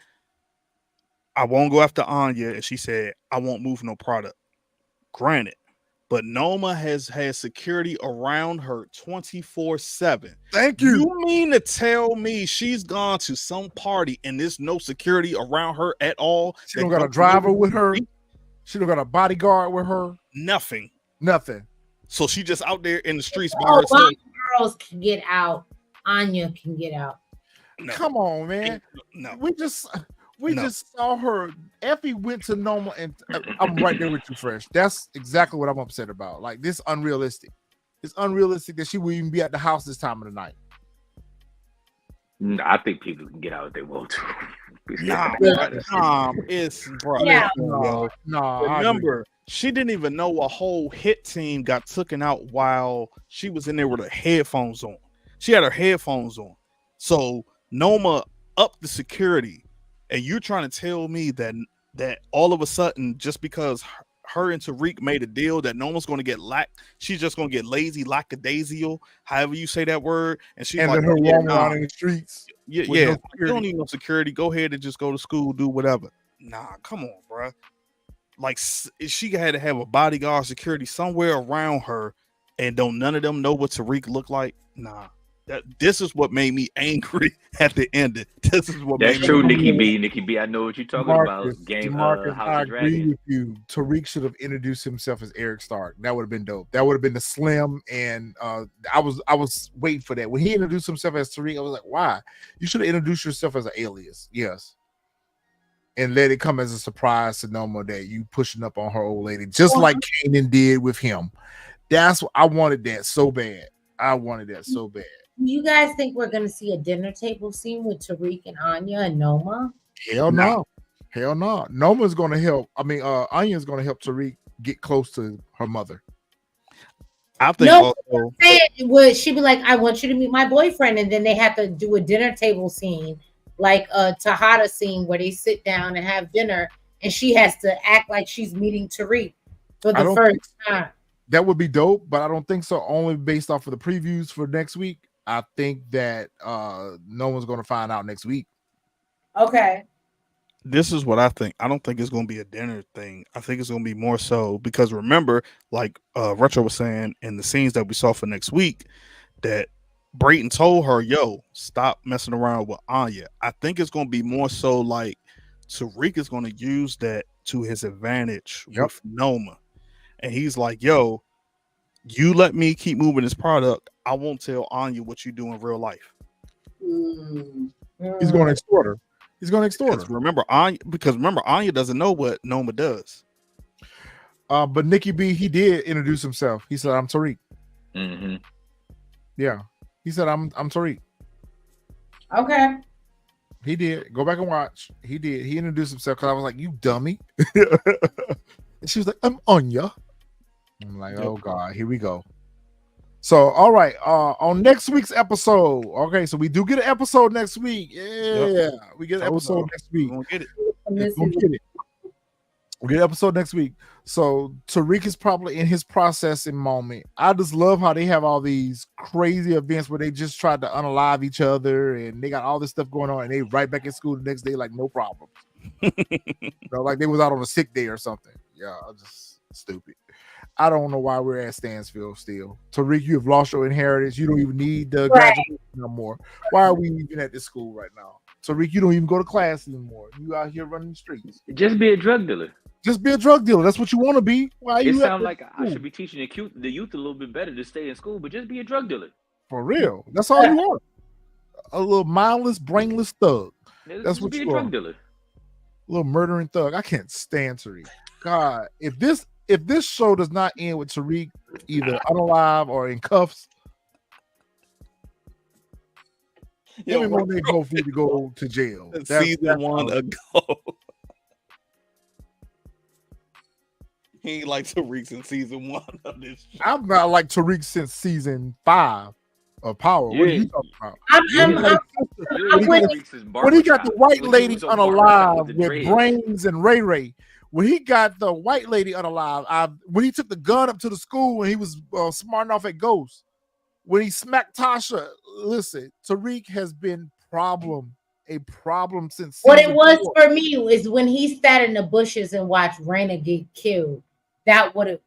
I won't go after Anya. And she said, I won't move no product. Granted. But Noma has had security around her 24/7. Thank you. You mean to tell me she's gone to some party and there's no security around her at all? She don't got a driver with her. She don't got a bodyguard with her. Nothing. So she just out there in the streets by herself. Girls can get out. Anya can get out. No. Come on, man. No. We just saw her. Effie went to Noma, and I'm right there with you, Fresh. That's exactly what I'm upset about. Like, this unrealistic. It's unrealistic that she would even be at the house this time of the night. I think people can get out if they want to. It's bro. Yeah. No. Remember, she didn't even know a whole hit team got taken out while she was in there with her headphones on. She had her headphones on. So Noma upped the security, and you're trying to tell me that all of a sudden, just because her and Tariq made a deal that Noma's going to get she's just going to get lazy, lackadaisical, however you say that word, and she's and like, her roaming around in the streets. Yeah, no you don't need no security. Go ahead and just go to school, do whatever. Nah, come on, bro. Like, she had to have a bodyguard security somewhere around her, and don't none of them know what Tariq looked like. Nah. This is what made me angry at the end. This is what That's made true, me Nikki B. I know what you're talking about. Game DeMarcus, House I of Dragon. agree with you. Tariq should have introduced himself as Eric Stark. That would have been dope. That would have been the Slim, and I was waiting for that. When he introduced himself as Tariq, I was like, why? You should have introduced yourself as an alias. Yes. And let it come as a surprise to Noma that you pushing up on her old lady, just like Kanan did with him. That's what I wanted. That so bad. I wanted that so bad. You guys think we're going to see a dinner table scene with Tariq and Anya and Noma? Hell no. Hell no. Noma's going to help. I mean, Anya's going to help Tariq get close to her mother. I think would she be like, I want you to meet my boyfriend, and then they have to do a dinner table scene, like a Tahada scene where they sit down and have dinner, and she has to act like she's meeting Tariq for the first time. That would be dope, but I don't think so. Only based off of the previews for next week. I think that no one's going to find out next week. Okay. This is what I think. I don't think it's going to be a dinner thing. I think it's going to be more so because remember, like Retro was saying in the scenes that we saw for next week, that Brayton told her, "Yo, stop messing around with Anya." I think it's going to be more so like Tariq is going to use that to his advantage with Noma, and he's like, "Yo, you let me keep moving this product. I won't tell Anya what you do in real life." He's going to extort her. He's going to extort her. Remember, Anya doesn't know what Noma does. But Nikki B, he did introduce himself. He said, "I'm Tariq." Mm-hmm. Yeah, he said, "I'm Tariq." Okay. He did. Go back and watch. He did. He introduced himself because I was like, "You dummy," and she was like, "I'm Anya." I'm like, "Oh God, here we go." So, all right, on next week's episode. Okay, so we do get an episode next week. Yeah, we get an episode next week. We'll get it. We'll get it. We'll get an episode next week. So Tariq is probably in his processing moment. I just love how they have all these crazy events where they just tried to unalive each other and they got all this stuff going on and they right back in school the next day like no problem. Like they was out on a sick day or something. Yeah, just stupid. I don't know why we're at Stansfield still. Tariq, you have lost your inheritance. You don't even need the graduation no more. Why are we even at this school right now? Tariq, you don't even go to class anymore. You out here running the streets. Just be a drug dealer. Just be a drug dealer. That's what you want to be. Why It you? sounds like I should be teaching the youth a little bit better to stay in school, but just be a drug dealer. For real. That's all you want. A little mindless, brainless thug. That's what you want. Dealer. A little murdering thug. I can't stand Tariq. God, if this show does not end with Tariq either unalive or in cuffs, everyone they both need to go to jail. Season 1 ago. He ain't like Tariq in season 1 of this show. I'm not like Tariq since season 5 of Power. What are you talking about? When he got the white lady unalive with Brains and Ray Ray, when he got the white lady unalive, when he took the gun up to the school when he was smarting off at Ghost, when he smacked Tasha, listen, Tariq has been a problem since. What it was for me is when he sat in the bushes and watched Raina get killed. That's what it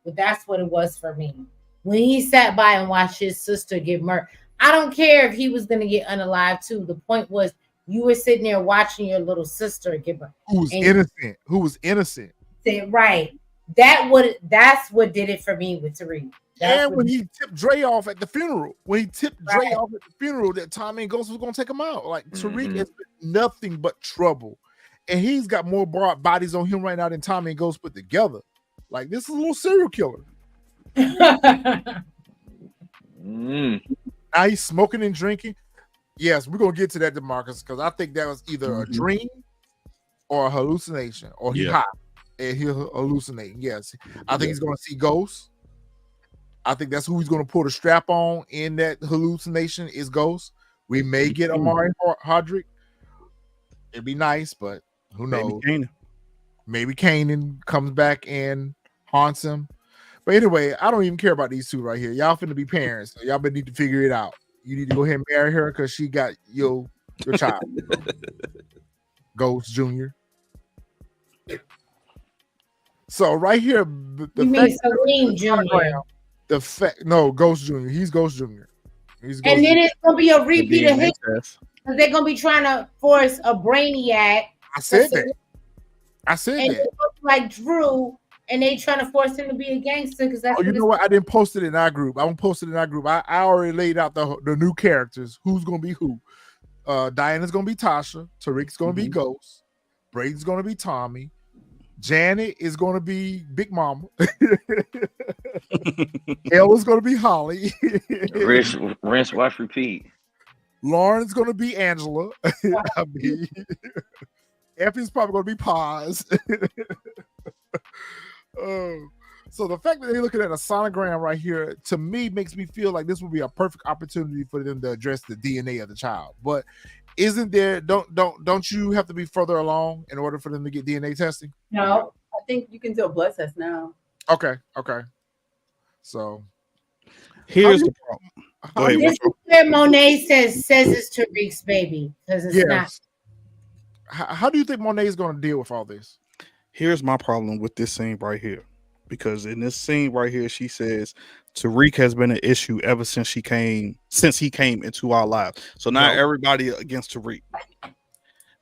was for me. When he sat by and watched his sister get murdered. I don't care if he was gonna get unalive too. The point was you were sitting there watching your little sister get murdered. Who was innocent. Right. That's what did it for me with Tariq. And when he tipped Dre off at the funeral, that Tommy and Ghost was gonna take him out. Like Tariq has been nothing but trouble, and he's got more bodies on him right now than Tommy and Ghost put together. Like this is a little serial killer. Now he's smoking and drinking. Yes, we're gonna get to that, DeMarcus, because I think that was either a dream or a hallucination, or he high and he's hallucinating. Yes, I think he's gonna see ghosts. I think that's who he's going to pull the strap on in that hallucination is Ghost. We may get Amari Hodrick. It'd be nice, but who knows? Maybe Kanan comes back and haunts him. But anyway, I don't even care about these two right here. Y'all finna be parents, so y'all better need to figure it out. You need to go ahead and marry her because she got your child. Ghost Jr. So right here, Ghost Jr. He's Ghost Jr. And then it's gonna be a repeat of history because they're gonna be trying to force a Brainiac. I said that. Like Drew, and they trying to force him to be a gangster because that's. Oh, you know what? I didn't post it in our group. I won't post it in our group. I already laid out the new characters. Who's gonna be who? Diana's gonna be Tasha. Tariq's gonna be Ghost. Braden's gonna be Tommy. Janet is going to be Big Mama. Ella's going to be Holly. Rinse, wash, repeat. Lauren's going to be Angela. I mean, Effie's probably going to be Paz. So the fact that they're looking at a sonogram right here, to me, makes me feel like this would be a perfect opportunity for them to address the DNA of the child. But isn't there? Don't you have to be further along in order for them to get DNA testing? No, I think you can do a blood test now. Okay. So here's the problem. Go ahead, This is Metro. where Monet says it's Tariq's baby because it's not. Yes. How do you think Monet is going to deal with all this? Here's my problem with this scene right here. Because in this scene right here, she says Tariq has been an issue ever since he came into our lives. So now everybody against Tariq.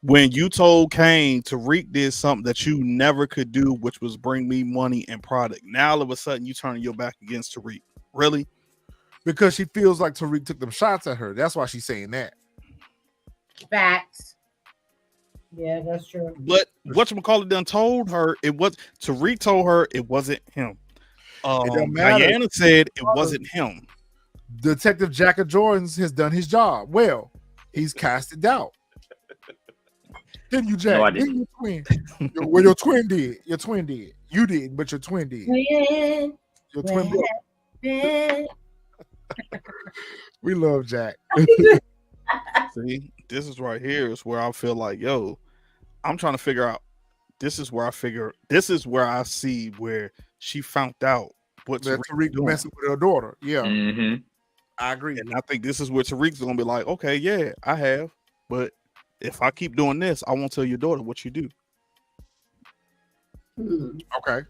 When you told Kane Tariq did something that you never could do, which was bring me money and product. Now all of a sudden you turning your back against Tariq. Really? Because she feels like Tariq took them shots at her. That's why she's saying that. Facts. Yeah, that's true. But whatchamacallit done told her it was Tariq told her it wasn't him. don't matter. Diana said it wasn't him. Detective Jack of Jordans has done his job. Well, he's casted doubt. Didn't you, Jack? No, I Didn't didn't. your twin? Well, your twin did. Your twin did. You did, but your twin did. Your twin brother. We love Jack. See, this is right here is where I feel like, yo, I'm trying to figure out. This is where I see where she found out what That Tariq Tariq messing with her daughter. Yeah, Mm-hmm. I agree. And I think this is where Tariq's gonna be like, okay, yeah, I have, but if I keep doing this, I won't tell your daughter what you do. Okay.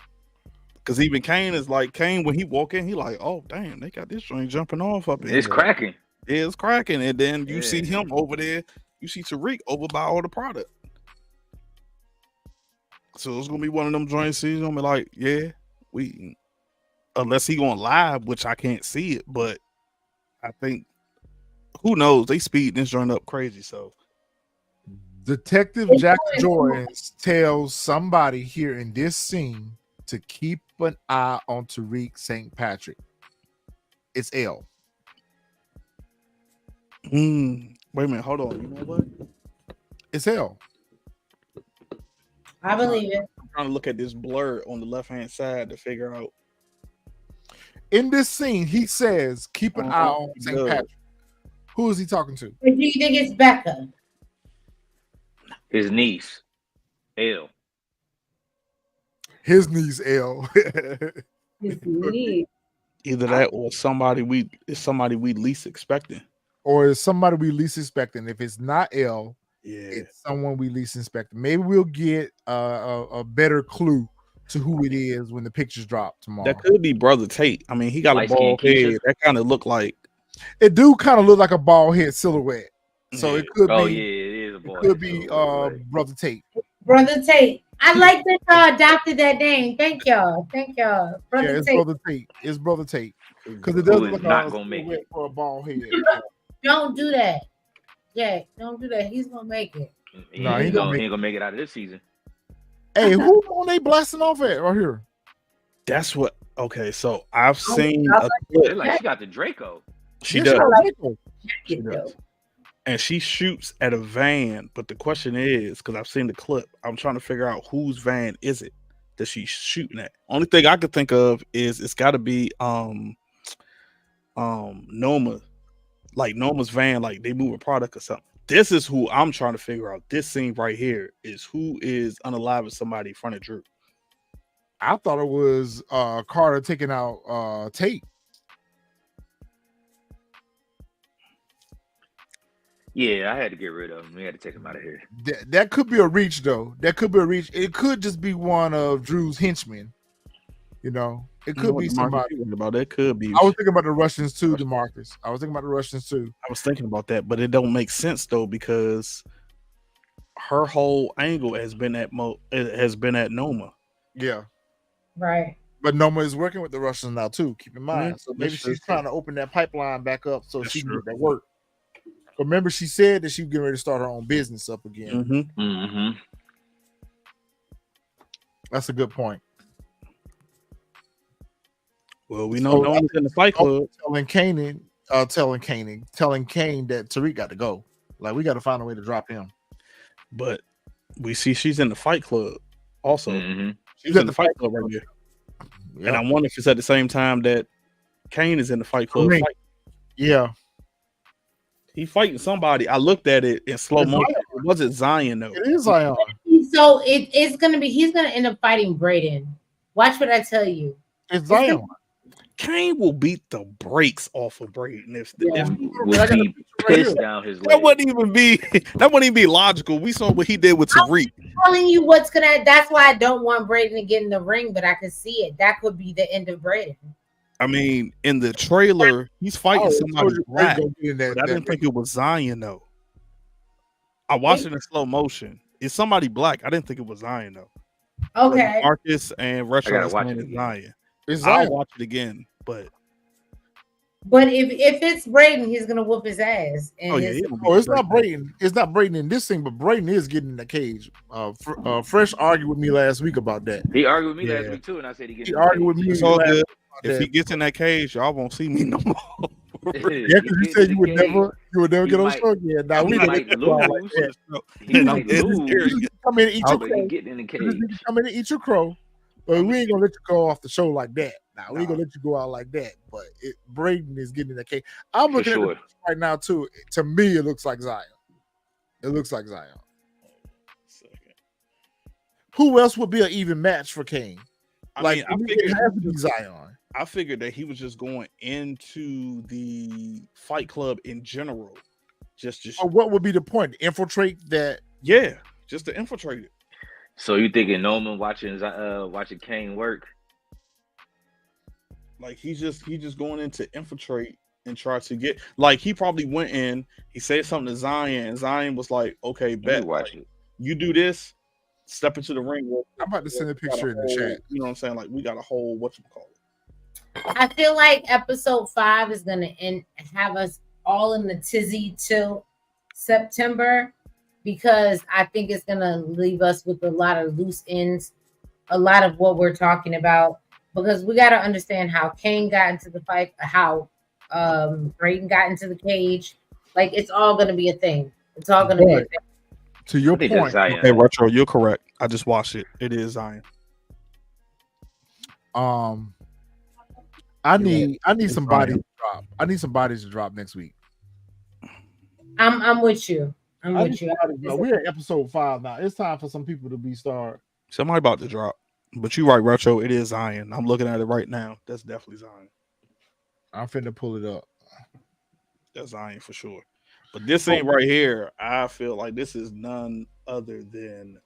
Because even Kane is like, Kane, when he walk in, he like, oh, damn, they got this joint jumping off up in It's here. cracking. Yeah, it's cracking. And then you see Yeah. him over there. You see Tariq over by all the product. So it's going to be one of them joints. He's going to be like, yeah, we, unless he going live, which I can't see it. But I think, who knows? They speed this joint up crazy. So Detective Jack Jordans tells somebody here in this scene to keep an eye on Tariq St. Patrick. It's L. wait a minute. Hold on. You know what? It's L. I believe it. I'm trying to look at this blur on the left-hand side to figure out. In this scene, he says, keep an eye on St. good. Patrick. Who is he talking to? Do you think it's Becca? His niece, L. His niece L. It's neat. Either that or somebody we least expecting. Or is somebody we least expecting. If it's not L, Yeah. it's someone we least expecting. Maybe we'll get a better clue to who it is when the pictures drop tomorrow. That could be Brother Tate. I mean, he got a Light-skinned bald Keisha. head. That kind of look like. It do kind of look like a bald head silhouette. So Yeah. it could Oh be yeah, it is a boy. it could be Brother Tate. Brother Tate. I like that y'all adopted that name. Thank y'all. Thank y'all. Brother Yeah, it's Tate. Brother Tate. It's Brother Tate. Because it Who doesn't is look not like gonna make silhouette it. for a bald head. Don't do that. Jack, don't do that. He's gonna make it. He No, he ain't gonna gonna make it out of this season. Hey, who on they blasting off at right here? That's what. Okay, so I've Oh, seen I a like clip. They're like she got the Draco. She Yeah, does, got Michael. She does. And she shoots at a van. But the question is, because I've seen the clip, I'm trying to figure out whose van is it that she's shooting at. Only thing I could think of is it's got to be Noma, like Noma's van, like they move a product or something. This is who I'm trying to figure out. This scene right here is who is unaliving somebody in front of Drew. I thought it was Carter taking out Tate. Yeah, I had to get rid of him. We had to take him out of here. That could be a reach, though. That could be a reach. It could just be one of Drew's henchmen. You know, it could be somebody. About that could be. I was thinking about the Russians too, DeMarcus. I was thinking about the Russians too. I was thinking about that, but it don't make sense though because her whole angle has been at Noma. Yeah, Right. but Noma is working with the Russians now too. Keep in mind, Yeah, so maybe that's she's true. trying to open that pipeline back up so That's she can true. get that work. But remember, she said that she was getting ready to start her own business up again. Mm-hmm. Mm-hmm. That's a good point. Well, we know So, Noma's in the Fight Club. Telling Kane that Tariq got to go. Like we got to find a way to drop him. But we see she's in the Fight Club also. Mm-hmm. She's in the Fight Club right here. And I wonder if it's at the same time that Kane is in the Fight Club. Right. Yeah, He fighting somebody. I looked at it in slow It's motion. Zion. It wasn't Zion though. it is Zion. So it's gonna be he's gonna end up fighting Brayden. Watch what I tell you. It's Zion. Kane will beat the brakes off of Braden if Yeah. Would be pissed down his that leg. wouldn't even be logical. We saw what he did with Tariq. Telling you what's gonna. That's why I don't want Braden to get in the ring, but I can see it. That could be the end of Braden. I mean, in the trailer, he's fighting somebody black, Go get in but I didn't think it was Zion though. I watched it in slow motion. It's somebody black. I didn't think it was Zion though. Okay. Marcus and Retro gotta is watch saying it it's again. Zion. It's I'll Zion. watch it again, but if it's Braden, he's gonna whoop his ass. And oh yeah, it's not Braden. It's not Braden in this thing, but Braden is getting in the cage. Fresh argued with me last week about that. He argued with me last week too, and I said He argued with me. it's all good. If he gets in that cage, y'all won't see me no more. Yeah, because you said you would never get on the show again. Now we might lose. He might lose. Come in and eat your But crow. he getting in the cage. Come in and eat your crow. But we ain't gonna let you go off the show like that. Now we ain't gonna let you go out like that. But Braden is getting in the cage. I'm looking at it right now too. To me, it looks like Zion. It looks like Zion. Who else would be an even match for Kane? I figured it has to be Zion. I figured that he was just going into the Fight Club in general. Just what would be the point? Infiltrate that? Yeah, just to infiltrate it. So you thinking Norman watching Kane work? Like he's just going in to infiltrate and try to get, like, he probably went in, he said something to Zion, and Zion was like, okay, bet, watch it. You do this, step into the ring. I'm about to send a picture in the chat. You know what I'm saying? Like, we got a whole whatchamacallit. I feel like episode 5 is gonna have us all in the tizzy till September, because I think it's gonna leave us with a lot of loose ends, a lot of what we're talking about, because we got to understand how Kane got into the fight, how Braden got into the cage. Like, it's all gonna be a thing. It's all gonna be a thing. To your point, okay, Retro, you're correct. I just watched it. It is Zion. I need some bodies to drop. I need some bodies to drop next week. I'm with you. We're at episode 5 now. It's time for some people to be starred. Somebody about to drop. But you're right, Retro. It is Zion. I'm looking at it right now. That's definitely Zion. I'm finna pull it up. That's Zion for sure. But this thing right here, I feel like this is none other than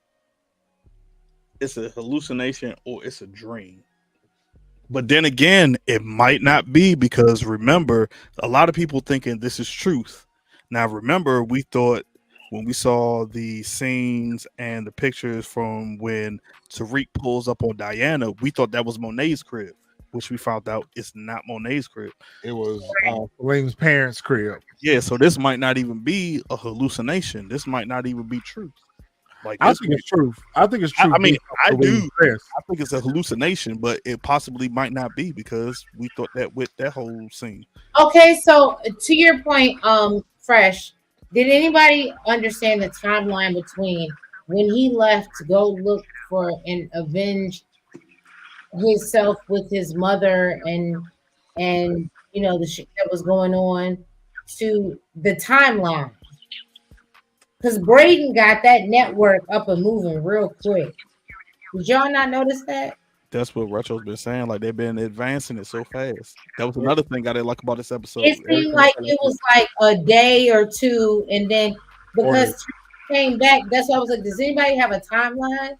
it's a hallucination or it's a dream. But then again, it might not be, because remember, a lot of people thinking this is truth. Now, remember, we thought when we saw the scenes and the pictures from when Tariq pulls up on Diana, we thought that was Monet's crib, which we found out it's not Monet's crib. It was William's parents' crib. Yeah, so this might not even be a hallucination. This might not even be truth. Like, I think it's truth. I think it's truth. I mean, I do. I think it's a hallucination, but it possibly might not be, because we thought that with that whole scene. Okay, so to your point, Fresh, did anybody understand the timeline between when he left to go look for and avenge himself with his mother and you know the shit that was going on, to the timeline? Because Braden got that network up and moving real quick. Did y'all not notice that? That's what Retro's been saying. Like, they've been advancing it so fast. That was another thing I didn't like about this episode. It seemed like it was like a day or two, and then because he came back, that's why I was like, does anybody have a timeline?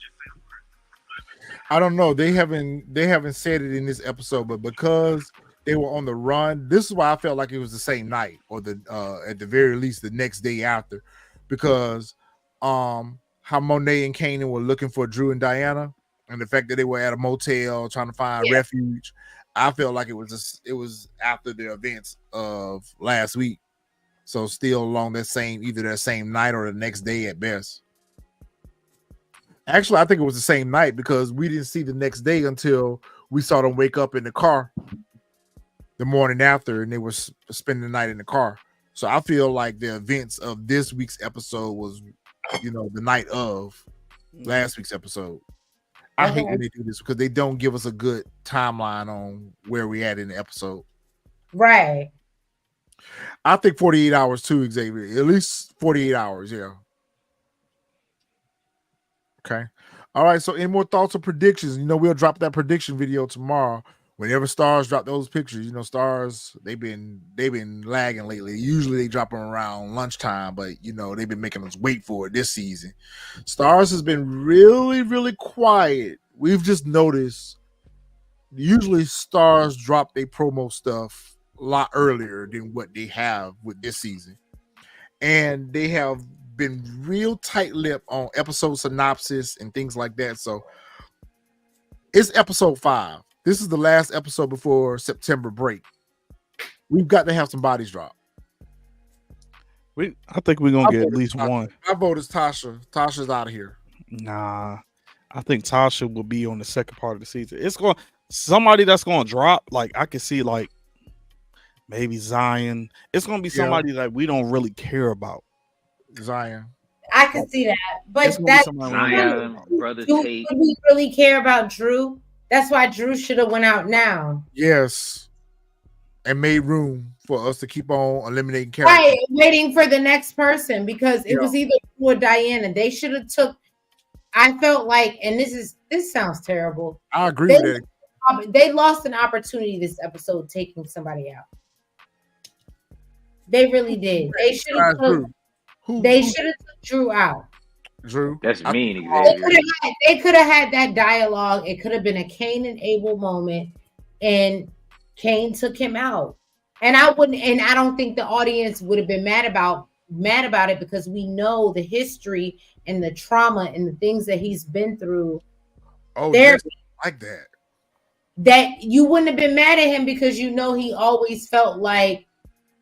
I don't know. They haven't said it in this episode, but because they were on the run, this is why I felt like it was the same night, or the at the very least the next day after, because how Monet and Kanan were looking for Drew and Diana, and the fact that they were at a motel trying to find refuge. I felt like it was after the events of last week, so still along that same, either that same night or the next day at best. Actually, I think it was the same night, because we didn't see the next day until we saw them wake up in the car the morning after, and they were spending the night in the car. So I feel like the events of this week's episode was, the night of last week's episode. I hate when they do this, because they don't give us a good timeline on where we at in the episode. Right. I think 48 hours too, Xavier. At least 48 hours, yeah. Okay. All right. So any more thoughts or predictions? We'll drop that prediction video tomorrow. Whenever stars drop those pictures, stars they've been lagging lately. Usually they drop them around lunchtime, but they've been making us wait for it this season. Stars has been really, really quiet. We've just noticed. Usually stars drop their promo stuff a lot earlier than what they have with this season, and they have been real tight-lipped on episode synopsis and things like that. So it's episode 5. This is the last episode before September break. We've got to have some bodies drop. I think we're gonna get at least Tasha. one. My vote is Tasha. Tasha's out of here. Nah, I think Tasha will be on the second part of the season. It's going somebody that's gonna drop. Like I can see, like maybe Zion. It's gonna be somebody that we don't really care about. Zion. I can see that, but that's Zion, brother Tate. Do we really care about Drew? That's why Drew should have went out now. Yes, and made room for us to keep on eliminating characters. Right, waiting for the next person because it was either Drew or Diana. They should have took. I felt like, and this sounds terrible. I agree with that. They lost an opportunity this episode taking somebody out. They really did. They should have took. They should have took Drew out. Drew. That's mean, Xavier. They could have had that dialogue. It could have been a Cain and Abel moment, and Cain took him out. And I don't think the audience would have been mad about it because we know the history and the trauma and the things that he's been through. Oh, there's like that. That you wouldn't have been mad at him because he always felt like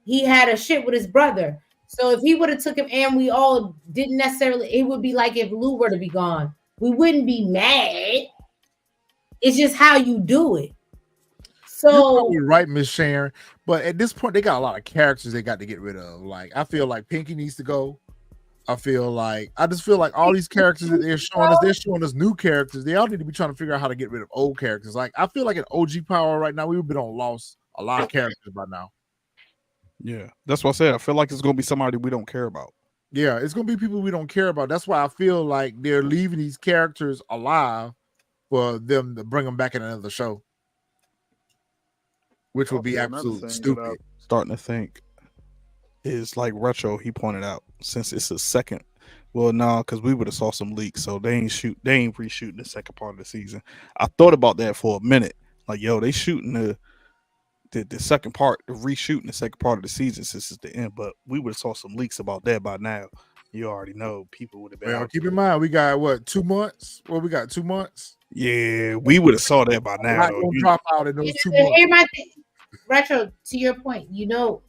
he had a shit with his brother. So if he would have took him and we all didn't necessarily, it would be like if Lou were to be gone. We wouldn't be mad. It's just how you do it. So you're right, Miss Sharon. But at this point, they got a lot of characters they got to get rid of. Like I feel like Pinky needs to go. I just feel like all these characters that they're showing us new characters. They all need to be trying to figure out how to get rid of old characters. Like I feel like an OG Power right now, we've been on lost a lot of characters by now. Yeah, that's what I said. I feel like it's gonna be somebody we don't care about. Yeah, it's gonna be people we don't care about. That's why I feel like they're leaving these characters alive for them to bring them back in another show, which would be absolutely stupid. Starting to think is like Retro. He pointed out since it's a second. Well, no, because we would have saw some leaks, so they ain't reshooting the second part of the season. I thought about that for a minute. Like, yo, they shooting the second part, reshooting the second part of the season since it's the end, but we would have saw some leaks about that by now. You already know people would have been. Well, keep in mind we got 2 months. Well, we got 2 months. Yeah, we would have saw that by now. Drop out in those 2 months. Here's my thing. Retro, to your point,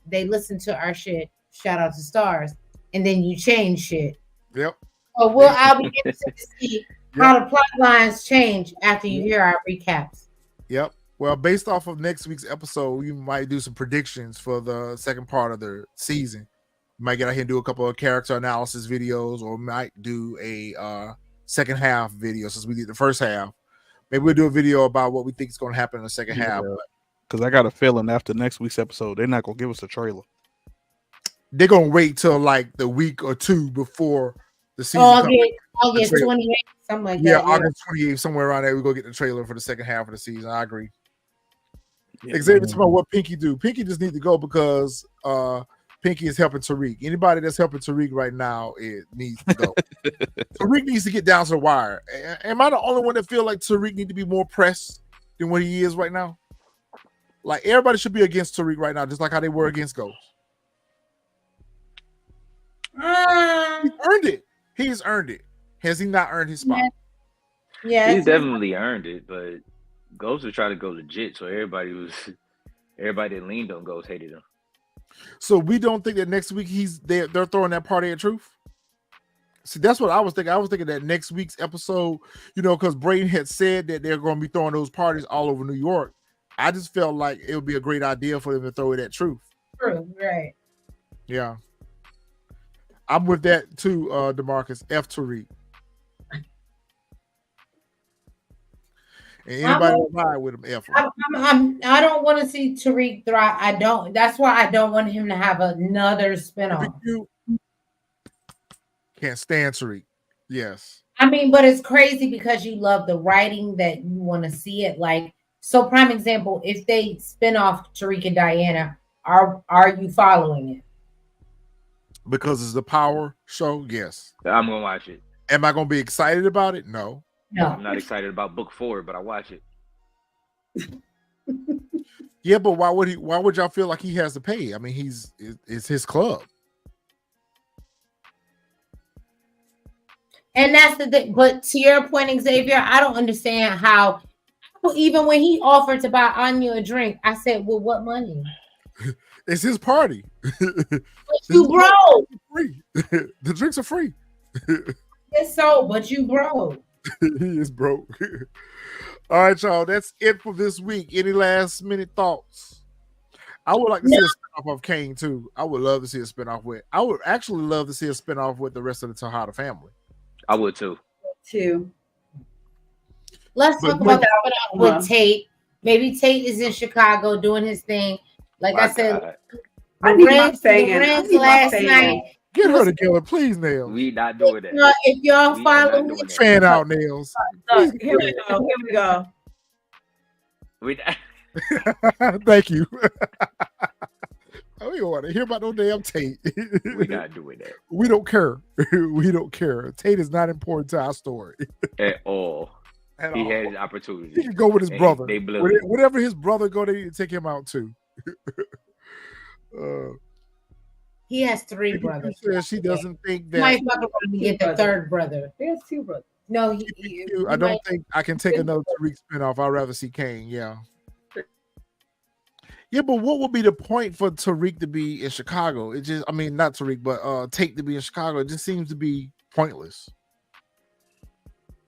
they listen to our shit. Shout out to Starz, and then you change shit. Yep. So I'll be interested to see how the plot lines change after you hear our recaps. Yep. Well, based off of next week's episode, we might do some predictions for the second part of the season. We might get out here and do a couple of character analysis videos, or might do a second half video since we did the first half. Maybe we'll do a video about what we think is going to happen in the second half. Because I got a feeling after next week's episode, they're not going to give us a trailer. They're going to wait till like the week or two before the season. August 28th, something like that. Yeah, August 28th, somewhere around there, we're going to get the trailer for the second half of the season. I agree. Yeah, Xavier, about what Pinky do. Pinky just needs to go because Pinky is helping Tariq. Anybody that's helping Tariq right now, it needs to go. Tariq needs to get down to the wire. Am I the only one that feel like Tariq need to be more pressed than what he is right now? Like everybody should be against Tariq right now, just like how they were against Ghost. He earned it. He's earned it. Has he not earned his spot? Yeah, he's definitely earned it, but Ghost was trying to go legit, so everybody that leaned on Ghost hated him. So we don't think that next week they're throwing that party at Truth? See, that's what I was thinking. I was thinking that next week's episode, because Brayden had said that they're going to be throwing those parties all over New York. I just felt like it would be a great idea for them to throw it at Truth. True, right. Yeah. I'm with that too, DeMarcus. F Tariq. And anybody ride with him, F. I don't want to see Tariq thrive. I don't. That's why I don't want him to have another spinoff. Can't stand Tariq. Yes. I mean, but it's crazy because you love the writing that you want to see it. Like So, prime example, if they spin off Tariq and Diana, are you following it? Because it's the Power show. Yes. I'm gonna watch it. Am I gonna be excited about it? No. No. I'm not excited about book 4, but I watch it. Yeah, but why would he? Why would y'all feel like he has to pay? I mean, it's his club. And that's the thing. But to your point, Xavier, I don't understand how. Even when he offered to buy Anya a drink, I said, "Well, what money?" It's his party. But you broke. Free. The drinks are free. It's so, but you broke. He is broke. All right, y'all. That's it for this week. Any last minute thoughts? I would like to see a spinoff of Kane too. I would love to see a spinoff with. I would actually love to see a spinoff with the rest of the Tejada family. I would too. Let's talk about the spinoff with Tate. Maybe Tate is in Chicago doing his thing. Like I said, the Reds last night. Get her together, please, Nails. We not doing that. If y'all follow me, fan out, Nails. Here we go. Thank you. We don't want to hear about no damn Tate. We not doing that. We don't care. We don't care. Tate is not important to our story at all. He had his opportunity. He can go with his brother. They blew it. Whatever his brother go, they need to take him out too. He has 3 brothers. She doesn't think that. Might fuck around and get the 3rd brother. He has 2 brothers. No, I don't think I can take another Tariq spinoff. I'd rather see Kane. Yeah. Yeah, but what would be the point for Tariq to be in Chicago? It just, I mean, not Tariq, but Tate to be in Chicago. It just seems to be pointless.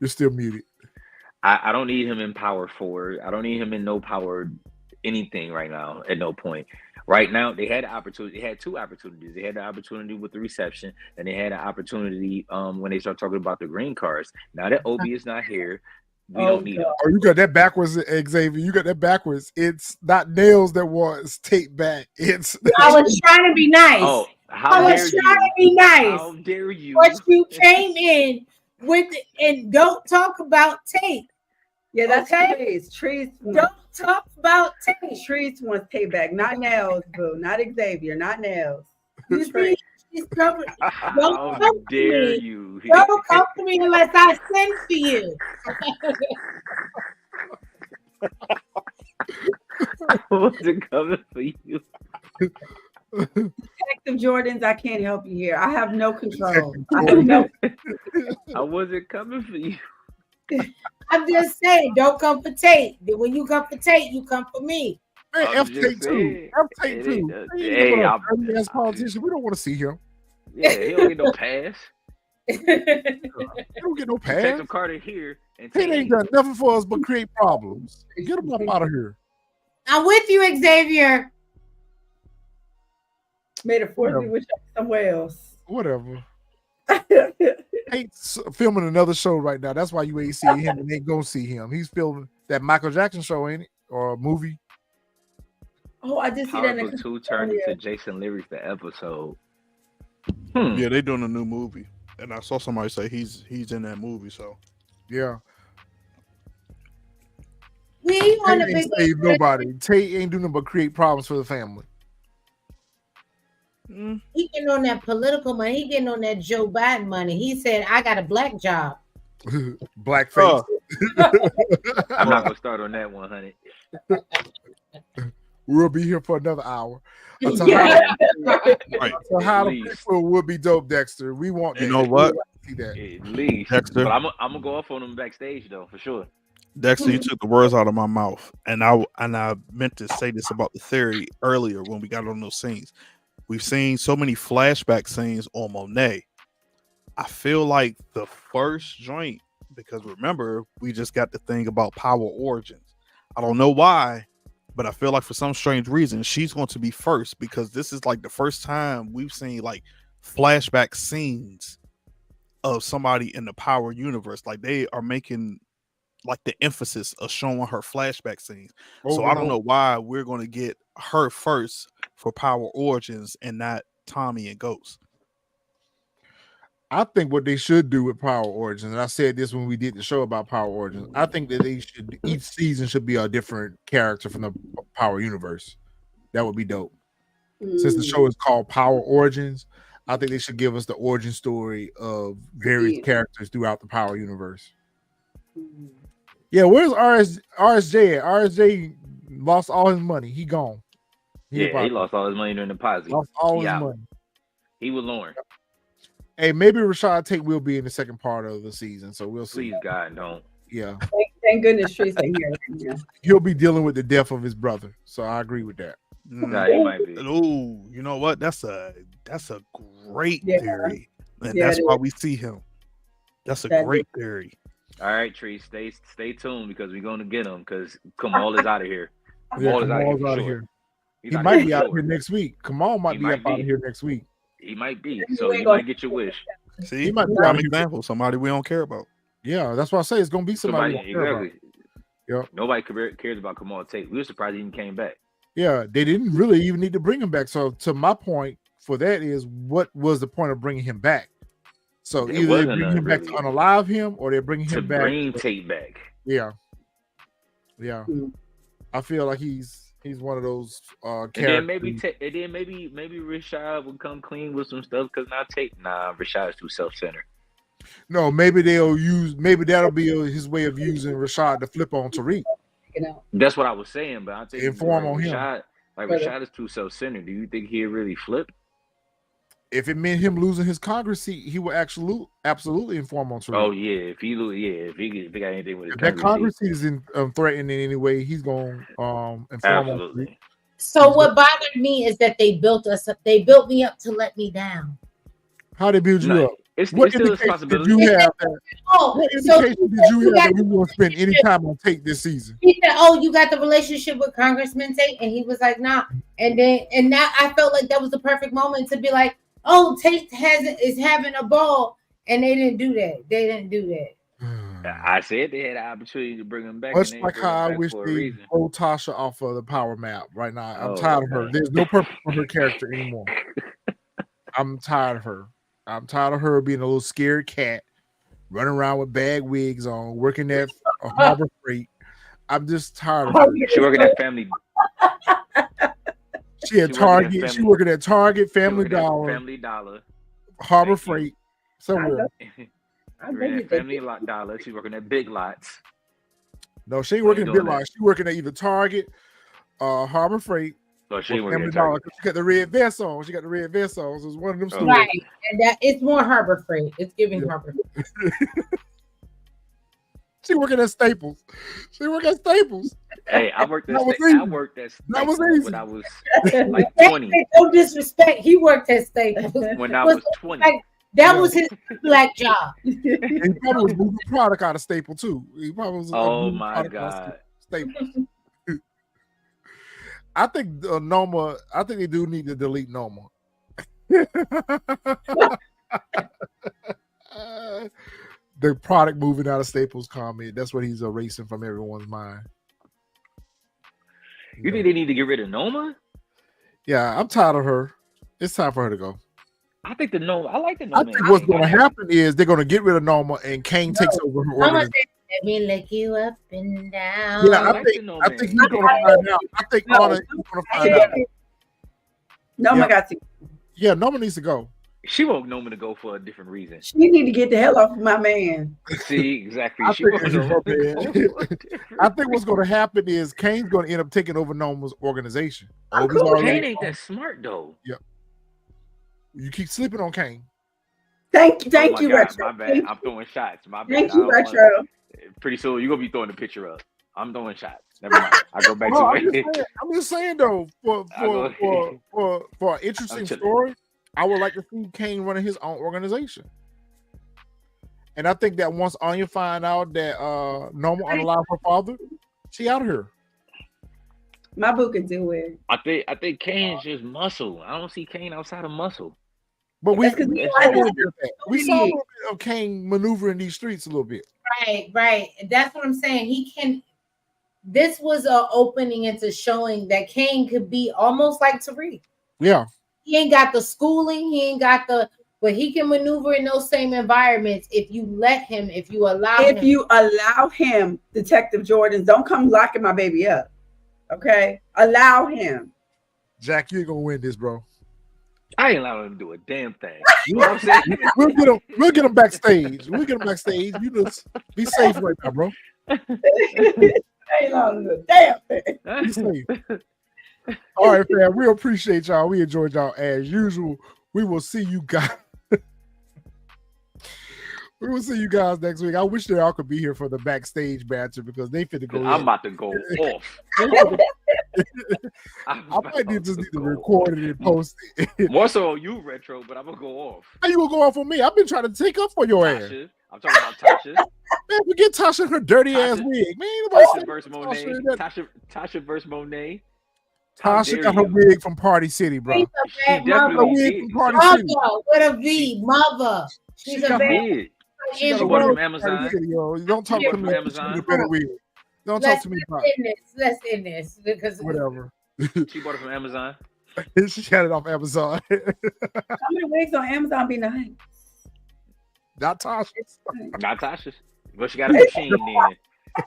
You're still muted. I don't need him in Power 4. I don't need him in no Power anything right now. At no point. Right now, they had the opportunity. They had 2 opportunities. They had the opportunity with the reception, and they had an opportunity when they start talking about the green cards. Now that Obi is not here, we don't need him. Oh, you got that backwards, Xavier. You got that backwards. It's not Nails that wants Tate back. It's I was trying to be nice. Oh, I was trying to be nice. How dare you? But you came in with it and don't talk about Tate. Yeah, that's okay? Trees. Don't talk about Tate. Trees wants Tate back, not Nails, boo, not Xavier, not Nails. You see, she's covered. How dare you? Don't come to me unless I send for you. I wasn't coming for you. Detective Jordans, I can't help you here. I have no control. I wasn't coming for you. I'm just saying, don't come for Tate. When you come for Tate, you come for me. Hey, F Tate too. F Tate too. Hey, as politician, we don't want to see him. Yeah, he don't get no pass. He don't get no pass. Detective Carter here, and Tate ain't done nothing for us but create problems. Get him up out of here. I'm with you, Xavier. Made a fortune with somewhere else. Whatever. Tate's filming another show right now. That's why you ain't see him and ain't gonna see him. He's filming that Michael Jackson show, ain't it? Or a movie. Oh, I did see Power that. Book 2 turned into Jason Leary the episode. Yeah, they doing a new movie, and I saw somebody say he's in that movie. So yeah, we want to save nobody. Tate ain't doing nothing but create problems for the family. He getting on that political money. He getting on that Joe Biden money. He said, "I got a black job." Blackface. I'm not gonna start on that one, honey. We'll be here for another hour. How the people would be dope, Dexter. We want. You know what? See that. At least, Dexter. But I'm gonna go off on them backstage though, for sure. Dexter, you took the words out of my mouth, and I meant to say this about the theory earlier when we got on those scenes. We've seen so many flashback scenes on Monet. I feel like the first joint, because remember, we just got the thing about Power Origins. I don't know why, but I feel like for some strange reason, she's going to be first because this is like the first time we've seen like flashback scenes of somebody in the Power universe. Like they are making like the emphasis of showing her flashback scenes. So I don't know why we're going to get her first for Power Origins and not Tommy and Ghost. I think what they should do with Power Origins, and I said this when we did the show about Power Origins, I think that each season should be a different character from the Power universe. That would be dope. Since the show is called Power Origins, I think they should give us the origin story of various characters throughout the Power universe. Yeah, where's RSJ at? RSJ lost all his money. He gone. He lost all his money during the posse. Lost all his money. He was Lauren. Hey, maybe Rashad Tate will be in the second part of the season, so we'll see. Please, God, don't. Yeah. Thank goodness Treese ain't here right now. He'll be dealing with the death of his brother, so I agree with that. Nah, he might be. Oh, you know what? That's a great theory, and that's why we see him. That's a great theory. All right, Tree, stay tuned because we're gonna get him because Kamal is out of here. Kamal is out of here. He might be out here next week. Kamal might be out of here next week. He might be. So you might get your wish. See, he might be an example. Somebody we don't care about. Yeah, that's why I say it's gonna be somebody. Exactly. Yep. Nobody cares about Kamal Tate. We were surprised he even came back. Yeah, they didn't really even need to bring him back. So to my point for that is, what was the point of bringing him back? So either they bring him back to unalive him, or they're bringing him back to bring Tate back. Yeah. I feel like he's one of those characters. And then maybe Rashad will come clean with some stuff because now Rashad is too self-centered. No, maybe that'll be his way of using Rashad to flip on Tariq. That's what I was saying, but I think inform on him. Rashad is too self-centered. Do you think he'll really flip? If it meant him losing his Congress seat, he would absolutely inform on Tariq. Oh yeah, if he got anything with his that Congress seat is threatened in any way, he's going inform absolutely. on Tariq. So what bothered me is that they built us up. They built me up to let me down. How they build you up? What indication did you have that? What indication did you have that we won't spend any time on Tate this season? He said, you got the relationship with Congressman Tate, and he was like, nah. And now I felt like that was the perfect moment to be like, Tate is having a ball, and they didn't do that. I said they had the opportunity to bring him back. Much like how I wish they pulled Tasha off of the power map right now. I'm tired of her. There's no purpose for her character anymore. I'm tired of her. I'm tired of her being a little scared cat, running around with bag wigs on, working at Harbor Freight. I'm just tired of her. She working at Family. She at Target. She working at Target, Family Dollar, Harbor Freight, somewhere. Family Dollar. She's working at Big Lots. No, she ain't working at Big Lots. She working at either Target, Harbor Freight. So she ain't working at Target. She got the red vest on. So it's one of them stores. Right, and that it's more Harbor Freight. It's giving Harbor Freight. She working at Staples. Hey, I worked at Staples when I was like 20. No disrespect. He worked at Staples when I was 20. That was his black job. He probably was moving product out of Staples too. He probably was. Oh my God. Staples. I think Noma. I think they do need to delete Noma. The product moving out of Staples comment. That's what he's erasing from everyone's mind. You think they need to get rid of Noma? Yeah, I'm tired of her. It's time for her to go. I think the Noma. I like the Noma. I think what's going to happen is they're going to get rid of Noma and Kane takes over her organization. Let me lick you up and down. Yeah, I think he's going to find out. I think Anna is going to find out. Noma got to. Yeah, Noma needs to go. She won't Noma to go for a different reason. She need to get the hell off of my man. See, exactly. I think what's going to happen is Kane's going to end up taking over Noma's organization. Kane ain't that smart though. Yep. You keep sleeping on Kane. Thank you, Retro. My bad. I'm throwing shots. My bad. Thank you, Retro. Pretty soon you're gonna be throwing the picture up. I'm throwing shots. Never mind. I go back to it. I'm just saying though, for an interesting story, I would like to see Kane running his own organization. And I think that once Anya find out that Noma unalive her father, she out of here. My boo can do it. I think Kane's just muscle. I don't see Kane outside of muscle. But we saw a little bit of Kane maneuvering these streets a little bit. Right. That's what I'm saying. He can. This was an opening into showing that Kane could be almost like Tariq. Yeah. He ain't got the schooling. He ain't got the but he can maneuver in those same environments if you let him, if you allow him. If you allow him, Detective Jordan, don't come locking my baby up. Okay? Allow him. Jack, you ain't gonna win this, bro. I ain't allowing him to do a damn thing. You know what I'm saying? We'll get him backstage. We'll get him backstage. You just be safe right now, bro. I ain't allowing him to do a damn thing. Be safe. All right, fam. We appreciate y'all. We enjoyed y'all as usual. We will see you guys. We will see you guys next week. I wish they all could be here for the backstage banter because they fit to go. I'm about to go off. I might just need to record it and post it. More so on you, Retro, but I'm gonna go off. How you gonna go off on me? I've been trying to take up for your ass. I'm talking about Tasha. Man, forget Tasha and her dirty ass wig. Man, Tasha versus Monet. Tasha versus Monet. Tasha got her wig from Party City, bro. She's a bad mother. With a V, mother. She's a bad. She bought it from Amazon. Don't talk to me. Amazon. Don't talk to me about this. Let's end this because whatever. She bought it from Amazon. She got it off Amazon. How many wigs on Amazon be nice? Not Tasha's. Not Tasha's. But she got it from Shein then.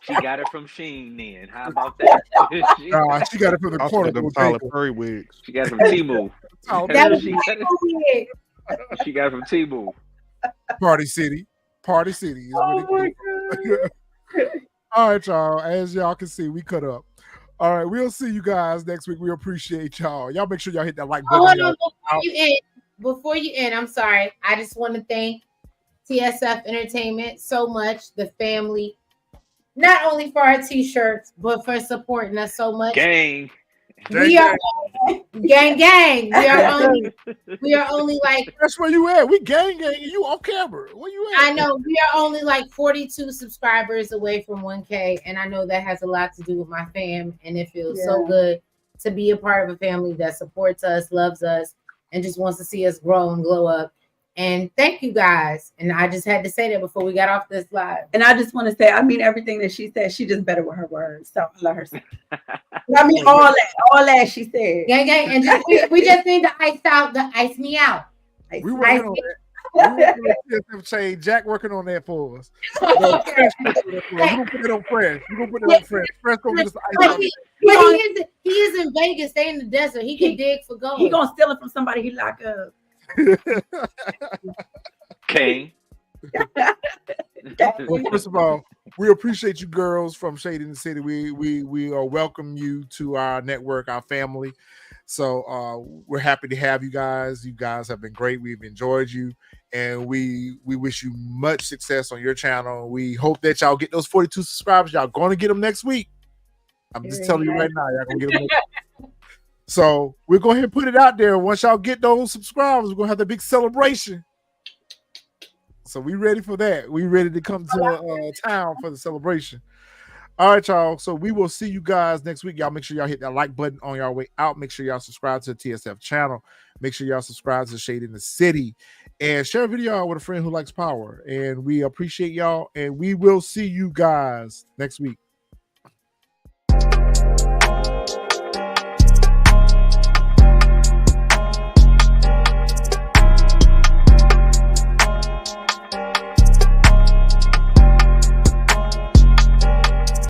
She got it from Shein then. How about that? She got it from the corner. Them Tyler Perry wigs. She got it from Temu. She got it from Temu. Party City. Party City. Oh my God. All right, y'all. As y'all can see, we cut up. All right, we'll see you guys next week. We appreciate y'all. Y'all make sure y'all hit that like button. Hold on, before you end, I'm sorry. I just want to thank TSF Entertainment so much, the family, not only for our t-shirts, but for supporting us so much. Gang. We are gang. We are only like, that's where you at. We gang, and you off camera. Where you at? I know we are only like 42 subscribers away from 1K, and I know that has a lot to do with my fam, and it feels so good to be a part of a family that supports us, loves us, and just wants to see us grow and glow up. And thank you guys. And I just had to say that before we got off this live. And I just want to say, I mean, everything that she said, she just better with her words. So I let her say. I mean, all that she said. Gang. And we just need to ice me out. We working on that. Jack working on that for us. We're gonna put it on Fresh. Fresh gonna get us ice out. He is in Vegas. They in the desert. He can dig for gold. He gonna steal it from somebody he lock up. King. Well, first of all, we appreciate you girls from Shadeinthecity. We welcome you to our network, our family. So we're happy to have you guys. You guys have been great. We've enjoyed you, and we wish you much success on your channel. We hope that y'all get those 42 subscribers. Y'all going to get them next week. I'm just telling you right now, y'all gonna get them next week. So we're going to put it out there. Once y'all get those subscribers, we're going to have the big celebration. So we ready for that. We ready to come to town for the celebration. All right, y'all. So we will see you guys next week. Y'all make sure y'all hit that like button on your way out. Make sure y'all subscribe to the TSF channel. Make sure y'all subscribe to Shadeinthecity. And share a video out with a friend who likes power. And we appreciate y'all. And we will see you guys next week.